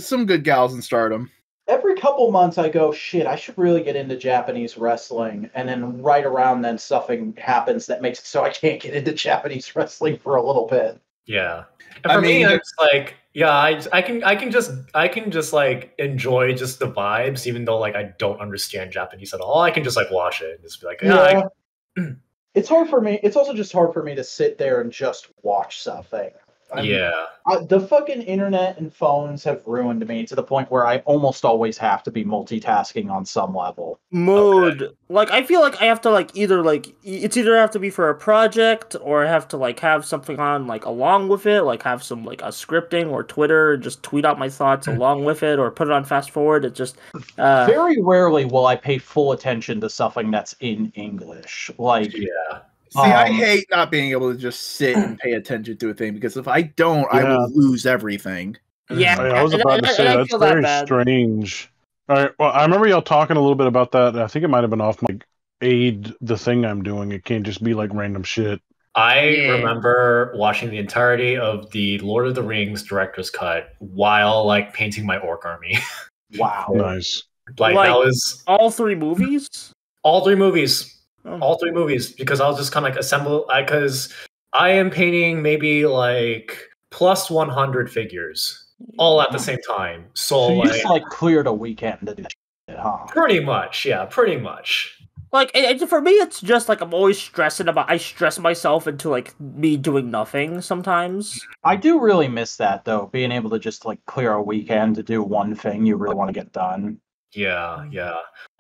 [SPEAKER 4] some good gals in Stardom.
[SPEAKER 1] Every couple months I go, shit, I should really get into Japanese wrestling. And then right around then something happens that makes it so I can't get into Japanese wrestling for a little bit.
[SPEAKER 2] Yeah. And for me, it's like, yeah, I can just like enjoy just the vibes, even though like I don't understand Japanese at all. I can just like watch it and just be like, yeah.
[SPEAKER 1] It's hard for me. It's also just hard for me to sit there and just watch something. The fucking internet and phones have ruined me to the point where I almost always have to be multitasking on some level.
[SPEAKER 3] Like I feel like I have to like either have to be for a project or I have to like have something on like along with it, like have some like a scripting or Twitter and just tweet out my thoughts along with it or put it on fast forward. It's just
[SPEAKER 1] very rarely will I pay full attention to something that's in English. Like
[SPEAKER 4] See, I hate not being able to just sit and pay attention to a thing because if I don't, I will lose everything.
[SPEAKER 3] Yeah,
[SPEAKER 5] I was about to say that's very strange. All right, well, I remember y'all talking a little bit about that. I think it might have been off my aid the thing I'm doing. It can't just be like random shit.
[SPEAKER 2] I remember watching the entirety of the Lord of the Rings director's cut while like painting my orc army.
[SPEAKER 1] Wow,
[SPEAKER 5] nice.
[SPEAKER 2] Like that was
[SPEAKER 3] all three movies.
[SPEAKER 2] All three movies. All three movies, because I'll just kind of like assemble, because I am painting maybe like plus 100 figures all at the same time. So
[SPEAKER 1] you just like cleared a weekend to do that shit, huh?
[SPEAKER 2] Pretty much, yeah, pretty much.
[SPEAKER 3] Like for me, it's just like I'm always stressing about. I stress myself into like me doing nothing sometimes.
[SPEAKER 1] I do really miss that though, being able to just like clear a weekend to do one thing you really want to get done.
[SPEAKER 2] Yeah.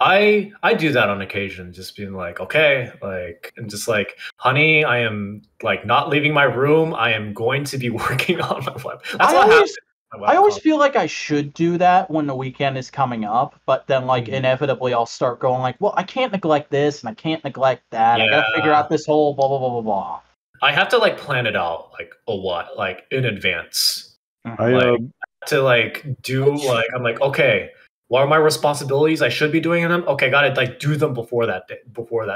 [SPEAKER 2] I do that on occasion, just being like, okay, like, and just like, honey, I am like not leaving my room. I am going to be working on my web. That's what happens.
[SPEAKER 1] I always feel like I should do that when the weekend is coming up, but then like inevitably I'll start going like, well, I can't neglect this and I can't neglect that. I gotta figure out this whole blah blah blah blah blah.
[SPEAKER 2] I have to like plan it out like a lot, like in advance. To like do like I'm like, okay, what are my responsibilities? I should be doing them. Okay, got it. Like do them before that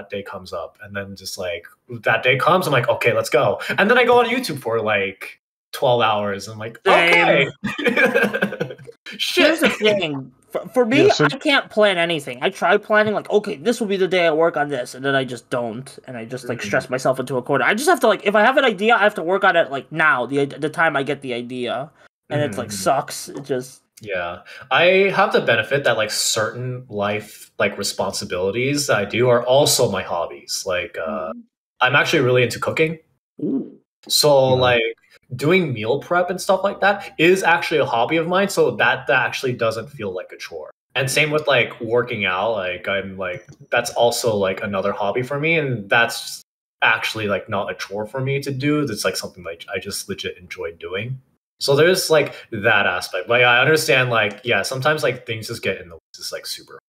[SPEAKER 2] day comes up, and then just like that day comes, I'm like, okay, let's go. And then I go on YouTube for like 12 hours. I'm like, okay.
[SPEAKER 3] Here's the thing. For me,
[SPEAKER 5] Yeah,
[SPEAKER 3] I can't plan anything. I try planning like, okay, this will be the day I work on this, and then I just don't, and I just like stress myself into a corner. I just have to like, if I have an idea, I have to work on it like now, the time I get the idea, and it's like sucks. It just
[SPEAKER 2] I have the benefit that like certain life like responsibilities that I do are also my hobbies. Like I'm actually really into cooking.
[SPEAKER 3] Ooh.
[SPEAKER 2] So like doing meal prep and stuff like that is actually a hobby of mine. So that actually doesn't feel like a chore. And same with like working out. Like I'm like that's also like another hobby for me, and that's actually like not a chore for me to do. It's like something like I just legit enjoy doing. So there's like that aspect. Like I understand like sometimes like things just get in the way. It's just like super.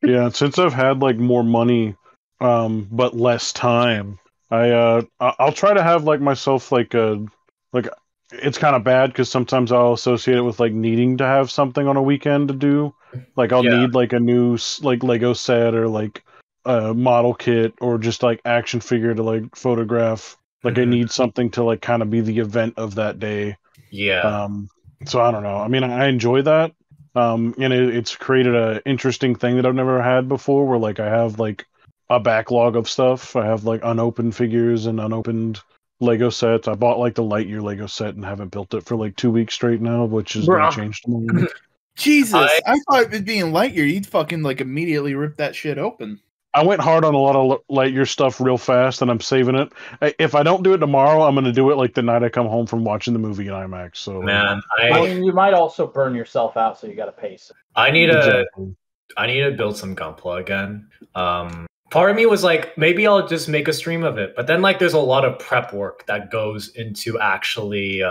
[SPEAKER 5] Yeah, since I've had like more money but less time, I'll try to have like myself like it's kind of bad because sometimes I'll associate it with like needing to have something on a weekend to do. Like I'll need like a new like Lego set or like a model kit or just like action figure to like photograph. Like I need something to like kind of be the event of that day. So I don't know. I mean, I enjoy that. And it's created a interesting thing that I've never had before where like I have like a backlog of stuff. I have like unopened figures and unopened Lego sets. I bought like the Lightyear Lego set and haven't built it for like 2 weeks straight now, which is going to change tomorrow.
[SPEAKER 4] Jesus, I thought it being Lightyear, you'd fucking like immediately rip that shit open.
[SPEAKER 5] I went hard on a lot of Lightyear stuff real fast, and I'm saving it. If I don't do it tomorrow, I'm going to do it like the night I come home from watching the movie in IMAX. So,
[SPEAKER 2] man,
[SPEAKER 1] I mean, you might also burn yourself out, so you got to pace it.
[SPEAKER 2] I need to build some Gunpla again. Part of me was like, maybe I'll just make a stream of it, but then like, there's a lot of prep work that goes into actually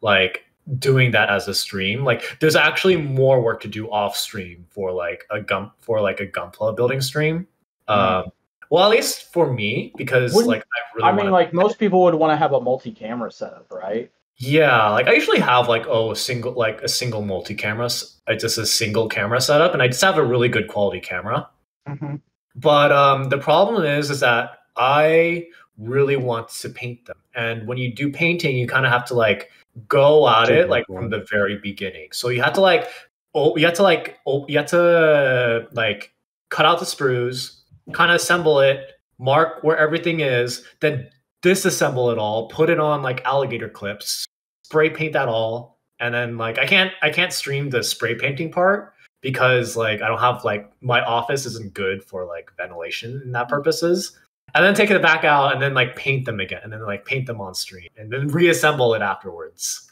[SPEAKER 2] like doing that as a stream. Like, there's actually more work to do off stream for like a Gunpla building stream. Well, at least for me, because like I
[SPEAKER 1] mean, like most people would want to have a multi-camera setup, right?
[SPEAKER 2] Yeah, like I usually have like a single multi-camera, just a single camera setup, and I just have a really good quality camera. But the problem is that I really want to paint them, and when you do painting, you kind of have to like go at it like from the very beginning. So you have to like you have to cut out the sprues, kind of assemble it, mark where everything is, then disassemble it all, put it on like alligator clips, spray paint that all, and then like I can't stream the spray painting part because like I don't have like my office isn't good for like ventilation and that purposes. And then take it back out and then like paint them again and then like paint them on stream and then reassemble it afterwards.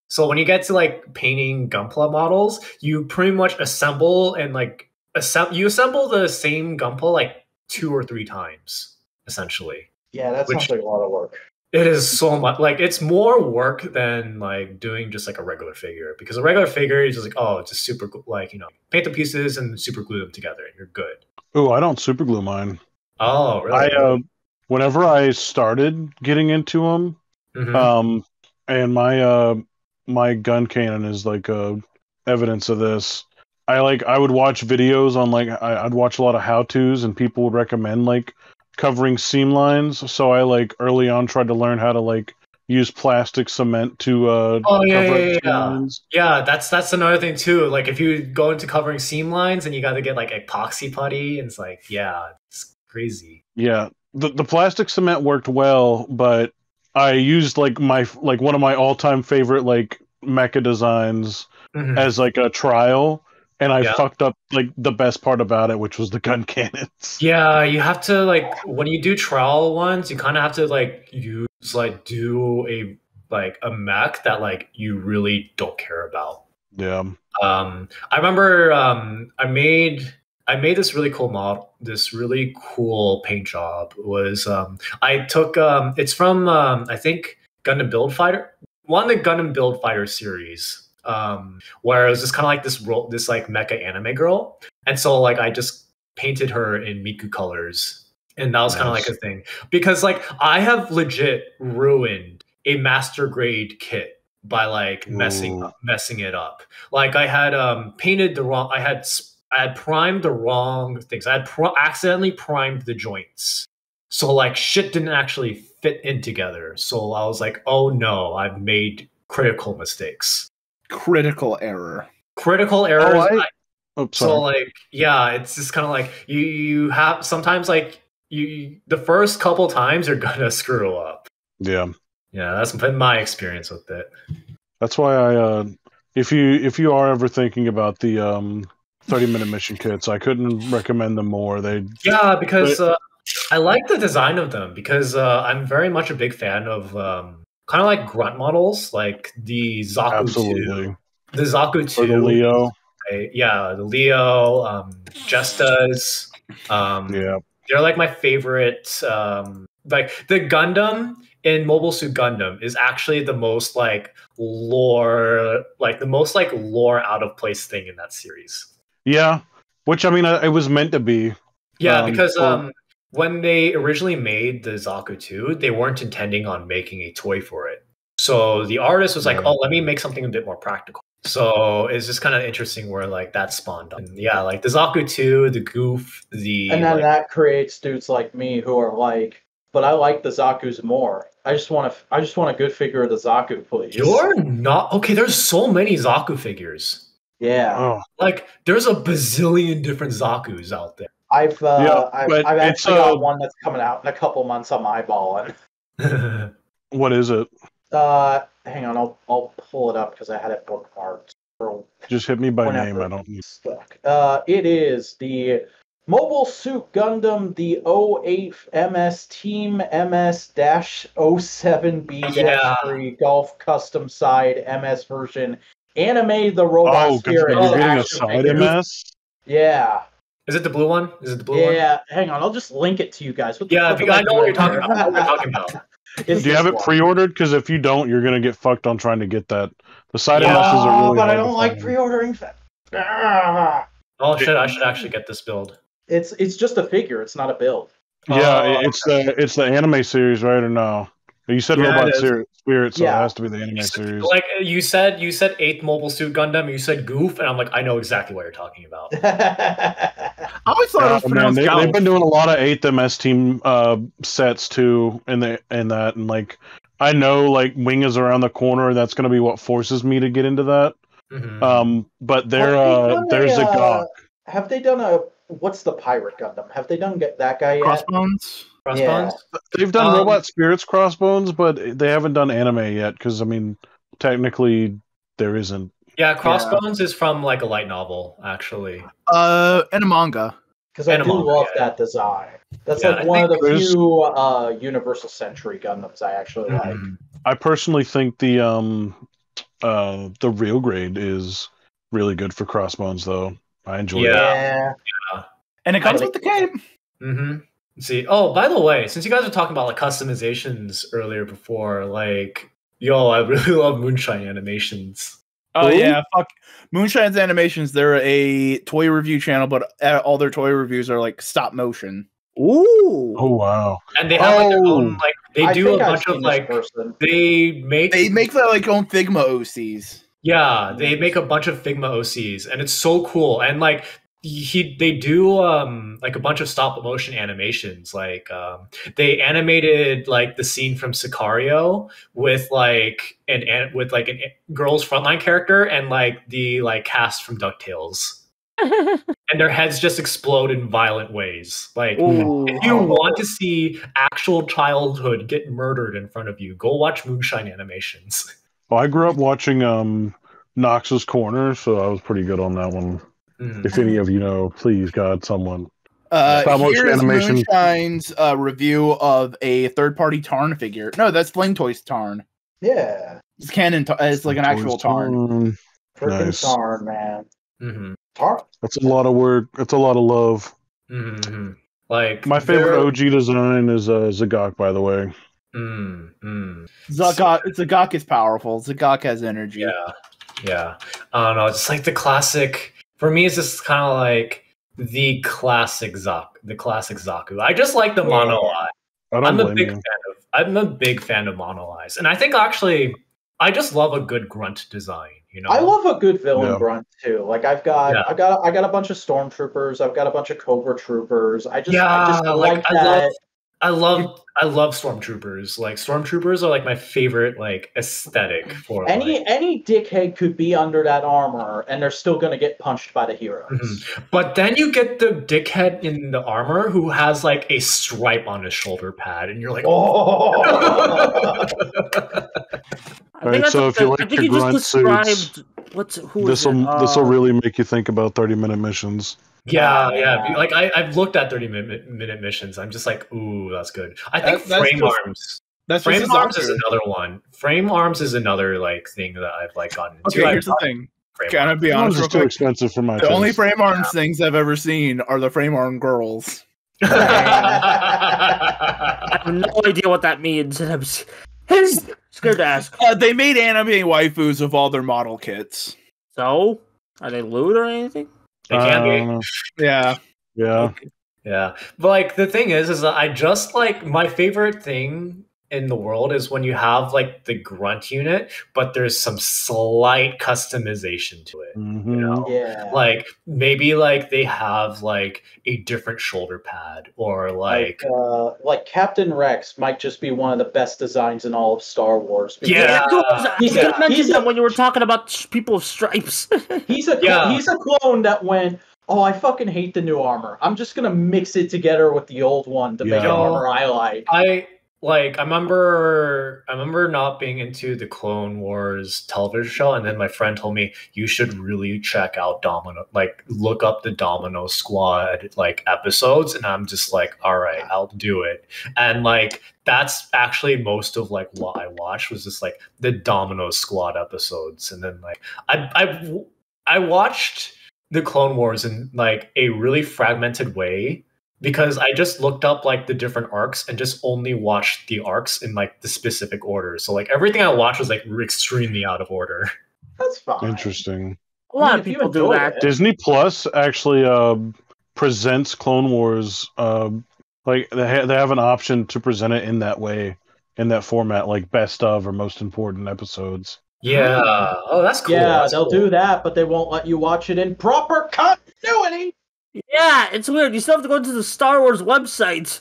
[SPEAKER 2] So when you get to like painting Gunpla models, you pretty much assemble and like you assemble the same Gunpla like 2 or 3 times, essentially.
[SPEAKER 1] Yeah, that sounds like a lot of work.
[SPEAKER 2] It is so much. Like, it's more work than like doing just like a regular figure, because a regular figure is just like, oh, it's just super like, you know, paint the pieces and super glue them together and you're good.
[SPEAKER 5] Oh, I don't super glue mine.
[SPEAKER 2] Oh, really?
[SPEAKER 5] Whenever I started getting into them, and my gun cannon is like evidence of this. I would watch videos on like I'd watch a lot of how-tos and people would recommend like covering seam lines. So I like early on tried to learn how to like use plastic cement to cover seam lines.
[SPEAKER 2] Yeah, that's another thing too. Like if you go into covering seam lines and you got to get like epoxy putty, and it's like it's crazy.
[SPEAKER 5] Yeah, the plastic cement worked well, but I used like one of my all-time favorite like mecha designs as like a trial. And I fucked up like the best part about it, which was the gun cannons.
[SPEAKER 2] Yeah, you have to like when you do trial ones, you kind of have to like use like do a mech that like you really don't care about.
[SPEAKER 5] Yeah.
[SPEAKER 2] I remember I made this really cool model, this really cool paint job. It was I took it's from I think Gundam Build Fighter, one of the Gundam Build Fighter series. Where it was just kind of like this like mecha anime girl, and so like I just painted her in Miku colors, and that was kind of like a thing, because like I have legit ruined a master grade kit by like messing it up. Like I had painted the wrong, I had primed the wrong things. I had accidentally primed the joints, so like shit didn't actually fit in together. So I was like, oh no, I've made critical mistakes.
[SPEAKER 4] Critical error.
[SPEAKER 2] Critical errors.
[SPEAKER 5] So
[SPEAKER 2] like, yeah, it's just kind of like you have sometimes like the first couple times you're gonna screw up.
[SPEAKER 5] Yeah,
[SPEAKER 2] that's been my experience with it.
[SPEAKER 5] That's why I if you are ever thinking about the 30-minute mission kits, I couldn't recommend them more.
[SPEAKER 2] Because I like the design of them because I'm very much a big fan of kind of like grunt models, like the Zaku 2. The Zaku 2.
[SPEAKER 5] Or the Leo.
[SPEAKER 2] The Leo, Justas. They're like my favorite. Like the Gundam in Mobile Suit Gundam is actually the most like lore out of place thing in that series.
[SPEAKER 5] Yeah, which I mean, it was meant to be.
[SPEAKER 2] Yeah, because when they originally made the Zaku 2, they weren't intending on making a toy for it. So the artist was like, "Oh, let me make something a bit more practical." So it's just kind of interesting where like that spawned up. And yeah, like the Zaku 2, the Goof,
[SPEAKER 1] and then that creates dudes like me who are like, but I like the Zakus more. I just want a good figure of the Zaku, please.
[SPEAKER 2] You're not okay. There's so many Zaku figures.
[SPEAKER 1] Yeah,
[SPEAKER 2] like there's a bazillion different Zakus out there.
[SPEAKER 1] I've actually got one that's coming out in a couple months. I'm eyeballing.
[SPEAKER 5] What is it?
[SPEAKER 1] Hang on, I'll pull it up because I had it bookmarked.
[SPEAKER 5] Just hit me by name. I don't need.
[SPEAKER 1] It is the Mobile Suit Gundam, the 08 MS Team MS-07B-3 Golf Custom Side MS version. Anime the Robot Spirit.
[SPEAKER 5] You're getting a side MS?
[SPEAKER 1] Yeah.
[SPEAKER 2] Is it the blue one?
[SPEAKER 1] Yeah, hang on. I'll just link it to you guys.
[SPEAKER 2] I know what you're talking about.
[SPEAKER 5] Do you have it pre-ordered? Because if you don't, you're gonna get fucked on trying to get that. The side MSs are really.
[SPEAKER 1] But I don't like pre-ordering.
[SPEAKER 2] Oh shit! I should actually get this build.
[SPEAKER 1] It's just a figure. It's not a build.
[SPEAKER 5] Yeah, it's the anime series, right? Or no? You said Robot Spirit, so it has to be the anime series.
[SPEAKER 2] Like you said 8th Mobile Suit Gundam. You said Goof, and I'm like, I know exactly what you're talking about.
[SPEAKER 4] I always thought it was pronounced
[SPEAKER 5] they've been doing a lot of 8th MS Team sets too, in that, and like I know like Wing is around the corner. That's going to be what forces me to get into that.
[SPEAKER 2] Mm-hmm.
[SPEAKER 5] But there's a Gok.
[SPEAKER 1] Have they done what's the Pirate Gundam? Have they done that guy yet?
[SPEAKER 4] Crossbones?
[SPEAKER 1] Yeah.
[SPEAKER 5] They've done Robot Spirits Crossbones, but they haven't done anime yet because I mean, technically there isn't.
[SPEAKER 2] Yeah, Crossbones is from like a light novel, actually.
[SPEAKER 4] And a manga.
[SPEAKER 1] Because I do love that design. That's like one of the few Universal Century Gundams I actually like.
[SPEAKER 5] I personally think the real grade is really good for Crossbones, though. I enjoy it.
[SPEAKER 1] Yeah.
[SPEAKER 4] And it comes with the game.
[SPEAKER 2] Mm-hmm. See, oh, by the way, since you guys were talking about like customizations earlier before, like, I really love Moonshine animations.
[SPEAKER 4] Oh yeah, fuck Moonshine's animations. They're a toy review channel, but all their toy reviews are like stop motion.
[SPEAKER 3] Ooh!
[SPEAKER 5] Oh wow!
[SPEAKER 2] And they have like their own like they do a bunch of like they make
[SPEAKER 4] their like own Figma OCs.
[SPEAKER 2] Yeah, they make a bunch of Figma OCs, and it's so cool. And like they do like a bunch of stop motion animations. Like they animated like the scene from Sicario with like a girl's frontline character and like the like cast from DuckTales. And their heads just explode in violent ways. Like, if you want to see actual childhood get murdered in front of you, go watch Moonshine animations.
[SPEAKER 5] Well, I grew up watching Knox's Corner, so I was pretty good on that one. If any of you know, please, God, someone.
[SPEAKER 4] Here's Moonshine's review of a third-party Tarn figure. No, that's Flame Toys Tarn.
[SPEAKER 1] Yeah.
[SPEAKER 4] It's canon. It's like an actual Tarn.
[SPEAKER 1] Freaking Tarn, man.
[SPEAKER 2] Mm-hmm.
[SPEAKER 1] Tarn.
[SPEAKER 5] That's a lot of work. That's a lot of love.
[SPEAKER 2] Mm-hmm. Like
[SPEAKER 5] my favorite OG design is Zagok, by the way.
[SPEAKER 4] Zagok is powerful. Zagok has energy.
[SPEAKER 2] Yeah. I don't know. It's like the classic. For me, it's just kind of like the classic Zaku. I just like the mono eye. I'm a big fan of mono eyes, and I think actually I just love a good grunt design. You know,
[SPEAKER 1] I love a good villain grunt too. Like I got a bunch of stormtroopers. I've got a bunch of Cobra troopers. I just like that.
[SPEAKER 2] I love stormtroopers. Like stormtroopers are like my favorite like aesthetic for
[SPEAKER 1] any dickhead could be under that armor and they're still gonna get punched by the heroes.
[SPEAKER 2] Mm-hmm. But then you get the dickhead in the armor who has like a stripe on his shoulder pad, and you're like,
[SPEAKER 1] oh.
[SPEAKER 5] Alright, so if you like your grunt suits, this will really make you think about 30-minute missions.
[SPEAKER 2] Yeah. Like I've looked at 30-minute missions. I'm just like, ooh, that's good. I think frame arms. Frame arms is another one. Frame arms is another like thing that I've like gotten into.
[SPEAKER 4] Okay, here's the thing. Can I be honest?
[SPEAKER 5] It's too expensive for my.
[SPEAKER 4] The only frame arms things I've ever seen are the frame arm girls.
[SPEAKER 3] I have no idea what that means, and I'm scared to ask.
[SPEAKER 4] They made anime waifus of all their model kits.
[SPEAKER 3] So, are they lewd or anything?
[SPEAKER 2] They can be.
[SPEAKER 4] Yeah.
[SPEAKER 2] Okay. Yeah. But like the thing is that I just like my favorite thing in the world is when you have like the grunt unit, but there's some slight customization to it.
[SPEAKER 5] Mm-hmm.
[SPEAKER 2] You know?
[SPEAKER 1] Yeah.
[SPEAKER 2] Like maybe like they have like a different shoulder pad or like
[SPEAKER 1] Captain Rex might just be one of the best designs in all of Star Wars.
[SPEAKER 3] Yeah, he's gonna mention that when you were talking about people with stripes.
[SPEAKER 1] he's a clone that went, oh, I fucking hate the new armor. I'm just gonna mix it together with the old one to make an armor I like.
[SPEAKER 2] I remember not being into the Clone Wars television show, and then my friend told me you should really check out Domino, like look up the Domino Squad like episodes, and I'm just like, all right, I'll do it. And like that's actually most of like what I watched was just like the Domino Squad episodes, and then like I watched the Clone Wars in like a really fragmented way. Because I just looked up like the different arcs and just only watched the arcs in like the specific order. So like everything I watched was like extremely out of order.
[SPEAKER 1] That's fine.
[SPEAKER 5] Interesting.
[SPEAKER 3] A lot of people do that.
[SPEAKER 5] Disney Plus actually presents Clone Wars. Like they have an option to present it in that way, in that format, like best of or most important episodes.
[SPEAKER 2] Yeah. Oh, that's cool.
[SPEAKER 1] Yeah,
[SPEAKER 2] that's
[SPEAKER 1] they'll do that, but they won't let you watch it in proper continuity.
[SPEAKER 3] Yeah, it's weird. You still have to go to the Star Wars website.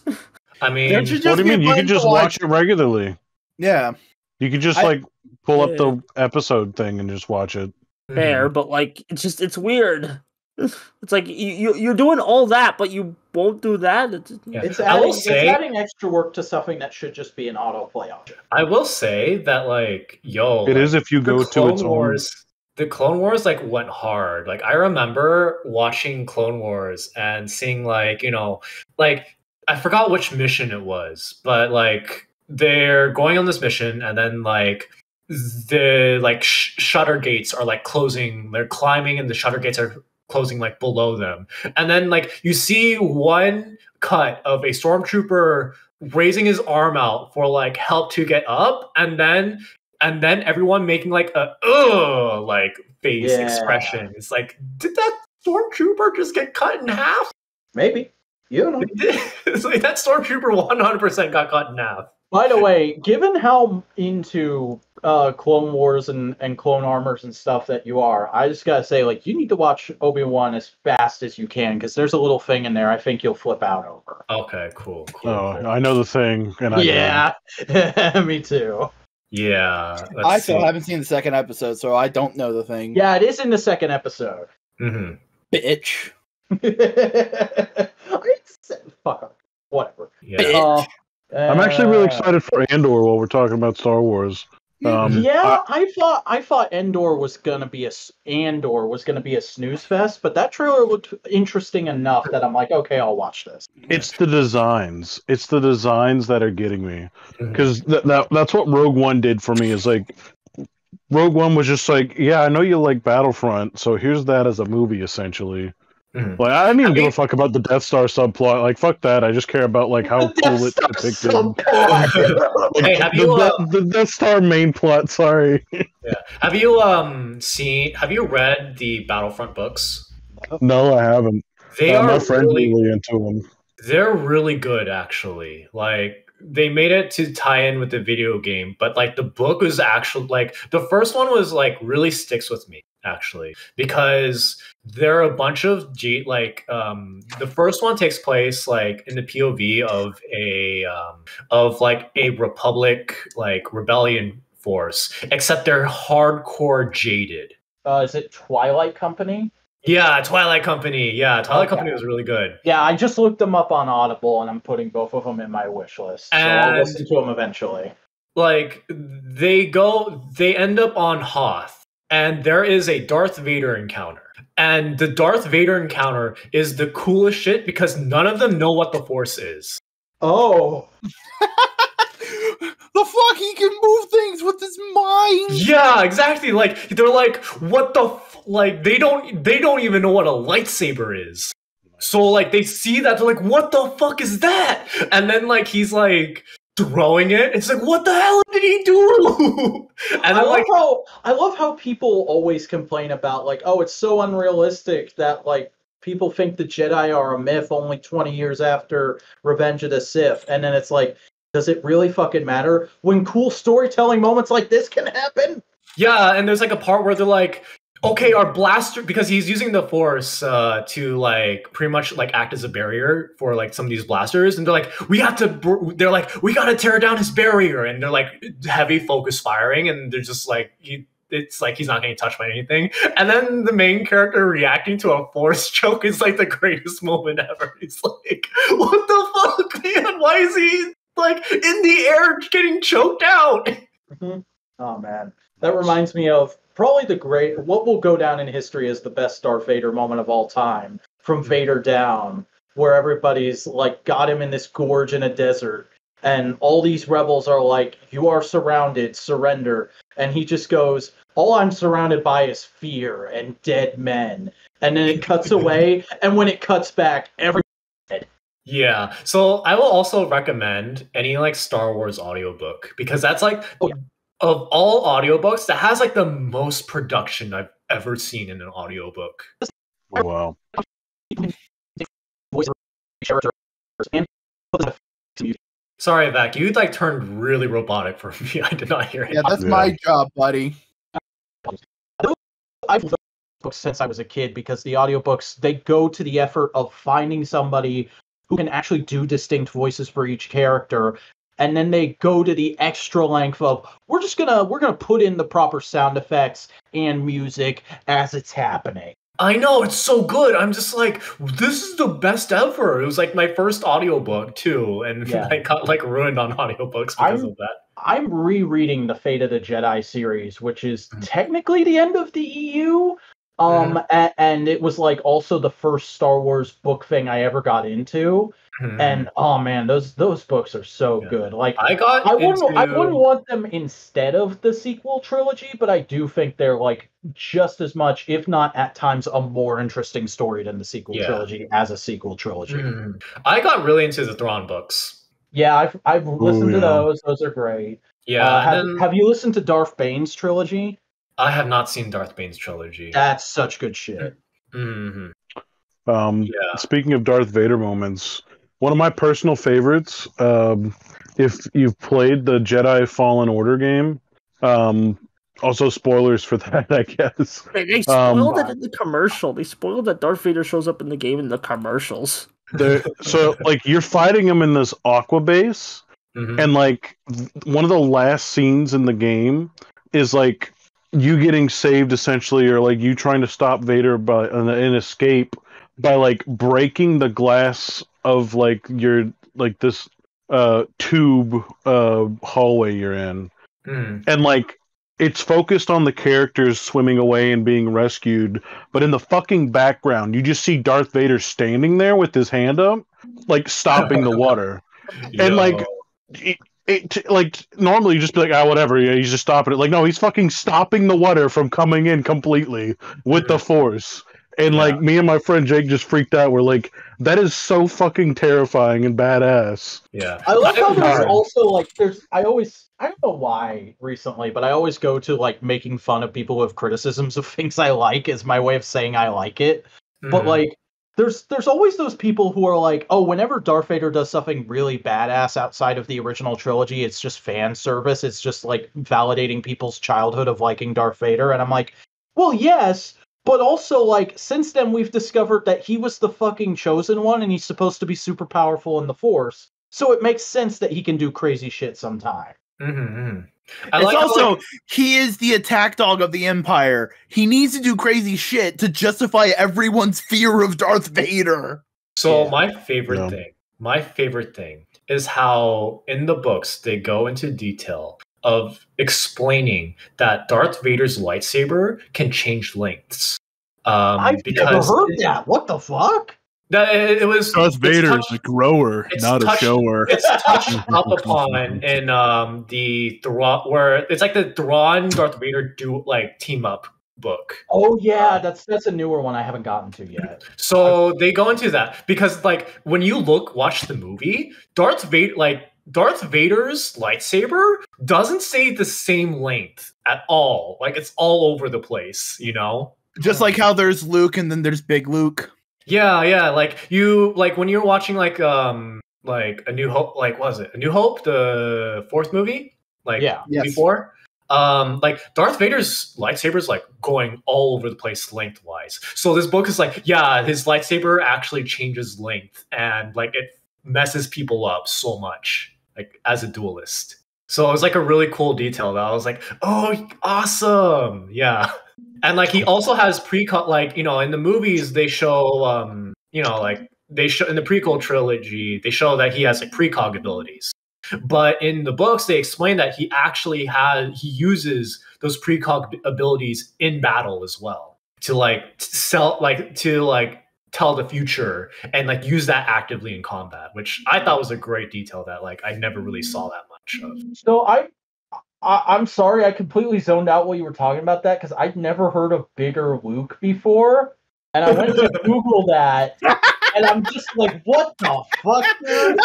[SPEAKER 2] I mean,
[SPEAKER 5] what do you mean? You can just watch it regularly.
[SPEAKER 4] Yeah.
[SPEAKER 5] You can just like pull up the episode thing and just watch it.
[SPEAKER 3] Fair, but like it's weird. It's like you're doing all that, but you won't do that.
[SPEAKER 1] It's adding extra work to something that should just be an autoplay option.
[SPEAKER 2] I will say that like,
[SPEAKER 5] it is if you go to its Wars.
[SPEAKER 2] The Clone Wars like went hard. Like I remember watching Clone Wars and seeing like, you know, like I forgot which mission it was, but like they're going on this mission and then like the like shutter gates are like closing. They're climbing and the shutter gates are closing like below them. And then like you see one cut of a stormtrooper raising his arm out for like help to get up, and then everyone making like a like face expression. It's like, did that stormtrooper just get cut in half?
[SPEAKER 1] Maybe. You don't know.
[SPEAKER 2] It's like that stormtrooper 100% got cut in half.
[SPEAKER 1] By the way, given how into Clone Wars and Clone Armors and stuff that you are, I just gotta say, like, you need to watch Obi-Wan as fast as you can, because there's a little thing in there I think you'll flip out over.
[SPEAKER 2] Okay, cool.
[SPEAKER 5] I know the thing. And
[SPEAKER 1] me too.
[SPEAKER 2] Yeah.
[SPEAKER 4] I still haven't seen the second episode, so I don't know the thing.
[SPEAKER 1] Yeah, it is in the second episode.
[SPEAKER 2] Mm-hmm.
[SPEAKER 4] Bitch.
[SPEAKER 1] Fuck up. Whatever.
[SPEAKER 2] Yeah.
[SPEAKER 5] I'm actually really excited for Andor while we're talking about Star Wars.
[SPEAKER 1] I thought Andor was gonna be a snooze fest, but that trailer looked interesting enough that I'm like, okay, I'll watch this.
[SPEAKER 5] It's the designs. It's the designs that are getting me, because that's what Rogue One did for me. Is like Rogue One was just like, yeah, I know you like Battlefront, so here's that as a movie essentially. Like I didn't even give a fuck about the Death Star subplot. Like fuck that. I just care about like how cool it's depicted.
[SPEAKER 2] Hey, have you
[SPEAKER 5] the Death Star main plot? Sorry.
[SPEAKER 2] Yeah. Have you read the Battlefront books?
[SPEAKER 5] No, I haven't.
[SPEAKER 2] They are
[SPEAKER 5] my friend's really into them.
[SPEAKER 2] They're really good, actually. Like they made it to tie in with the video game, but like the book was actually like the first one was like really sticks with me actually because there are a bunch of the first one takes place like in the POV of like a republic like rebellion force, except they're hardcore jaded.
[SPEAKER 1] Is it Twilight Company?
[SPEAKER 2] Yeah, Twilight Company. Yeah, Twilight Company was really good.
[SPEAKER 1] Yeah, I just looked them up on Audible, and I'm putting both of them in my wish list. So I'll listen to them eventually.
[SPEAKER 2] Like, they end up on Hoth, and there is a Darth Vader encounter. And the Darth Vader encounter is the coolest shit because none of them know what the Force is.
[SPEAKER 1] Oh.
[SPEAKER 4] The fuck, he can move things with his mind.
[SPEAKER 2] Yeah, exactly. Like they're like, what the like they don't even know what a lightsaber is. So like they see that they're like, what the fuck is that? And then like he's like throwing it. It's like, what the hell did he do? And
[SPEAKER 1] I love how people always complain about like, oh, it's so unrealistic that like people think the Jedi are a myth only 20 years after Revenge of the Sith, and then it's like, does it really fucking matter when cool storytelling moments like this can happen?
[SPEAKER 2] Yeah, and there's like a part where they're like, okay, our blaster, because he's using the Force to like pretty much like act as a barrier for like some of these blasters, and they're like, we gotta tear down his barrier, and they're like heavy focus firing, and they're just like, it's like he's not getting touched by anything. And then the main character reacting to a Force choke is like the greatest moment ever. He's like, what the fuck, man? Why is he like in the air getting choked out?
[SPEAKER 1] Mm-hmm. Oh man, that reminds me of probably what will go down in history as the best Darth Vader moment of all time, from Vader Down, where everybody's like got him in this gorge in a desert, and all these rebels are like, you are surrounded, surrender. And he just goes, all I'm surrounded by is fear and dead men. And then it cuts away, and when it cuts back, everybody's dead.
[SPEAKER 2] Yeah, so I will also recommend any like Star Wars audiobook, because that's like of all audiobooks that has like the most production I've ever seen in an audiobook.
[SPEAKER 5] Oh, wow.
[SPEAKER 2] Sorry, Vac, you like turned really robotic for me. I did not hear it.
[SPEAKER 4] Yeah, that's my job, buddy.
[SPEAKER 1] I've loved books since I was a kid because the audiobooks, they go to the effort of finding somebody who can actually do distinct voices for each character, and then they go to the extra length of we're gonna put in the proper sound effects and music as it's happening.
[SPEAKER 2] I know, it's so good. I'm just like, this is the best ever. It was like my first audiobook too, and I got like ruined on audiobooks because of that.
[SPEAKER 1] I'm rereading the Fate of the Jedi series, which is technically the end of the EU. And it was like also the first Star Wars book thing I ever got into. And oh man, those books are so good. Like I wouldn't want them instead of the sequel trilogy, but I do think they're like just as much, if not at times, a more interesting story than the sequel trilogy as a sequel trilogy.
[SPEAKER 2] I got really into the Thrawn books.
[SPEAKER 1] Yeah, I've listened to those. Those are great.
[SPEAKER 2] Yeah.
[SPEAKER 1] Have you listened to Darth Bane's trilogy?
[SPEAKER 2] I have not seen Darth Bane's trilogy.
[SPEAKER 1] That's such good shit.
[SPEAKER 5] Speaking of Darth Vader moments, one of my personal favorites, if you've played the Jedi Fallen Order game, also spoilers for that, I guess.
[SPEAKER 3] They spoiled it in the commercial. They spoiled that Darth Vader shows up in the game in the commercials.
[SPEAKER 5] So, like, you're fighting him in this aqua base, and, like, one of the last scenes in the game is, like, you getting saved, essentially, or, like, you trying to stop Vader by an escape by, like, breaking the glass of, like, your, like, this tube hallway you're in. And, like, it's focused on the characters swimming away and being rescued, but in the fucking background, you just see Darth Vader standing there with his hand up, like, stopping the water. And, like, like, normally you just be like, whatever, yeah, he's just stopping it. Like, no, he's fucking stopping the water from coming in completely with the Force. And, like, me and my friend Jake just freaked out. We're like, that is so fucking terrifying and badass.
[SPEAKER 2] Yeah.
[SPEAKER 1] I love how there's also, like, I don't know why recently, but I always go to, like, making fun of people who have criticisms of things I like as my way of saying I like it. But, like, there's always those people who are like, oh, whenever Darth Vader does something really badass outside of the original trilogy, it's just fan service. It's just like validating people's childhood of liking Darth Vader. And I'm like, well, yes, but also like since then we've discovered that he was the fucking chosen one and he's supposed to be super powerful in the Force. So it makes sense that he can do crazy shit sometime.
[SPEAKER 4] Mm-hmm. It's also he is the attack dog of the Empire. He needs to do crazy shit to justify everyone's fear of Darth Vader.
[SPEAKER 2] So my favorite thing is how in the books they go into detail of explaining that Darth Vader's lightsaber can change lengths.
[SPEAKER 1] I've never heard that. What the fuck?
[SPEAKER 2] It was
[SPEAKER 5] Darth Vader's a grower, not a shower.
[SPEAKER 2] It's touched up upon in the Thrawn, where it's like the Thrawn Darth Vader team up book.
[SPEAKER 1] Oh yeah, that's a newer one I haven't gotten to yet.
[SPEAKER 2] So they go into that because like when you watch the movie, Darth Vader's lightsaber doesn't stay the same length at all. Like it's all over the place, you know?
[SPEAKER 4] Just like how there's Luke and then there's Big Luke.
[SPEAKER 2] Yeah. Like when you're watching like A New Hope, like what was it? A New Hope, the fourth movie? Before? Like Darth Vader's lightsaber is like going all over the place lengthwise. So this book is like, yeah, his lightsaber actually changes length and like it messes people up so much, like as a duelist. So it was like a really cool detail that I was like, oh, awesome. Yeah. And like he also has pre-cut, like, you know, in the movies they show they show in the prequel trilogy, they show that he has like precog abilities. But in the books, they explain that he actually uses those precog abilities in battle as well to tell the future and like use that actively in combat, which I thought was a great detail that like I never really saw that much of.
[SPEAKER 1] So I'm sorry, I completely zoned out while you were talking about that because I'd never heard of Bigger Luke before, and I went to Google that, and I'm just like, what the fuck, dude?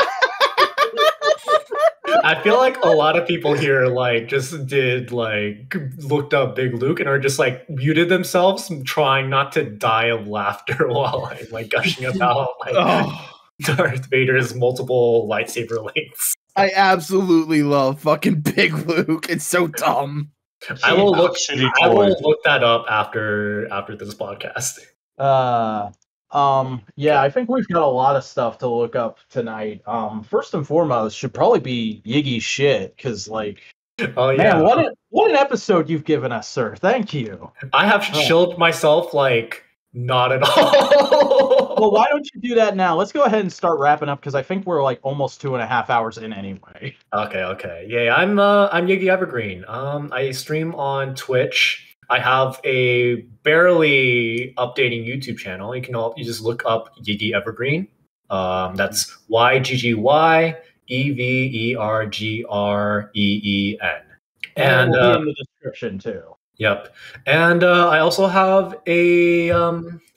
[SPEAKER 2] I feel like a lot of people here like just did like looked up Big Luke and are just like muted themselves, trying not to die of laughter while I'm like gushing about Darth Vader's multiple lightsaber lengths.
[SPEAKER 4] I absolutely love fucking Big Luke. It's so dumb.
[SPEAKER 2] I will look that up after this podcast.
[SPEAKER 1] Yeah, I think we've got a lot of stuff to look up tonight. First and foremost should probably be Yggy's shit, because like,
[SPEAKER 2] oh yeah,
[SPEAKER 1] man, what an episode you've given us, sir. Thank you.
[SPEAKER 2] I have chilled myself like not at all.
[SPEAKER 1] Well, why don't you do that now? Let's go ahead and start wrapping up because I think we're like almost 2.5 hours in anyway.
[SPEAKER 2] Okay. Yeah, I'm Yggy Evergreen. I stream on Twitch. I have a barely updating YouTube channel. You just look up Yggy Evergreen. That's YGGYEVERGREEN. And
[SPEAKER 1] will be in the description too.
[SPEAKER 2] Yep. And I also have a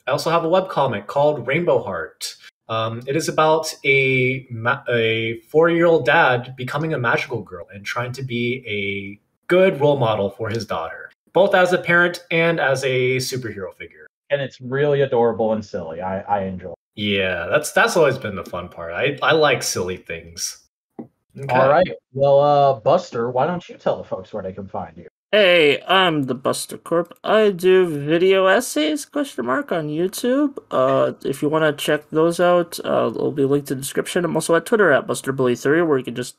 [SPEAKER 2] webcomic called Rainbow Heart. It is about a 4-year-old dad becoming a magical girl and trying to be a good role model for his daughter, both as a parent and as a superhero figure.
[SPEAKER 1] And it's really adorable and silly. I enjoy it.
[SPEAKER 2] Yeah, that's always been the fun part. I like silly things. Okay.
[SPEAKER 1] All right. Well, Buster, why don't you tell the folks where they can find you?
[SPEAKER 3] Hey, I'm the Buster Corp. I do video essays, on YouTube. If you want to check those out, it'll be linked in the description. I'm also at Twitter at BusterBully3, where you can just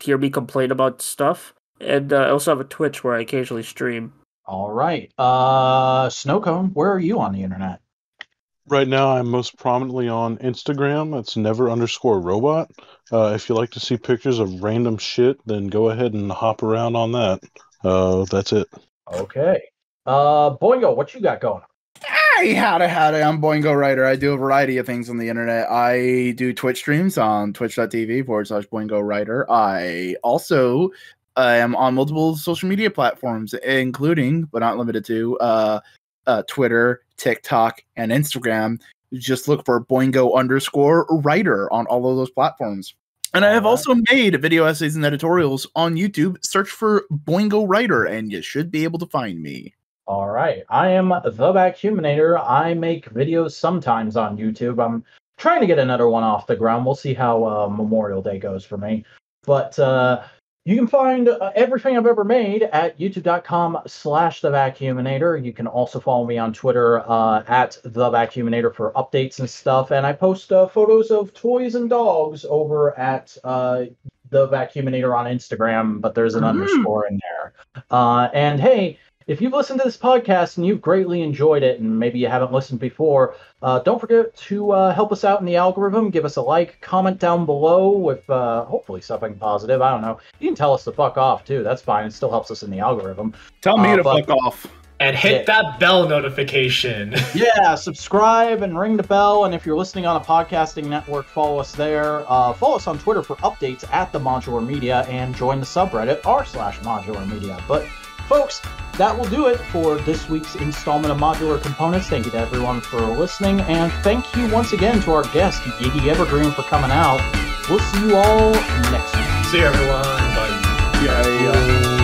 [SPEAKER 3] hear me complain about stuff. And I also have a Twitch where I occasionally stream.
[SPEAKER 1] All right. Snowcone, where are you on the internet?
[SPEAKER 5] Right now, I'm most prominently on Instagram. It's never_robot. If you like to see pictures of random shit, then go ahead and hop around on that. That's it.
[SPEAKER 1] Okay. Boingo, what you got going on?
[SPEAKER 4] Hey, howdy. I'm Boingo Writer. I do a variety of things on the internet. I do Twitch streams on twitch.tv/Boingo Writer. I also am on multiple social media platforms, including, but not limited to, Twitter, TikTok, and Instagram. Just look for Boingo_Writer on all of those platforms. And I have also made video essays and editorials on YouTube. Search for Boingo Writer, and you should be able to find me.
[SPEAKER 1] All right. I am the Vacuuminator. I make videos sometimes on YouTube. I'm trying to get another one off the ground. We'll see how Memorial Day goes for me. But you can find everything I've ever made at youtube.com/thevacuuminator. You can also follow me on Twitter at thevacuuminator for updates and stuff. And I post photos of toys and dogs over at the Vacuuminator on Instagram, but there's an underscore in there. And hey, if you've listened to this podcast and you've greatly enjoyed it, and maybe you haven't listened before, don't forget to help us out in the algorithm. Give us a like, comment down below with hopefully something positive. I don't know. You can tell us to fuck off, too. That's fine. It still helps us in the algorithm.
[SPEAKER 4] Tell me to fuck off.
[SPEAKER 2] And hit that bell notification.
[SPEAKER 1] Yeah, subscribe and ring the bell. And if you're listening on a podcasting network, follow us there. Follow us on Twitter for updates at the Modular Media, and join the subreddit r/Modular Media. But folks, that will do it for this week's installment of Modular Components. Thank you to everyone for listening, and thank you once again to our guest, Yggy Evergreen, for coming out. We'll see you all next week.
[SPEAKER 2] See you, everyone. Bye.
[SPEAKER 4] Yeah.